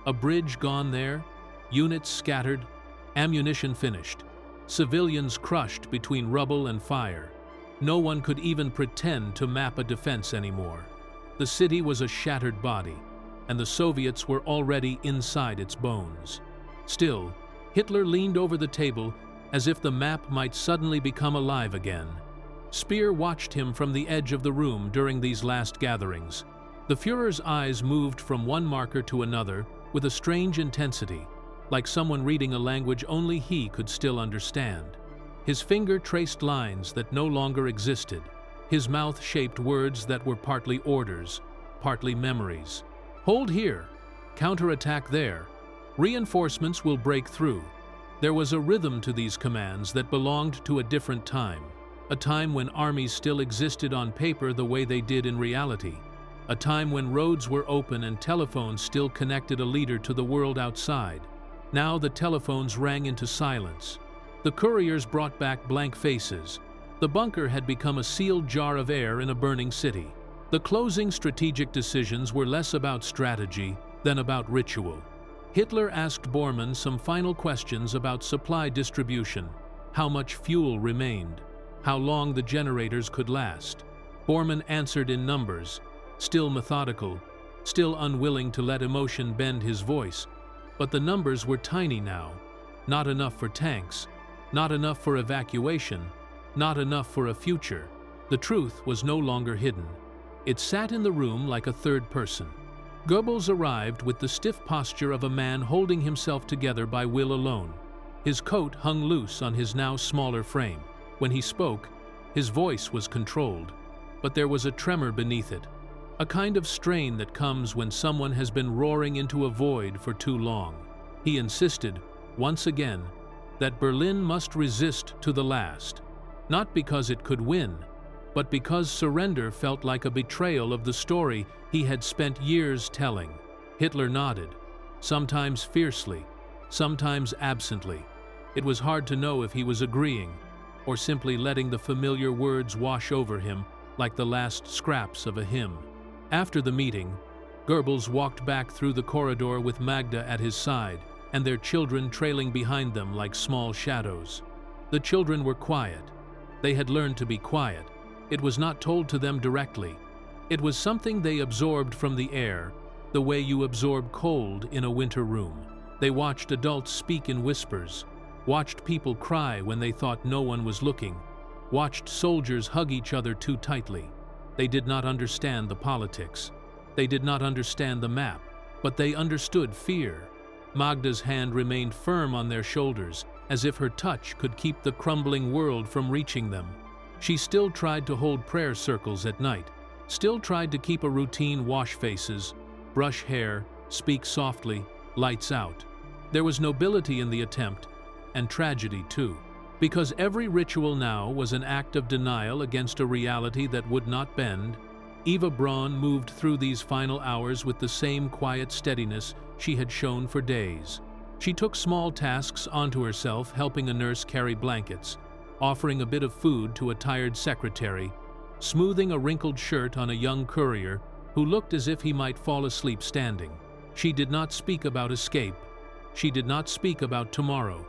a bridge gone there, units scattered, ammunition finished, civilians crushed between rubble and fire. No one could even pretend to map a defense anymore. The city was a shattered body, and the Soviets were already inside its bones. Still, Hitler leaned over the table as if the map might suddenly become alive again. Speer watched him from the edge of the room during these last gatherings. The Führer's eyes moved from one marker to another with a strange intensity, like someone reading a language only he could still understand. His finger traced lines that no longer existed. His mouth shaped words that were partly orders, partly memories. Hold here, counterattack there, reinforcements will break through. There was a rhythm to these commands that belonged to a different time, a time when armies still existed on paper the way they did in reality, a time when roads were open and telephones still connected a leader to the world outside. Now the telephones rang into silence. The couriers brought back blank faces. The bunker had become a sealed jar of air in a burning city. The closing strategic decisions were less about strategy than about ritual. Hitler asked Bormann some final questions about supply distribution, how much fuel remained, how long the generators could last. Bormann answered in numbers, still methodical, still unwilling to let emotion bend his voice. But the numbers were tiny now. Not enough for tanks, not enough for evacuation, not enough for a future. The truth was no longer hidden. It sat in the room like a third person. Goebbels arrived with the stiff posture of a man holding himself together by will alone. His coat hung loose on his now smaller frame. When he spoke, his voice was controlled, but there was a tremor beneath it, a kind of strain that comes when someone has been roaring into a void for too long. He insisted, once again, that Berlin must resist to the last, not because it could win, but because surrender felt like a betrayal of the story he had spent years telling. Hitler nodded, sometimes fiercely, sometimes absently. It was hard to know if he was agreeing, or simply letting the familiar words wash over him like the last scraps of a hymn. After the meeting, Goebbels walked back through the corridor with Magda at his side, and their children trailing behind them like small shadows. The children were quiet. They had learned to be quiet. It was not told to them directly. It was something they absorbed from the air, the way you absorb cold in a winter room. They watched adults speak in whispers, watched people cry when they thought no one was looking, watched soldiers hug each other too tightly. They did not understand the politics. They did not understand the map, but they understood fear. Magda's hand remained firm on their shoulders, as if her touch could keep the crumbling world from reaching them. She still tried to hold prayer circles at night, still tried to keep a routine, wash faces, brush hair, speak softly, lights out. There was nobility in the attempt, and tragedy too, because every ritual now was an act of denial against a reality that would not bend. Eva Braun moved through these final hours with the same quiet steadiness she had shown for days. She took small tasks onto herself, helping a nurse carry blankets, offering a bit of food to a tired secretary, smoothing a wrinkled shirt on a young courier who looked as if he might fall asleep standing. She did not speak about escape. She did not speak about tomorrow.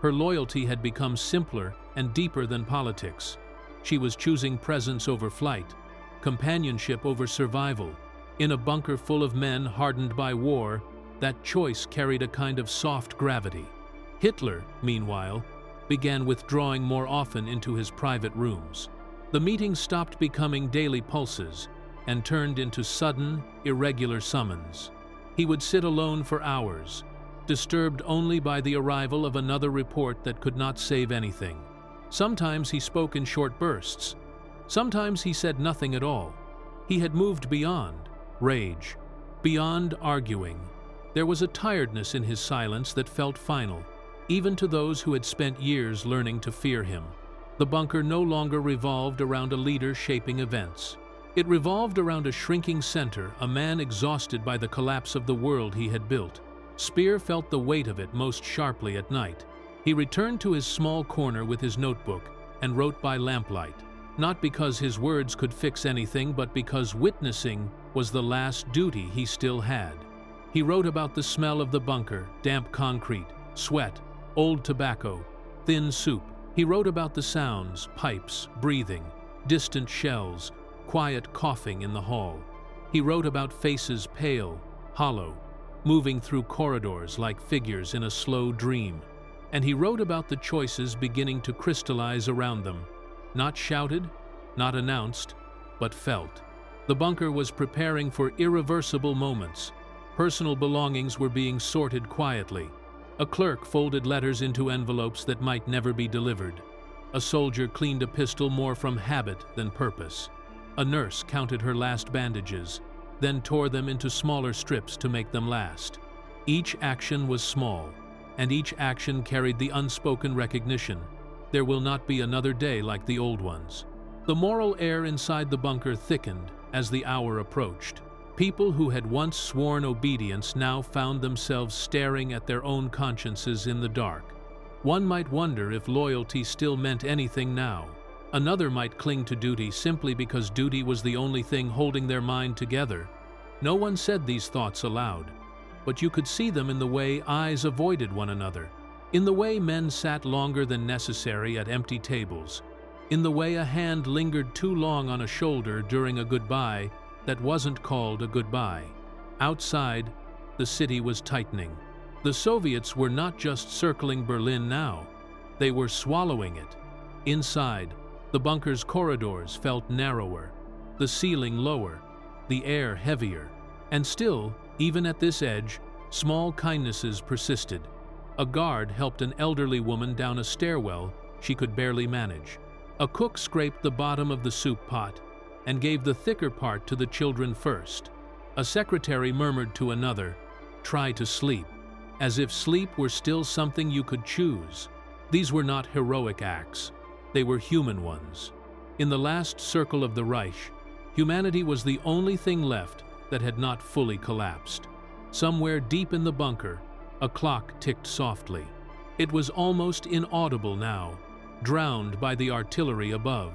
Her loyalty had become simpler and deeper than politics. She was choosing presence over flight, companionship over survival. In a bunker full of men hardened by war, that choice carried a kind of soft gravity. Hitler, meanwhile, began withdrawing more often into his private rooms. The meetings stopped becoming daily pulses and turned into sudden, irregular summons. He would sit alone for hours, disturbed only by the arrival of another report that could not save anything. Sometimes he spoke in short bursts. Sometimes he said nothing at all. He had moved beyond rage, beyond arguing. There was a tiredness in his silence that felt final, even to those who had spent years learning to fear him. The bunker no longer revolved around a leader shaping events. It revolved around a shrinking center, a man exhausted by the collapse of the world he had built. Speer felt the weight of it most sharply at night. He returned to his small corner with his notebook and wrote by lamplight, not because his words could fix anything, but because witnessing was the last duty he still had. He wrote about the smell of the bunker, damp concrete, sweat, old tobacco, thin soup. He wrote about the sounds, pipes, breathing, distant shells, quiet coughing in the hall. He wrote about faces pale, hollow, moving through corridors like figures in a slow dream. And he wrote about the choices beginning to crystallize around them, not shouted, not announced, but felt. The bunker was preparing for irreversible moments. Personal belongings were being sorted quietly. A clerk folded letters into envelopes that might never be delivered. A soldier cleaned a pistol more from habit than purpose. A nurse counted her last bandages, then tore them into smaller strips to make them last. Each action was small, and each action carried the unspoken recognition: there will not be another day like the old ones. The moral air inside the bunker thickened as the hour approached. People who had once sworn obedience now found themselves staring at their own consciences in the dark. One might wonder if loyalty still meant anything now. Another might cling to duty simply because duty was the only thing holding their mind together. No one said these thoughts aloud, but you could see them in the way eyes avoided one another, in the way men sat longer than necessary at empty tables, in the way a hand lingered too long on a shoulder during a goodbye that wasn't called a goodbye. Outside, the city was tightening. The Soviets were not just circling Berlin now, they were swallowing it. Inside, the bunker's corridors felt narrower, the ceiling lower, the air heavier. And still, even at this edge, small kindnesses persisted. A guard helped an elderly woman down a stairwell she could barely manage. A cook scraped the bottom of the soup pot and gave the thicker part to the children first. A secretary murmured to another, "Try to sleep," as if sleep were still something you could choose. These were not heroic acts. They were human ones. In the last circle of the Reich, humanity was the only thing left that had not fully collapsed. Somewhere deep in the bunker, A clock ticked softly. It was almost inaudible now, drowned by the artillery above.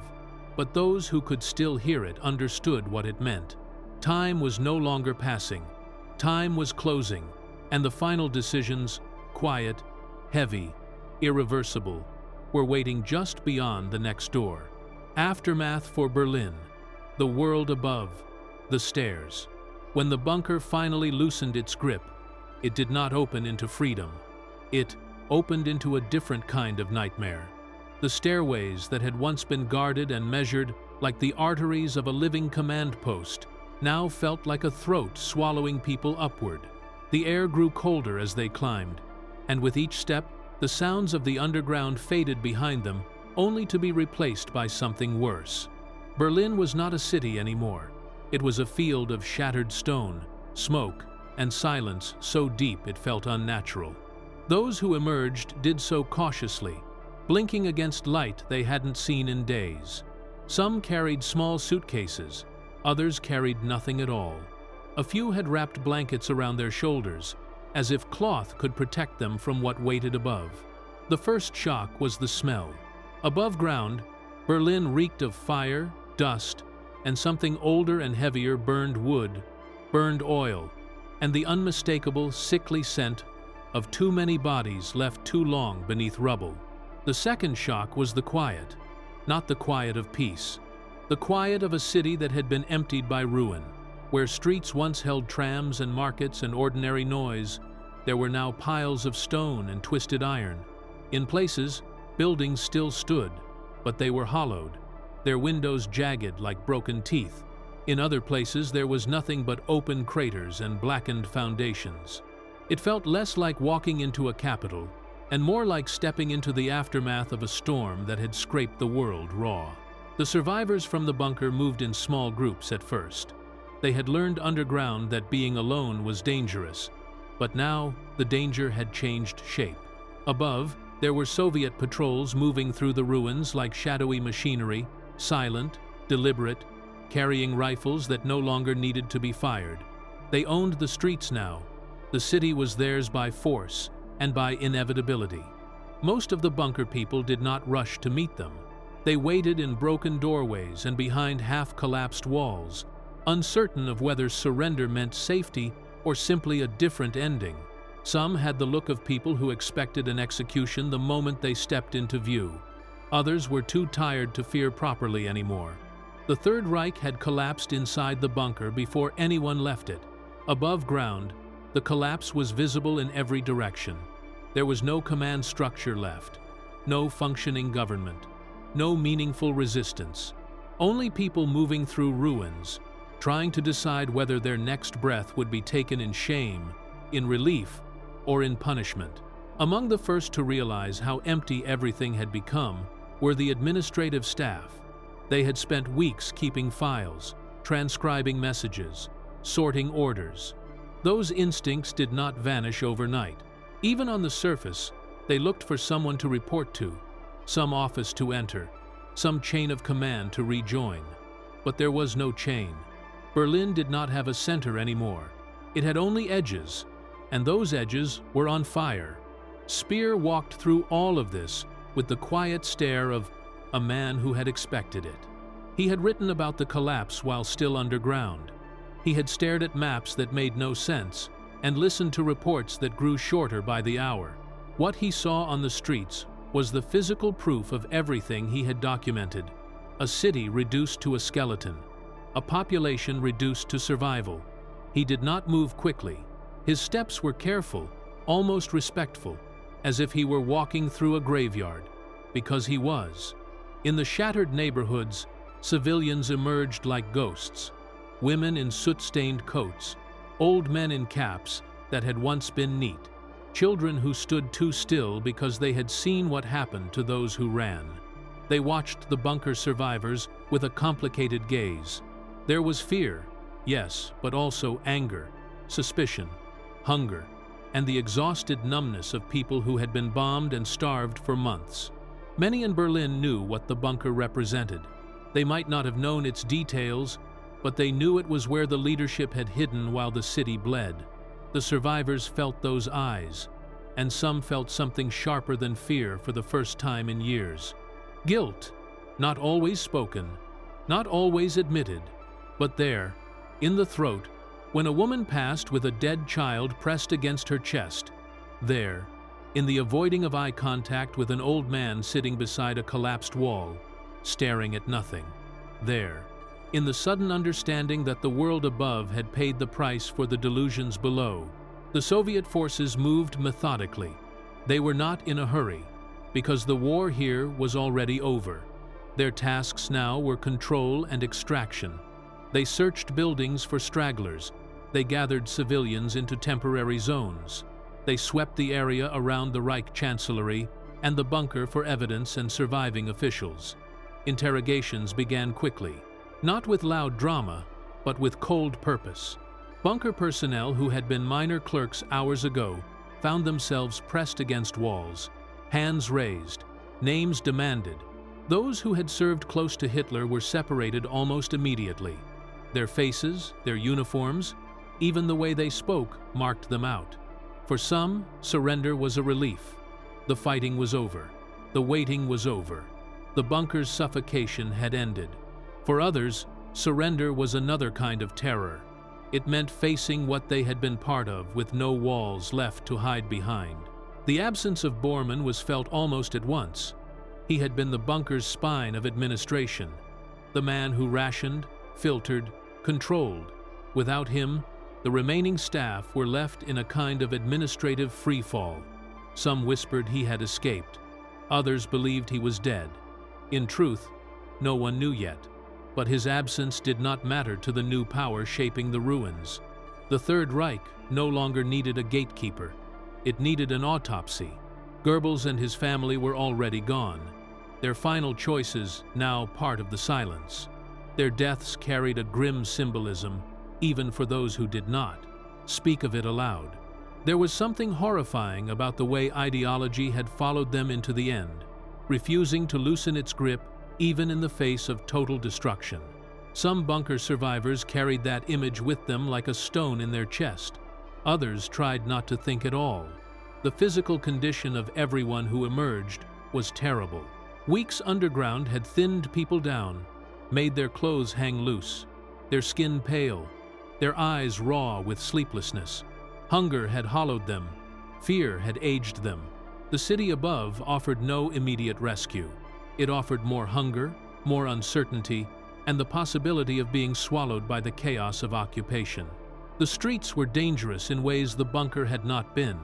But those who could still hear it understood what it meant. Time was no longer passing. Time was closing, and the final decisions, quiet, heavy, irreversible, were waiting just beyond the next door. Aftermath for Berlin. The world above. The stairs. When the bunker finally loosened its grip, it did not open into freedom. It opened into a different kind of nightmare. The stairways that had once been guarded and measured like the arteries of a living command post now felt like a throat swallowing people upward. The air grew colder as they climbed, and with each step, the sounds of the underground faded behind them, only to be replaced by something worse. Berlin was not a city anymore. It was a field of shattered stone, smoke, and silence so deep it felt unnatural. Those who emerged did so cautiously, blinking against light they hadn't seen in days. Some carried small suitcases, others carried nothing at all. A few had wrapped blankets around their shoulders, as if cloth could protect them from what waited above. The first shock was the smell. Above ground, Berlin reeked of fire, dust, and something older and heavier: burned wood, burned oil, and the unmistakable, sickly scent of too many bodies left too long beneath rubble. The second shock was the quiet, not the quiet of peace. The quiet of a city that had been emptied by ruin. Where streets once held trams and markets and ordinary noise, there were now piles of stone and twisted iron. In places, buildings still stood, but they were hollowed, their windows jagged like broken teeth. In other places, there was nothing but open craters and blackened foundations. It felt less like walking into a capital, and more like stepping into the aftermath of a storm that had scraped the world raw. The survivors from the bunker moved in small groups at first. They had learned underground that being alone was dangerous, but now the danger had changed shape. Above, there were Soviet patrols moving through the ruins like shadowy machinery, silent, deliberate, carrying rifles that no longer needed to be fired. They owned the streets now. The city was theirs by force and by inevitability. Most of the bunker people did not rush to meet them. They waited in broken doorways and behind half-collapsed walls, uncertain of whether surrender meant safety or simply a different ending. Some had the look of people who expected an execution the moment they stepped into view. Others were too tired to fear properly anymore. The Third Reich had collapsed inside the bunker before anyone left it. Above ground, the collapse was visible in every direction. There was no command structure left, no functioning government, no meaningful resistance. Only people moving through ruins, trying to decide whether their next breath would be taken in shame, in relief, or in punishment. Among the first to realize how empty everything had become were the administrative staff. They had spent weeks keeping files, transcribing messages, sorting orders. Those instincts did not vanish overnight. Even on the surface, they looked for someone to report to, some office to enter, some chain of command to rejoin. But there was no chain. Berlin did not have a center anymore. It had only edges, and those edges were on fire. Speer walked through all of this with the quiet stare of a man who had expected it. He had written about the collapse while still underground. He had stared at maps that made no sense and listened to reports that grew shorter by the hour. What he saw on the streets was the physical proof of everything he had documented. A city reduced to a skeleton. A population reduced to survival. He did not move quickly. His steps were careful, almost respectful, as if he were walking through a graveyard, because he was. In the shattered neighborhoods, civilians emerged like ghosts. Women in soot-stained coats, old men in caps that had once been neat, children who stood too still because they had seen what happened to those who ran. They watched the bunker survivors with a complicated gaze. There was fear, yes, but also anger, suspicion, hunger, and the exhausted numbness of people who had been bombed and starved for months. Many in Berlin knew what the bunker represented. They might not have known its details, but they knew it was where the leadership had hidden while the city bled. The survivors felt those eyes, and some felt something sharper than fear for the first time in years. Guilt, not always spoken, not always admitted, but there, in the throat, when a woman passed with a dead child pressed against her chest. There, in the avoiding of eye contact with an old man sitting beside a collapsed wall, staring at nothing. There, in the sudden understanding that the world above had paid the price for the delusions below. The Soviet forces moved methodically. They were not in a hurry, because the war here was already over. Their tasks now were control and extraction. They searched buildings for stragglers. They gathered civilians into temporary zones. They swept the area around the Reich Chancellery and the bunker for evidence and surviving officials. Interrogations began quickly, not with loud drama, but with cold purpose. Bunker personnel who had been minor clerks hours ago found themselves pressed against walls, hands raised, names demanded. Those who had served close to Hitler were separated almost immediately. Their faces, their uniforms, even the way they spoke marked them out. For some, surrender was a relief. The fighting was over. The waiting was over. The bunker's suffocation had ended. For others, surrender was another kind of terror. It meant facing what they had been part of with no walls left to hide behind. The absence of Bormann was felt almost at once. He had been the bunker's spine of administration, the man who rationed, filtered, controlled. Without him, the remaining staff were left in a kind of administrative freefall. Some whispered he had escaped. Others believed he was dead. In truth, no one knew yet. But his absence did not matter to the new power shaping the ruins. The Third Reich no longer needed a gatekeeper. It needed an autopsy. Goebbels and his family were already gone. Their final choices now part of the silence. Their deaths carried a grim symbolism, even for those who did not speak of it aloud. There was something horrifying about the way ideology had followed them into the end, refusing to loosen its grip even in the face of total destruction. Some bunker survivors carried that image with them like a stone in their chest. Others tried not to think at all. The physical condition of everyone who emerged was terrible. Weeks underground had thinned people down, made their clothes hang loose, their skin pale, their eyes raw with sleeplessness. Hunger had hollowed them. Fear had aged them. The city above offered no immediate rescue. It offered more hunger, more uncertainty, and the possibility of being swallowed by the chaos of occupation. The streets were dangerous in ways the bunker had not been.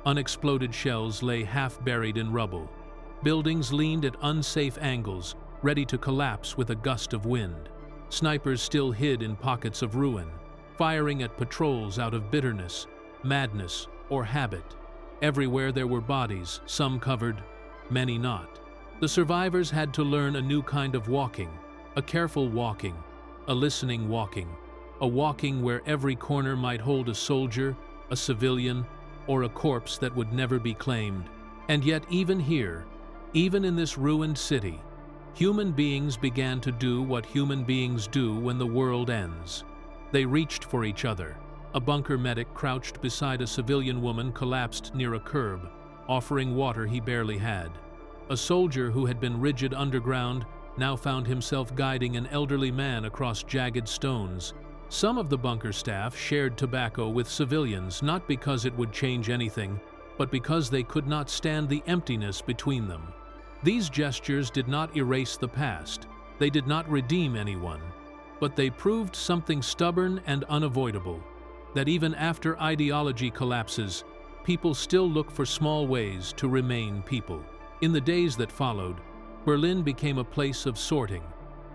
Unexploded shells lay half-buried in rubble. Buildings leaned at unsafe angles, ready to collapse with a gust of wind. Snipers still hid in pockets of ruin, firing at patrols out of bitterness, madness, or habit. Everywhere there were bodies, some covered, many not. The survivors had to learn a new kind of walking, a careful walking, a listening walking, a walking where every corner might hold a soldier, a civilian, or a corpse that would never be claimed. And yet even here, even in this ruined city, human beings began to do what human beings do when the world ends. They reached for each other. A bunker medic crouched beside a civilian woman collapsed near a curb, offering water he barely had. A soldier who had been rigid underground now found himself guiding an elderly man across jagged stones. Some of the bunker staff shared tobacco with civilians not because it would change anything, but because they could not stand the emptiness between them. These gestures did not erase the past. They did not redeem anyone. But they proved something stubborn and unavoidable, that even after ideology collapses, people still look for small ways to remain people. In the days that followed, Berlin became a place of sorting.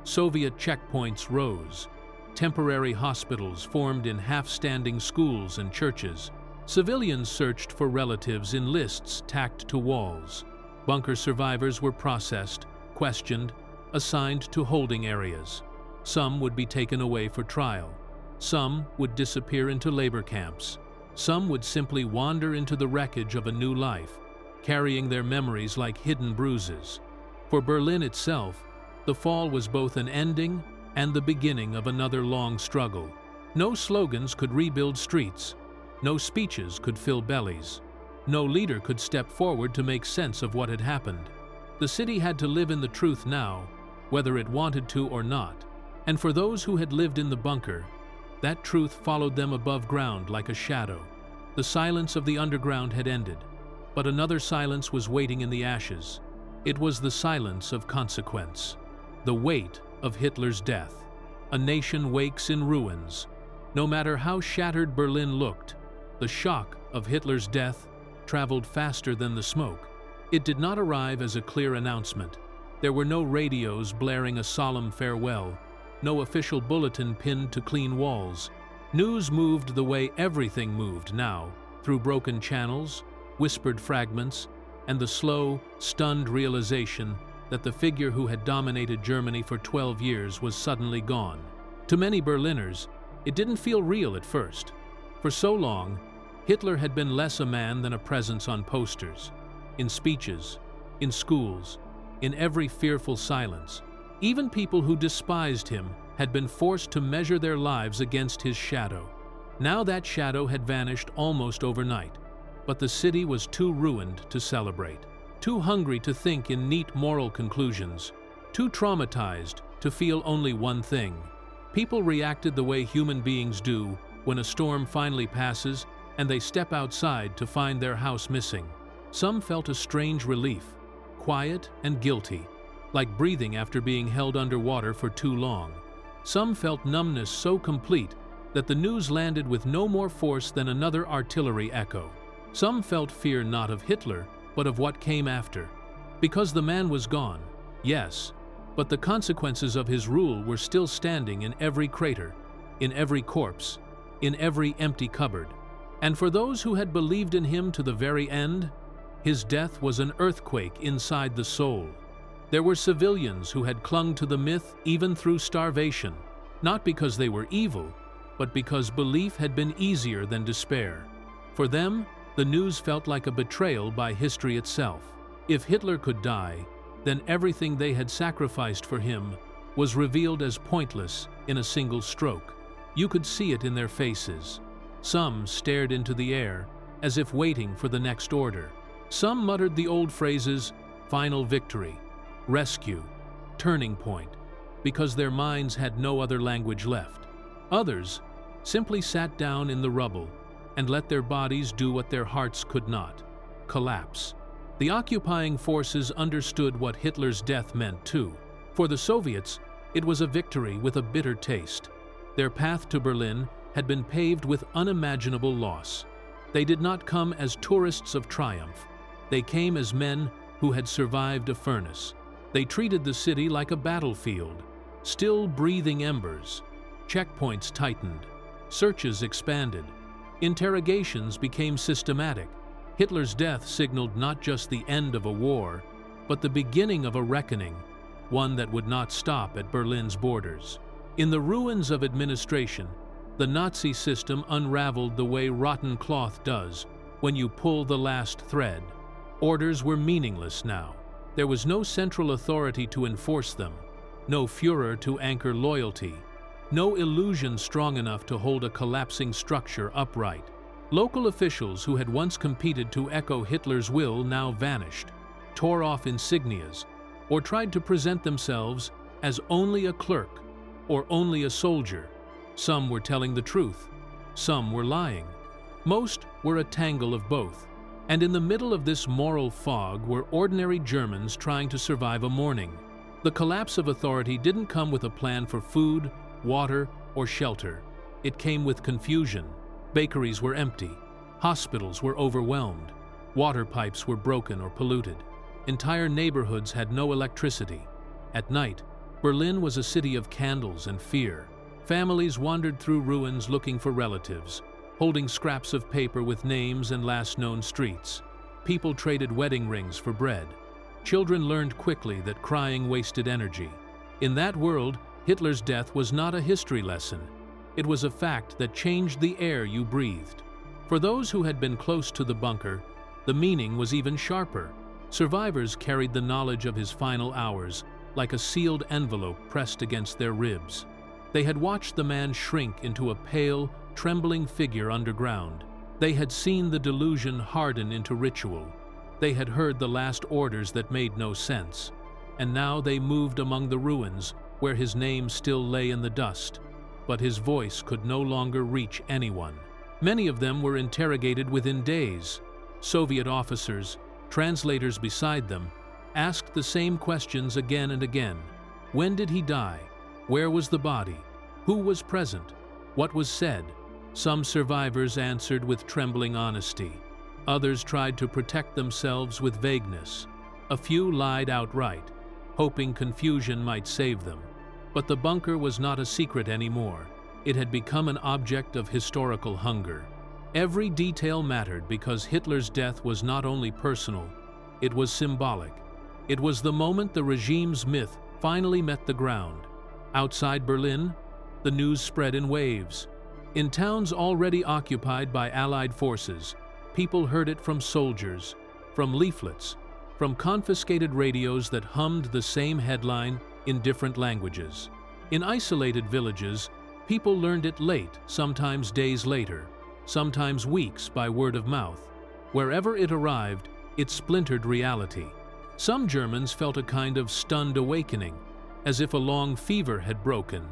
Soviet checkpoints rose. Temporary hospitals formed in half-standing schools and churches. Civilians searched for relatives in lists tacked to walls. Bunker survivors were processed, questioned, assigned to holding areas. Some would be taken away for trial. Some would disappear into labor camps. Some would simply wander into the wreckage of a new life, carrying their memories like hidden bruises. For Berlin itself, the fall was both an ending and the beginning of another long struggle. No slogans could rebuild streets. No speeches could fill bellies. No leader could step forward to make sense of what had happened. The city had to live in the truth now, whether it wanted to or not. And for those who had lived in the bunker, that truth followed them above ground like a shadow. The silence of the underground had ended, but another silence was waiting in the ashes. It was the silence of consequence. The weight of Hitler's death. A nation wakes in ruins. No matter how shattered Berlin looked, the shock of Hitler's death traveled faster than the smoke. It did not arrive as a clear announcement. There were no radios blaring a solemn farewell, no official bulletin pinned to clean walls. News moved the way everything moved now, through broken channels, whispered fragments, and the slow, stunned realization that the figure who had dominated Germany for 12 years was suddenly gone. To many Berliners, it didn't feel real at first. For so long, Hitler had been less a man than a presence on posters, in speeches, in schools, in every fearful silence. Even people who despised him had been forced to measure their lives against his shadow. Now that shadow had vanished almost overnight, but the city was too ruined to celebrate, too hungry to think in neat moral conclusions, too traumatized to feel only one thing. People reacted the way human beings do when a storm finally passes and they step outside to find their house missing. Some felt a strange relief, quiet and guilty, like breathing after being held underwater for too long. Some felt numbness so complete that the news landed with no more force than another artillery echo. Some felt fear not of Hitler, but of what came after. Because the man was gone, yes, but the consequences of his rule were still standing in every crater, in every corpse, in every empty cupboard. And for those who had believed in him to the very end, his death was an earthquake inside the soul. There were civilians who had clung to the myth even through starvation, not because they were evil, but because belief had been easier than despair. For them, the news felt like a betrayal by history itself. If Hitler could die, then everything they had sacrificed for him was revealed as pointless in a single stroke. You could see it in their faces. Some stared into the air, as if waiting for the next order. Some muttered the old phrases, "final victory," "rescue," "turning point," because their minds had no other language left. Others simply sat down in the rubble and let their bodies do what their hearts could not: collapse. The occupying forces understood what Hitler's death meant too. For the Soviets, it was a victory with a bitter taste. Their path to Berlin had been paved with unimaginable loss. They did not come as tourists of triumph. They came as men who had survived a furnace. They treated the city like a battlefield, still breathing embers. Checkpoints tightened. Searches expanded. Interrogations became systematic. Hitler's death signaled not just the end of a war, but the beginning of a reckoning, one that would not stop at Berlin's borders. In the ruins of administration, the Nazi system unraveled the way rotten cloth does when you pull the last thread. Orders were meaningless now. There was no central authority to enforce them, no Führer to anchor loyalty, no illusion strong enough to hold a collapsing structure upright. Local officials who had once competed to echo Hitler's will now vanished, tore off insignias, or tried to present themselves as only a clerk or only a soldier. Some were telling the truth, some were lying. Most were a tangle of both. And in the middle of this moral fog were ordinary Germans trying to survive a morning. The collapse of authority didn't come with a plan for food, water, or shelter. It came with confusion. Bakeries were empty. Hospitals were overwhelmed. Water pipes were broken or polluted. Entire neighborhoods had no electricity. At night, Berlin was a city of candles and fear. Families wandered through ruins looking for relatives, holding scraps of paper with names and last known streets. People traded wedding rings for bread. Children learned quickly that crying wasted energy. In that world, Hitler's death was not a history lesson. It was a fact that changed the air you breathed. For those who had been close to the bunker, the meaning was even sharper. Survivors carried the knowledge of his final hours like a sealed envelope pressed against their ribs. They had watched the man shrink into a pale, trembling figure underground. They had seen the delusion harden into ritual. They had heard the last orders that made no sense. And now they moved among the ruins where his name still lay in the dust, but his voice could no longer reach anyone. Many of them were interrogated within days. Soviet officers, translators beside them, asked the same questions again and again. When did he die? Where was the body? Who was present? What was said? Some survivors answered with trembling honesty. Others tried to protect themselves with vagueness. A few lied outright, hoping confusion might save them. But the bunker was not a secret anymore. It had become an object of historical hunger. Every detail mattered because Hitler's death was not only personal, it was symbolic. It was the moment the regime's myth finally met the ground. Outside Berlin, the news spread in waves. In towns already occupied by Allied forces, people heard it from soldiers, from leaflets, from confiscated radios that hummed the same headline in different languages. In isolated villages, people learned it late, sometimes days later, sometimes weeks by word of mouth. Wherever it arrived, it splintered reality. Some Germans felt a kind of stunned awakening, as if a long fever had broken.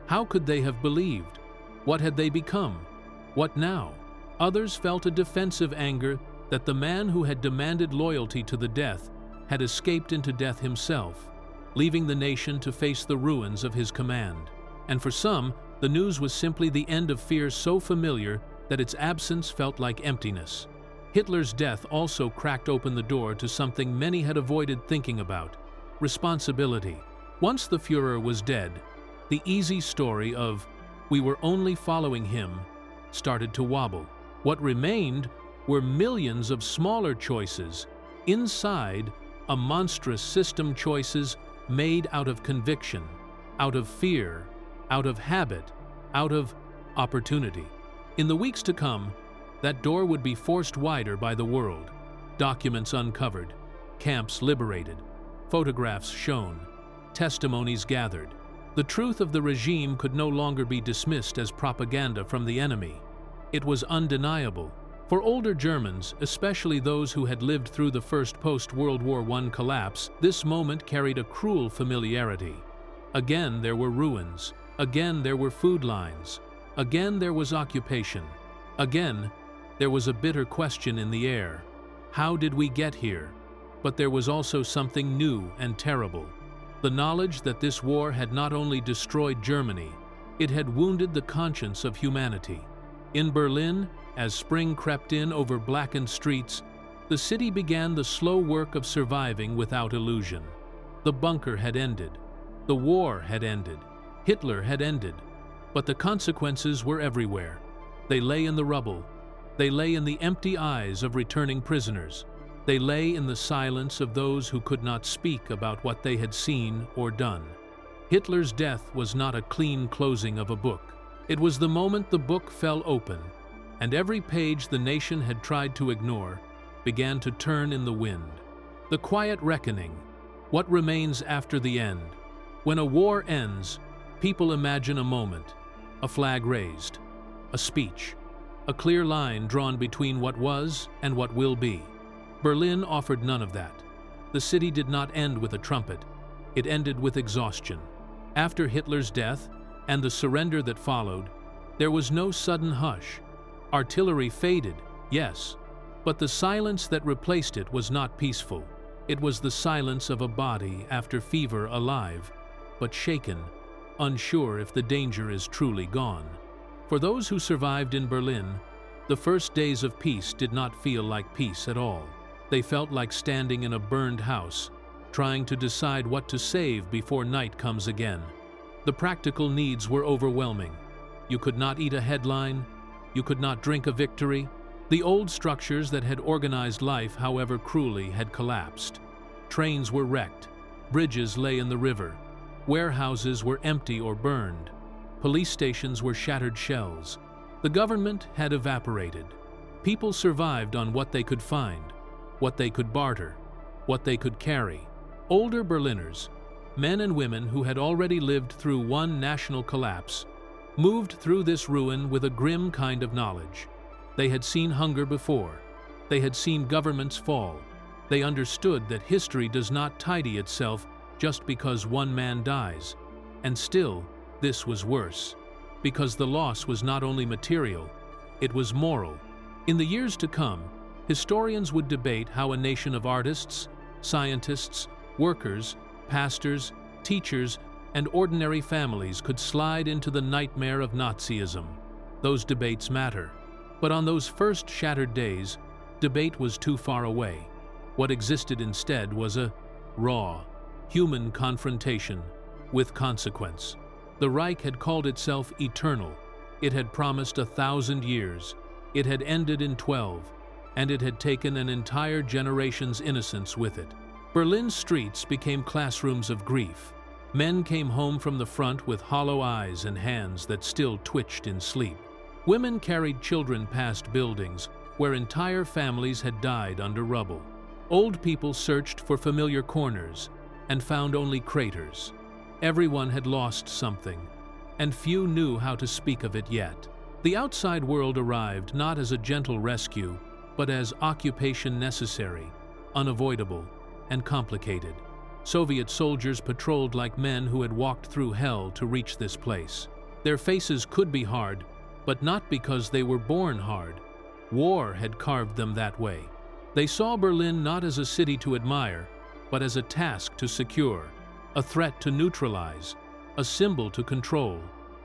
How could they have believed? What had they become? What now? Others felt a defensive anger that the man who had demanded loyalty to the death had escaped into death himself, leaving the nation to face the ruins of his command. And for some, the news was simply the end of fear so familiar that its absence felt like emptiness. Hitler's death also cracked open the door to something many had avoided thinking about: responsibility. Once the Führer was dead, the easy story of "we were only following him" started to wobble. What remained were millions of smaller choices inside a monstrous system, choices made out of conviction, out of fear, out of habit, out of opportunity. In the weeks to come, that door would be forced wider by the world. Documents uncovered, camps liberated, photographs shown, testimonies gathered. The truth of the regime could no longer be dismissed as propaganda from the enemy. It was undeniable. For older Germans, especially those who had lived through the first post-World War I collapse, this moment carried a cruel familiarity. Again there were ruins. Again there were food lines. Again there was occupation. Again there was a bitter question in the air. How did we get here? But there was also something new and terrible. The knowledge that this war had not only destroyed Germany, it had wounded the conscience of humanity. In Berlin, as spring crept in over blackened streets, the city began the slow work of surviving without illusion. The bunker had ended. The war had ended. Hitler had ended. But the consequences were everywhere. They lay in the rubble. They lay in the empty eyes of returning prisoners. They lay in the silence of those who could not speak about what they had seen or done. Hitler's death was not a clean closing of a book. It was the moment the book fell open, and every page the nation had tried to ignore began to turn in the wind. The quiet reckoning. What remains after the end? When a war ends, people imagine a moment, a flag raised, a speech, a clear line drawn between what was and what will be. Berlin offered none of that. The city did not end with a trumpet. It ended with exhaustion. After Hitler's death and the surrender that followed, there was no sudden hush. Artillery faded, yes, but the silence that replaced it was not peaceful. It was the silence of a body after fever, alive, but shaken, unsure if the danger is truly gone. For those who survived in Berlin, the first days of peace did not feel like peace at all. They felt like standing in a burned house, trying to decide what to save before night comes again. The practical needs were overwhelming. You could not eat a headline. You could not drink a victory. The old structures that had organized life, however cruelly, had collapsed. Trains were wrecked. Bridges lay in the river. Warehouses were empty or burned. Police stations were shattered shells. The government had evaporated. People survived on what they could find, what they could barter, what they could carry. Older Berliners, men and women who had already lived through one national collapse, moved through this ruin with a grim kind of knowledge. They had seen hunger before. They had seen governments fall. They understood that history does not tidy itself just because one man dies. And still, this was worse, because the loss was not only material, it was moral. In the years to come, historians would debate how a nation of artists, scientists, workers, pastors, teachers, and ordinary families could slide into the nightmare of Nazism. Those debates matter. But on those first shattered days, debate was too far away. What existed instead was a raw, human confrontation with consequence. The Reich had called itself eternal. It had promised 1,000 years. It had ended in 12, and it had taken an entire generation's innocence with it. Berlin's streets became classrooms of grief. Men came home from the front with hollow eyes and hands that still twitched in sleep. Women carried children past buildings where entire families had died under rubble. Old people searched for familiar corners and found only craters. Everyone had lost something, and few knew how to speak of it yet. The outside world arrived not as a gentle rescue, but as occupation necessary, unavoidable, and complicated. Soviet soldiers patrolled like men who had walked through hell to reach this place. Their faces could be hard, but not because they were born hard. War had carved them that way. They saw Berlin not as a city to admire, but as a task to secure, a threat to neutralize, a symbol to control.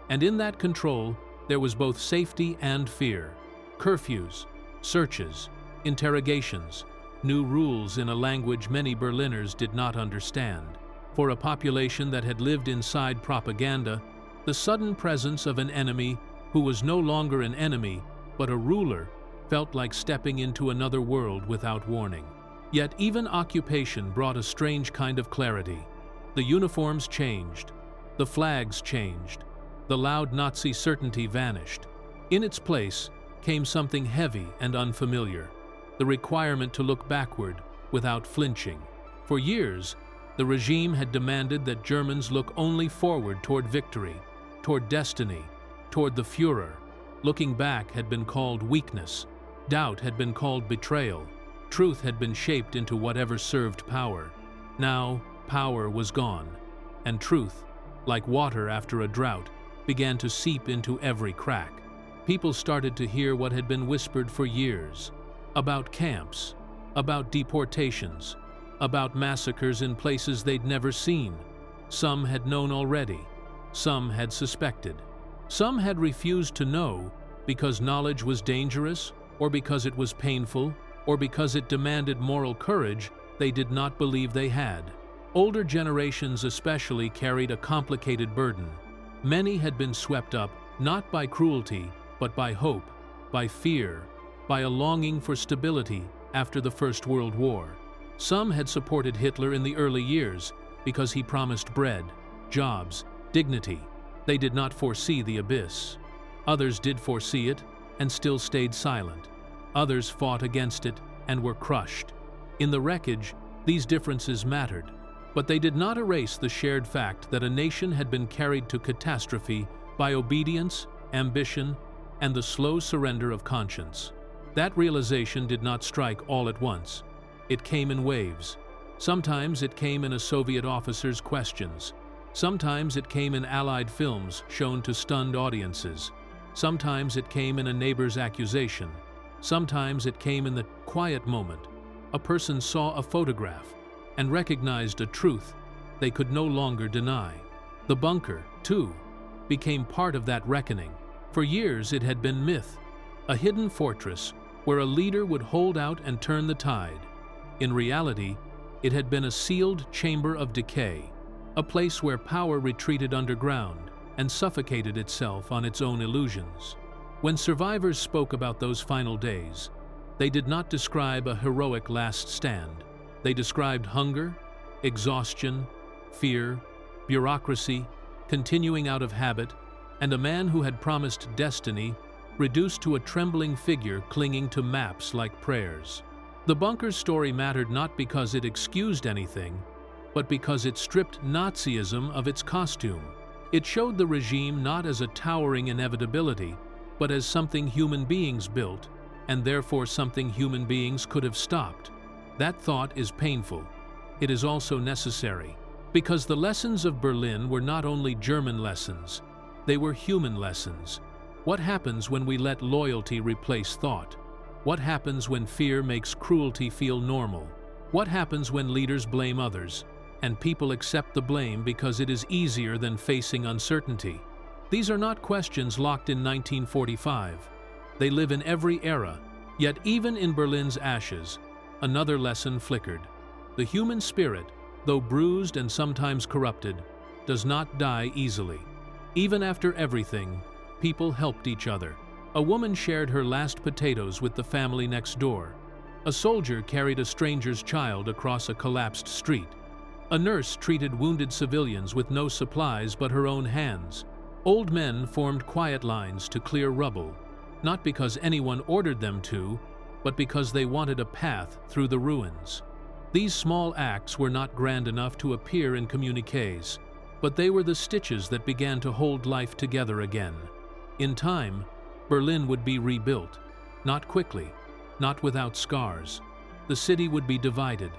And in that control, there was both safety and fear. Curfews, searches, interrogations, new rules in a language many Berliners did not understand. For a population that had lived inside propaganda, the sudden presence of an enemy who was no longer an enemy, but a ruler, felt like stepping into another world without warning. Yet even occupation brought a strange kind of clarity. The uniforms changed. The flags changed. The loud Nazi certainty vanished. In its place came something heavy and unfamiliar, the requirement to look backward without flinching. For years, the regime had demanded that Germans look only forward toward victory, toward destiny, toward the Führer. Looking back had been called weakness. Doubt had been called betrayal. Truth had been shaped into whatever served power. Now, power was gone, and truth, like water after a drought, began to seep into every crack. People started to hear what had been whispered for years, about camps, about deportations, about massacres in places they'd never seen. Some had known already. Some had suspected. Some had refused to know because knowledge was dangerous, or because it was painful, or because it demanded moral courage they did not believe they had. Older generations especially carried a complicated burden. Many had been swept up not by cruelty, but by hope, by fear, by a longing for stability after the First World War. Some had supported Hitler in the early years because he promised bread, jobs, dignity. They did not foresee the abyss. Others did foresee it and still stayed silent. Others fought against it and were crushed. In the wreckage, these differences mattered, but they did not erase the shared fact that a nation had been carried to catastrophe by obedience, ambition, and the slow surrender of conscience. That realization did not strike all at once. It came in waves. Sometimes it came in a Soviet officer's questions. Sometimes it came in Allied films shown to stunned audiences. Sometimes it came in a neighbor's accusation. Sometimes it came in the quiet moment. A person saw a photograph and recognized a truth they could no longer deny. The bunker, too, became part of that reckoning. For years it had been myth, a hidden fortress where a leader would hold out and turn the tide. In reality, it had been a sealed chamber of decay, a place where power retreated underground and suffocated itself on its own illusions. When survivors spoke about those final days, they did not describe a heroic last stand. They described hunger, exhaustion, fear, bureaucracy, continuing out of habit, and a man who had promised destiny reduced to a trembling figure clinging to maps like prayers. The bunker's story mattered not because it excused anything, but because it stripped Nazism of its costume. It showed the regime not as a towering inevitability, but as something human beings built and therefore something human beings could have stopped. That thought is painful. It is also necessary, because the lessons of Berlin were not only German lessons, they were human lessons. What happens when we let loyalty replace thought? What happens when fear makes cruelty feel normal? What happens when leaders blame others, and people accept the blame because it is easier than facing uncertainty? These are not questions locked in 1945. They live in every era, yet even in Berlin's ashes, another lesson flickered. The human spirit, though bruised and sometimes corrupted, does not die easily. Even after everything, people helped each other. A woman shared her last potatoes with the family next door. A soldier carried a stranger's child across a collapsed street. A nurse treated wounded civilians with no supplies but her own hands. Old men formed quiet lines to clear rubble, not because anyone ordered them to, but because they wanted a path through the ruins. These small acts were not grand enough to appear in communiques, but they were the stitches that began to hold life together again. In time, Berlin would be rebuilt, not quickly, not without scars. The city would be divided,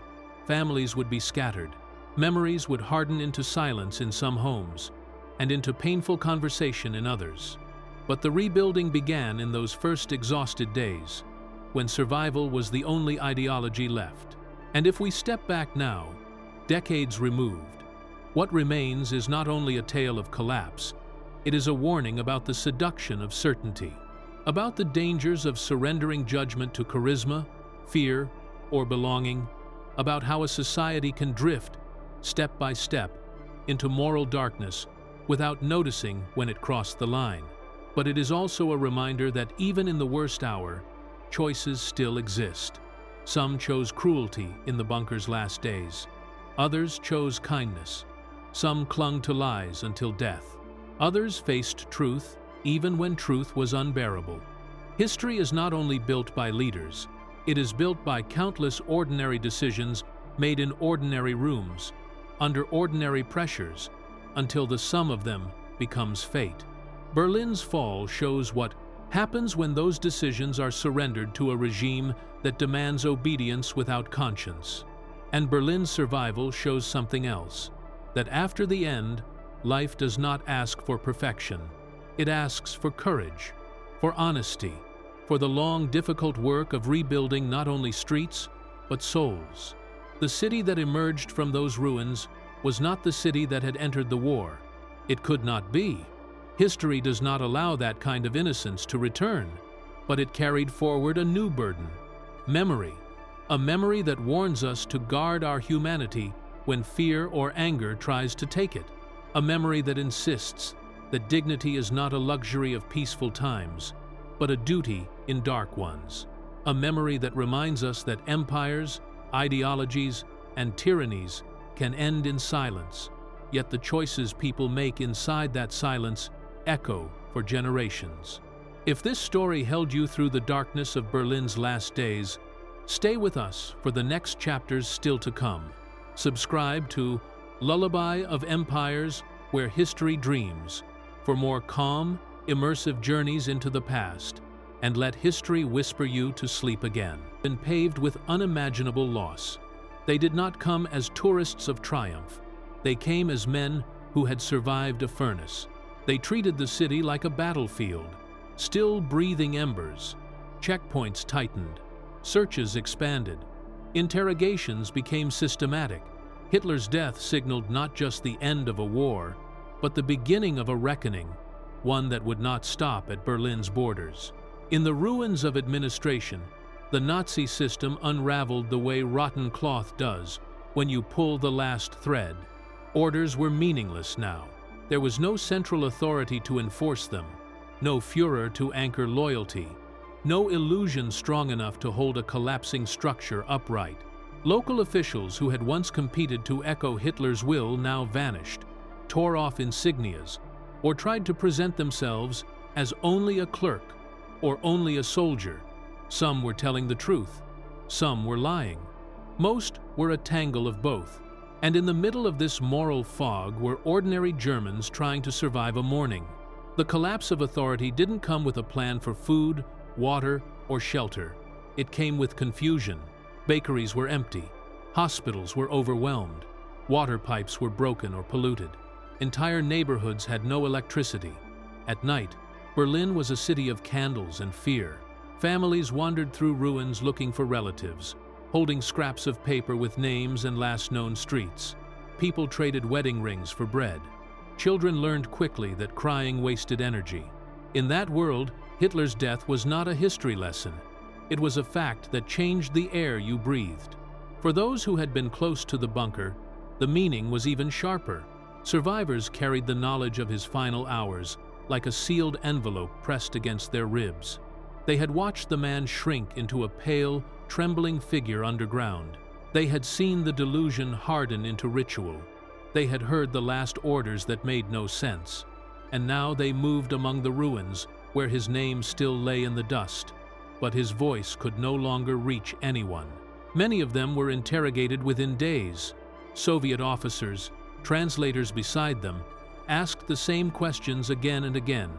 families would be scattered, memories would harden into silence in some homes, and into painful conversation in others. But the rebuilding began in those first exhausted days, when survival was the only ideology left. And if we step back now, decades removed, what remains is not only a tale of collapse, it is a warning about the seduction of certainty, about the dangers of surrendering judgment to charisma, fear, or belonging, about how a society can drift, step by step, into moral darkness without noticing when it crossed the line. But it is also a reminder that even in the worst hour, choices still exist. Some chose cruelty in the bunker's last days. Others chose kindness. Some clung to lies until death. Others faced truth, even when truth was unbearable. History is not only built by leaders, it is built by countless ordinary decisions made in ordinary rooms, under ordinary pressures, until the sum of them becomes fate. Berlin's fall shows what happens when those decisions are surrendered to a regime that demands obedience without conscience. And Berlin's survival shows something else, that after the end, life does not ask for perfection. It asks for courage, for honesty, for the long, difficult work of rebuilding not only streets, but souls. The city that emerged from those ruins was not the city that had entered the war. It could not be. History does not allow that kind of innocence to return, but it carried forward a new burden, memory, a memory that warns us to guard our humanity when fear or anger tries to take it, a memory that insists that dignity is not a luxury of peaceful times, but a duty in dark ones, a memory that reminds us that empires, ideologies, and tyrannies can end in silence, yet the choices people make inside that silence echo for generations. If this story held you through the darkness of Berlin's last days, stay with us for the next chapters still to come. Subscribe to Lullaby of Empires, where history dreams, for more calm, immersive journeys into the past, and let history whisper you to sleep again. Been paved with unimaginable loss. They did not come as tourists of triumph. They came as men who had survived a furnace. They treated the city like a battlefield, still breathing embers. Checkpoints tightened, searches expanded, interrogations became systematic. Hitler's death signaled not just the end of a war, but the beginning of a reckoning, one that would not stop at Berlin's borders. In the ruins of administration, the Nazi system unraveled the way rotten cloth does when you pull the last thread. Orders were meaningless now. There was no central authority to enforce them, no Führer to anchor loyalty, no illusion strong enough to hold a collapsing structure upright. Local officials who had once competed to echo Hitler's will now vanished, tore off insignias, or tried to present themselves as only a clerk or only a soldier. Some were telling the truth, some were lying. Most were a tangle of both. And in the middle of this moral fog were ordinary Germans trying to survive a morning. The collapse of authority didn't come with a plan for food, water, or shelter. It came with confusion. Bakeries were empty. Hospitals were overwhelmed. Water pipes were broken or polluted. Entire neighborhoods had no electricity. At night, Berlin was a city of candles and fear. Families wandered through ruins looking for relatives, holding scraps of paper with names and last known streets. People traded wedding rings for bread. Children learned quickly that crying wasted energy. In that world, Hitler's death was not a history lesson. It was a fact that changed the air you breathed. For those who had been close to the bunker, the meaning was even sharper. Survivors carried the knowledge of his final hours like a sealed envelope pressed against their ribs. They had watched the man shrink into a pale, trembling figure underground. They had seen the delusion harden into ritual. They had heard the last orders that made no sense. And now they moved among the ruins where his name still lay in the dust, but his voice could no longer reach anyone. Many of them were interrogated within days. Soviet officers, translators beside them, asked the same questions again and again.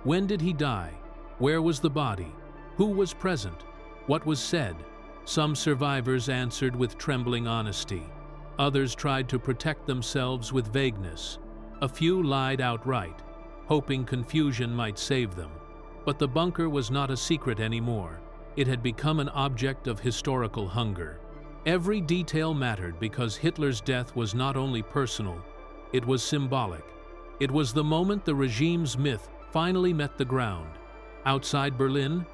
When did he die? Where was the body? Who was present? What was said? Some survivors answered with trembling honesty. Others tried to protect themselves with vagueness. A few lied outright, hoping confusion might save them. But the bunker was not a secret anymore. It had become an object of historical hunger. Every detail mattered because Hitler's death was not only personal, it was symbolic. It was the moment the regime's myth finally met the ground. Outside Berlin,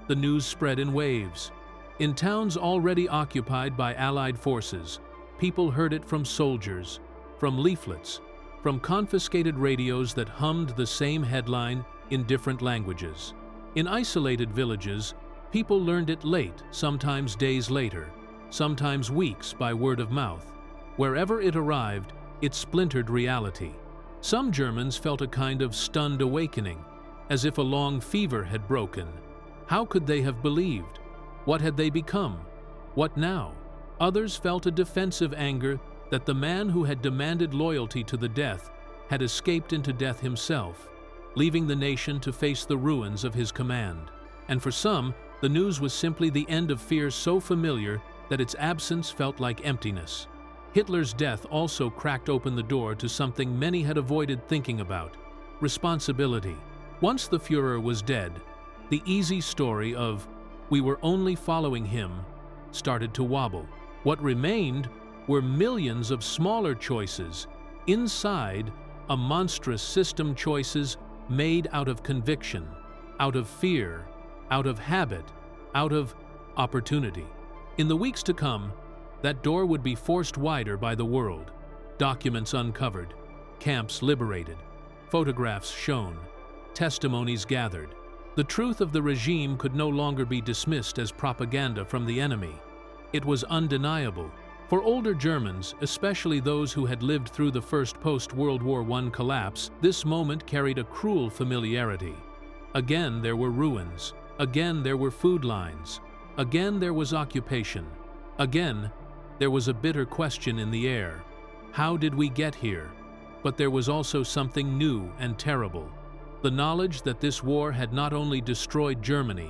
the news spread in waves. In towns already occupied by Allied forces, people heard it from soldiers, from leaflets, from confiscated radios that hummed the same headline in different languages. In isolated villages, people learned it late, sometimes days later, sometimes weeks by word of mouth. Wherever it arrived, it splintered reality. Some Germans felt a kind of stunned awakening, as if a long fever had broken. How could they have believed? What had they become? What now? Others felt a defensive anger that the man who had demanded loyalty to the death had escaped into death himself, leaving the nation to face the ruins of his command. And for some, the news was simply the end of fears so familiar that its absence felt like emptiness. Hitler's death also cracked open the door to something many had avoided thinking about: responsibility. Once the Führer was dead, the easy story of "we were only following him" started to wobble. What remained were millions of smaller choices inside a monstrous system, choices made out of conviction, out of fear, out of habit, out of opportunity. In the weeks to come, that door would be forced wider by the world. Documents uncovered, camps liberated, photographs shown, testimonies gathered. The truth of the regime could no longer be dismissed as propaganda from the enemy. It was undeniable. For older Germans, especially those who had lived through the first post-World War I collapse, this moment carried a cruel familiarity. Again there were ruins. Again there were food lines. Again there was occupation. Again, there was a bitter question in the air. How did we get here? But there was also something new and terrible. The knowledge that this war had not only destroyed Germany,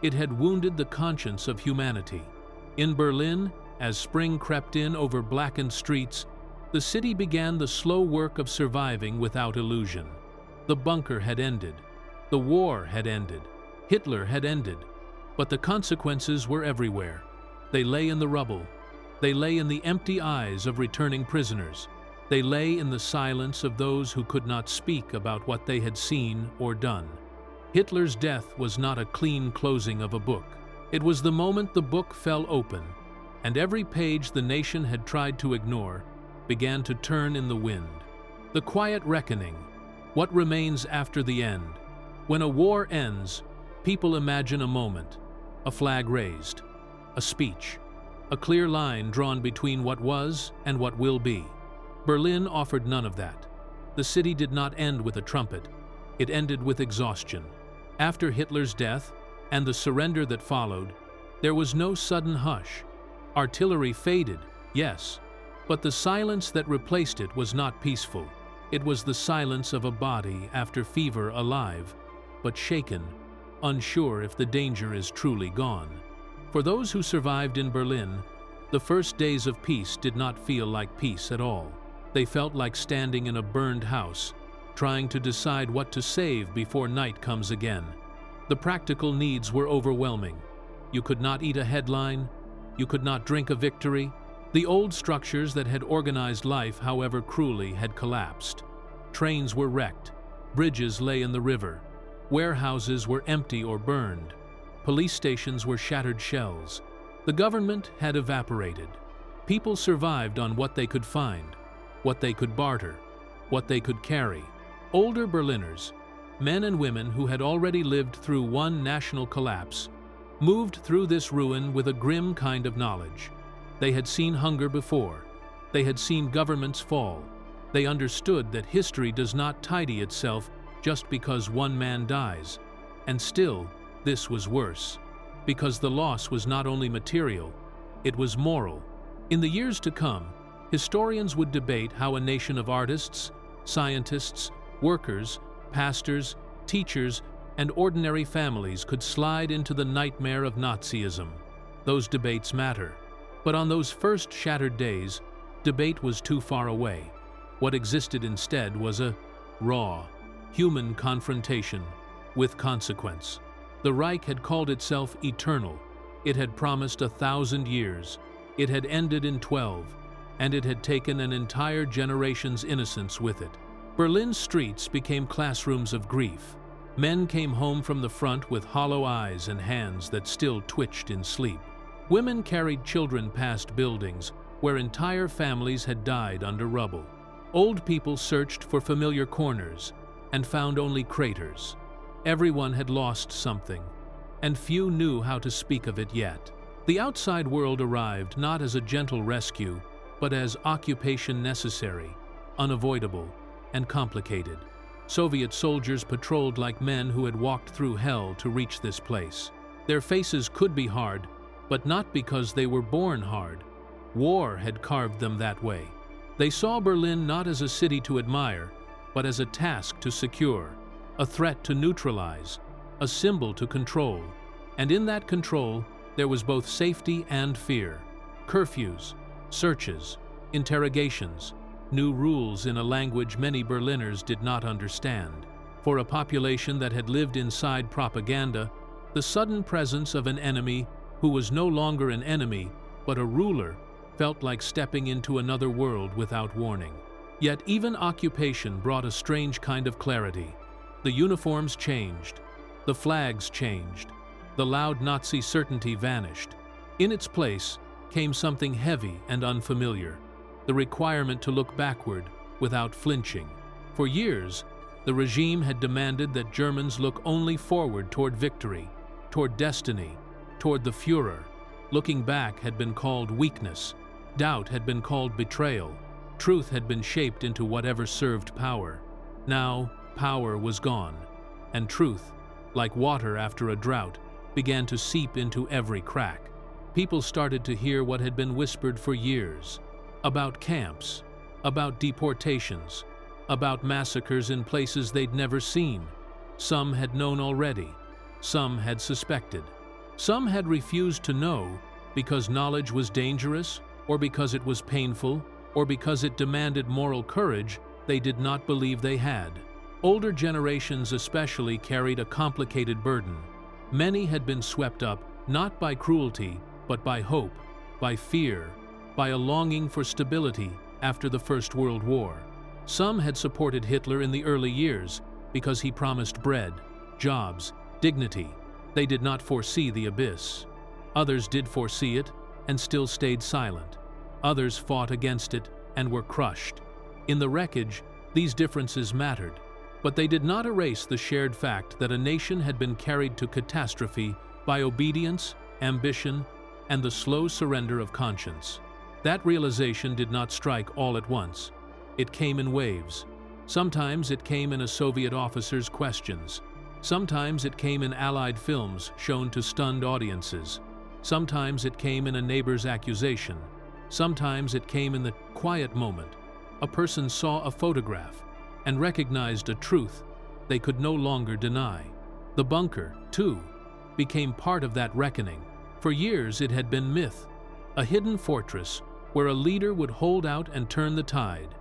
it had wounded the conscience of humanity. In Berlin, as spring crept in over blackened streets, the city began the slow work of surviving without illusion. The bunker had ended. The war had ended. Hitler had ended. But the consequences were everywhere. They lay in the rubble. They lay in the empty eyes of returning prisoners. They lay in the silence of those who could not speak about what they had seen or done. Hitler's death was not a clean closing of a book. It was the moment the book fell open, and every page the nation had tried to ignore began to turn in the wind. The quiet reckoning. What remains after the end? When a war ends, people imagine a moment, a flag raised, a speech, a clear line drawn between what was and what will be. Berlin offered none of that. The city did not end with a trumpet. It ended with exhaustion. After Hitler's death and the surrender that followed, there was no sudden hush. Artillery faded, yes, but the silence that replaced it was not peaceful. It was the silence of a body after fever, alive, but shaken, unsure if the danger is truly gone. For those who survived in Berlin, the first days of peace did not feel like peace at all. They felt like standing in a burned house, trying to decide what to save before night comes again. The practical needs were overwhelming. You could not eat a headline, you could not drink a victory. The old structures that had organized life, however cruelly, had collapsed. Trains were wrecked, bridges lay in the river, warehouses were empty or burned, police stations were shattered shells. The government had evaporated. People survived on what they could find, what they could barter, what they could carry. Older Berliners, men and women who had already lived through one national collapse, moved through this ruin with a grim kind of knowledge. They had seen hunger before. They had seen governments fall. They understood that history does not tidy itself just because one man dies. And still, this was worse, because the loss was not only material, it was moral. In the years to come, historians would debate how a nation of artists, scientists, workers, pastors, teachers, and ordinary families could slide into the nightmare of Nazism. Those debates matter. But on those first shattered days, debate was too far away. What existed instead was a raw, human confrontation with consequence. The Reich had called itself eternal. It had promised 1,000 years. It had ended in 12, and it had taken an entire generation's innocence with it. Berlin's streets became classrooms of grief. Men came home from the front with hollow eyes and hands that still twitched in sleep. Women carried children past buildings where entire families had died under rubble. Old people searched for familiar corners and found only craters. Everyone had lost something, and few knew how to speak of it yet. The outside world arrived not as a gentle rescue, but as occupation necessary, unavoidable, and complicated. Soviet soldiers patrolled like men who had walked through hell to reach this place. Their faces could be hard, but not because they were born hard. War had carved them that way. They saw Berlin not as a city to admire, but as a task to secure, a threat to neutralize, a symbol to control. And in that control, there was both safety and fear. Curfews, searches, interrogations, new rules in a language many Berliners did not understand. For a population that had lived inside propaganda, the sudden presence of an enemy who was no longer an enemy, but a ruler, felt like stepping into another world without warning. Yet even occupation brought a strange kind of clarity. The uniforms changed, the flags changed, the loud Nazi certainty vanished. In its place came something heavy and unfamiliar, the requirement to look backward without flinching. For years, the regime had demanded that Germans look only forward toward victory, toward destiny, toward the Führer. Looking back had been called weakness, doubt had been called betrayal, truth had been shaped into whatever served power. Now, power was gone, and truth, like water after a drought, began to seep into every crack. People started to hear what had been whispered for years, about camps, about deportations, about massacres in places they'd never seen. Some had known already, some had suspected. Some had refused to know because knowledge was dangerous, or because it was painful, or because it demanded moral courage they did not believe they had. Older generations especially carried a complicated burden. Many had been swept up not by cruelty, but by hope, by fear, by a longing for stability after the First World War. Some had supported Hitler in the early years because he promised bread, jobs, dignity. They did not foresee the abyss. Others did foresee it and still stayed silent. Others fought against it and were crushed. In the wreckage, these differences mattered, but they did not erase the shared fact that a nation had been carried to catastrophe by obedience, ambition, and the slow surrender of conscience. That realization did not strike all at once. It came in waves. Sometimes it came in a Soviet officer's questions. Sometimes it came in Allied films shown to stunned audiences. Sometimes it came in a neighbor's accusation. Sometimes it came in the quiet moment. A person saw a photograph and recognized a truth they could no longer deny. The bunker, too, became part of that reckoning. For years it had been myth, a hidden fortress where a leader would hold out and turn the tide.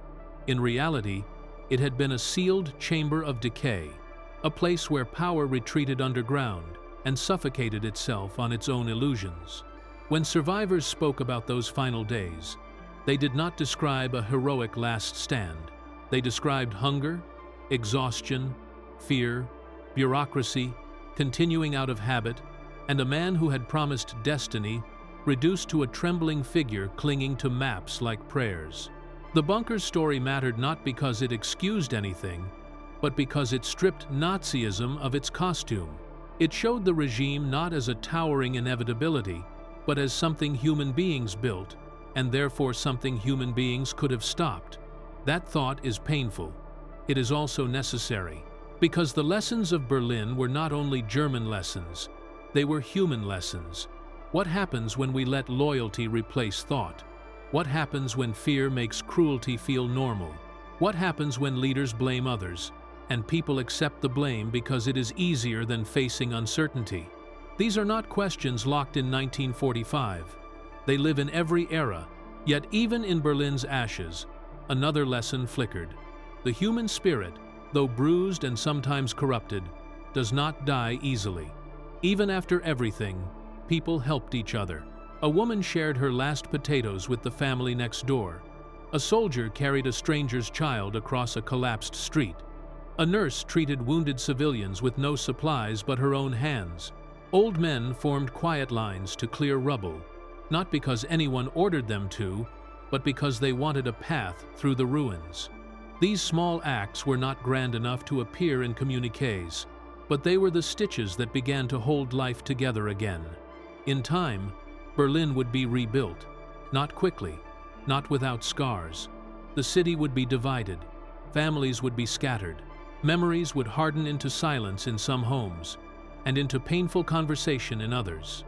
In reality, it had been a sealed chamber of decay, a place where power retreated underground and suffocated itself on its own illusions. When survivors spoke about those final days, they did not describe a heroic last stand. They described hunger, exhaustion, fear, bureaucracy, continuing out of habit, and a man who had promised destiny reduced to a trembling figure clinging to maps like prayers. The bunker's story mattered not because it excused anything, but because it stripped Nazism of its costume. It showed the regime not as a towering inevitability, but as something human beings built, and therefore something human beings could have stopped. That thought is painful. It is also necessary, because the lessons of Berlin were not only German lessons, they were human lessons. What happens when we let loyalty replace thought? What happens when fear makes cruelty feel normal? What happens when leaders blame others, and people accept the blame because it is easier than facing uncertainty? These are not questions locked in 1945. They live in every era, yet even in Berlin's ashes, another lesson flickered. The human spirit, though bruised and sometimes corrupted, does not die easily. Even after everything, people helped each other. A woman shared her last potatoes with the family next door. A soldier carried a stranger's child across a collapsed street. A nurse treated wounded civilians with no supplies but her own hands. Old men formed quiet lines to clear rubble, not because anyone ordered them to, but because they wanted a path through the ruins. These small acts were not grand enough to appear in communiques, but they were the stitches that began to hold life together again. In time, Berlin would be rebuilt, not quickly, not without scars. The city would be divided, families would be scattered, memories would harden into silence in some homes, and into painful conversation in others.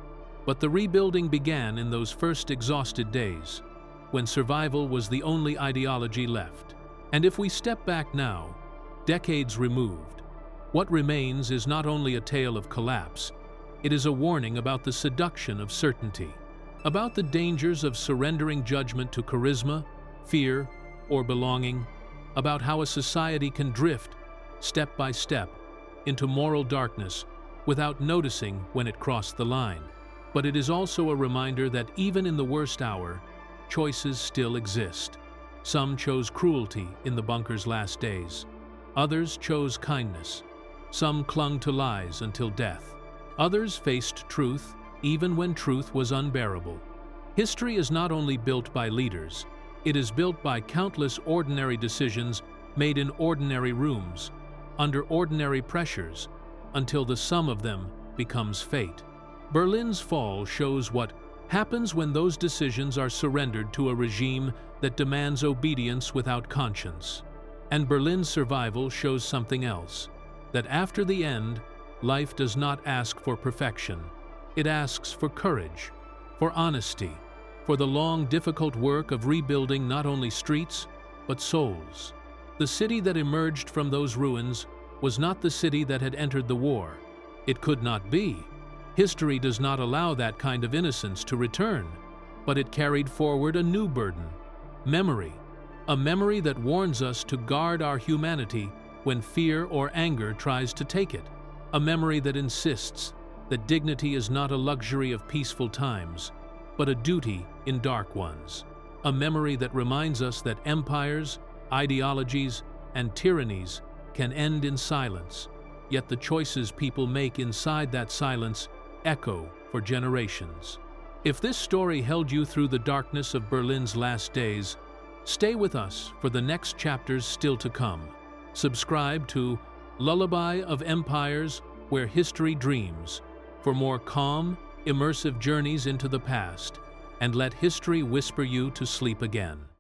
But the rebuilding began in those first exhausted days, when survival was the only ideology left. And if we step back now, decades removed, what remains is not only a tale of collapse, it is a warning about the seduction of certainty, about the dangers of surrendering judgment to charisma, fear, or belonging, about how a society can drift, step by step, into moral darkness without noticing when it crossed the line. But it is also a reminder that even in the worst hour, choices still exist. Some chose cruelty in the bunker's last days. Others chose kindness. Some clung to lies until death. Others faced truth, even when truth was unbearable. History is not only built by leaders, it is built by countless ordinary decisions made in ordinary rooms, under ordinary pressures, until the sum of them becomes fate. Berlin's fall shows what happens when those decisions are surrendered to a regime that demands obedience without conscience. And Berlin's survival shows something else, that after the end, life does not ask for perfection. It asks for courage, for honesty, for the long, difficult work of rebuilding not only streets, but souls. The city that emerged from those ruins was not the city that had entered the war. It could not be. History does not allow that kind of innocence to return, but it carried forward a new burden, memory, a memory that warns us to guard our humanity when fear or anger tries to take it, a memory that insists that dignity is not a luxury of peaceful times, but a duty in dark ones, a memory that reminds us that empires, ideologies, and tyrannies can end in silence, yet the choices people make inside that silence echo for generations. If this story held you through the darkness of Berlin's last days, stay with us for the next chapters still to come. Subscribe to Lullaby of Empires, where history dreams, for more calm, immersive journeys into the past, and let history whisper you to sleep again.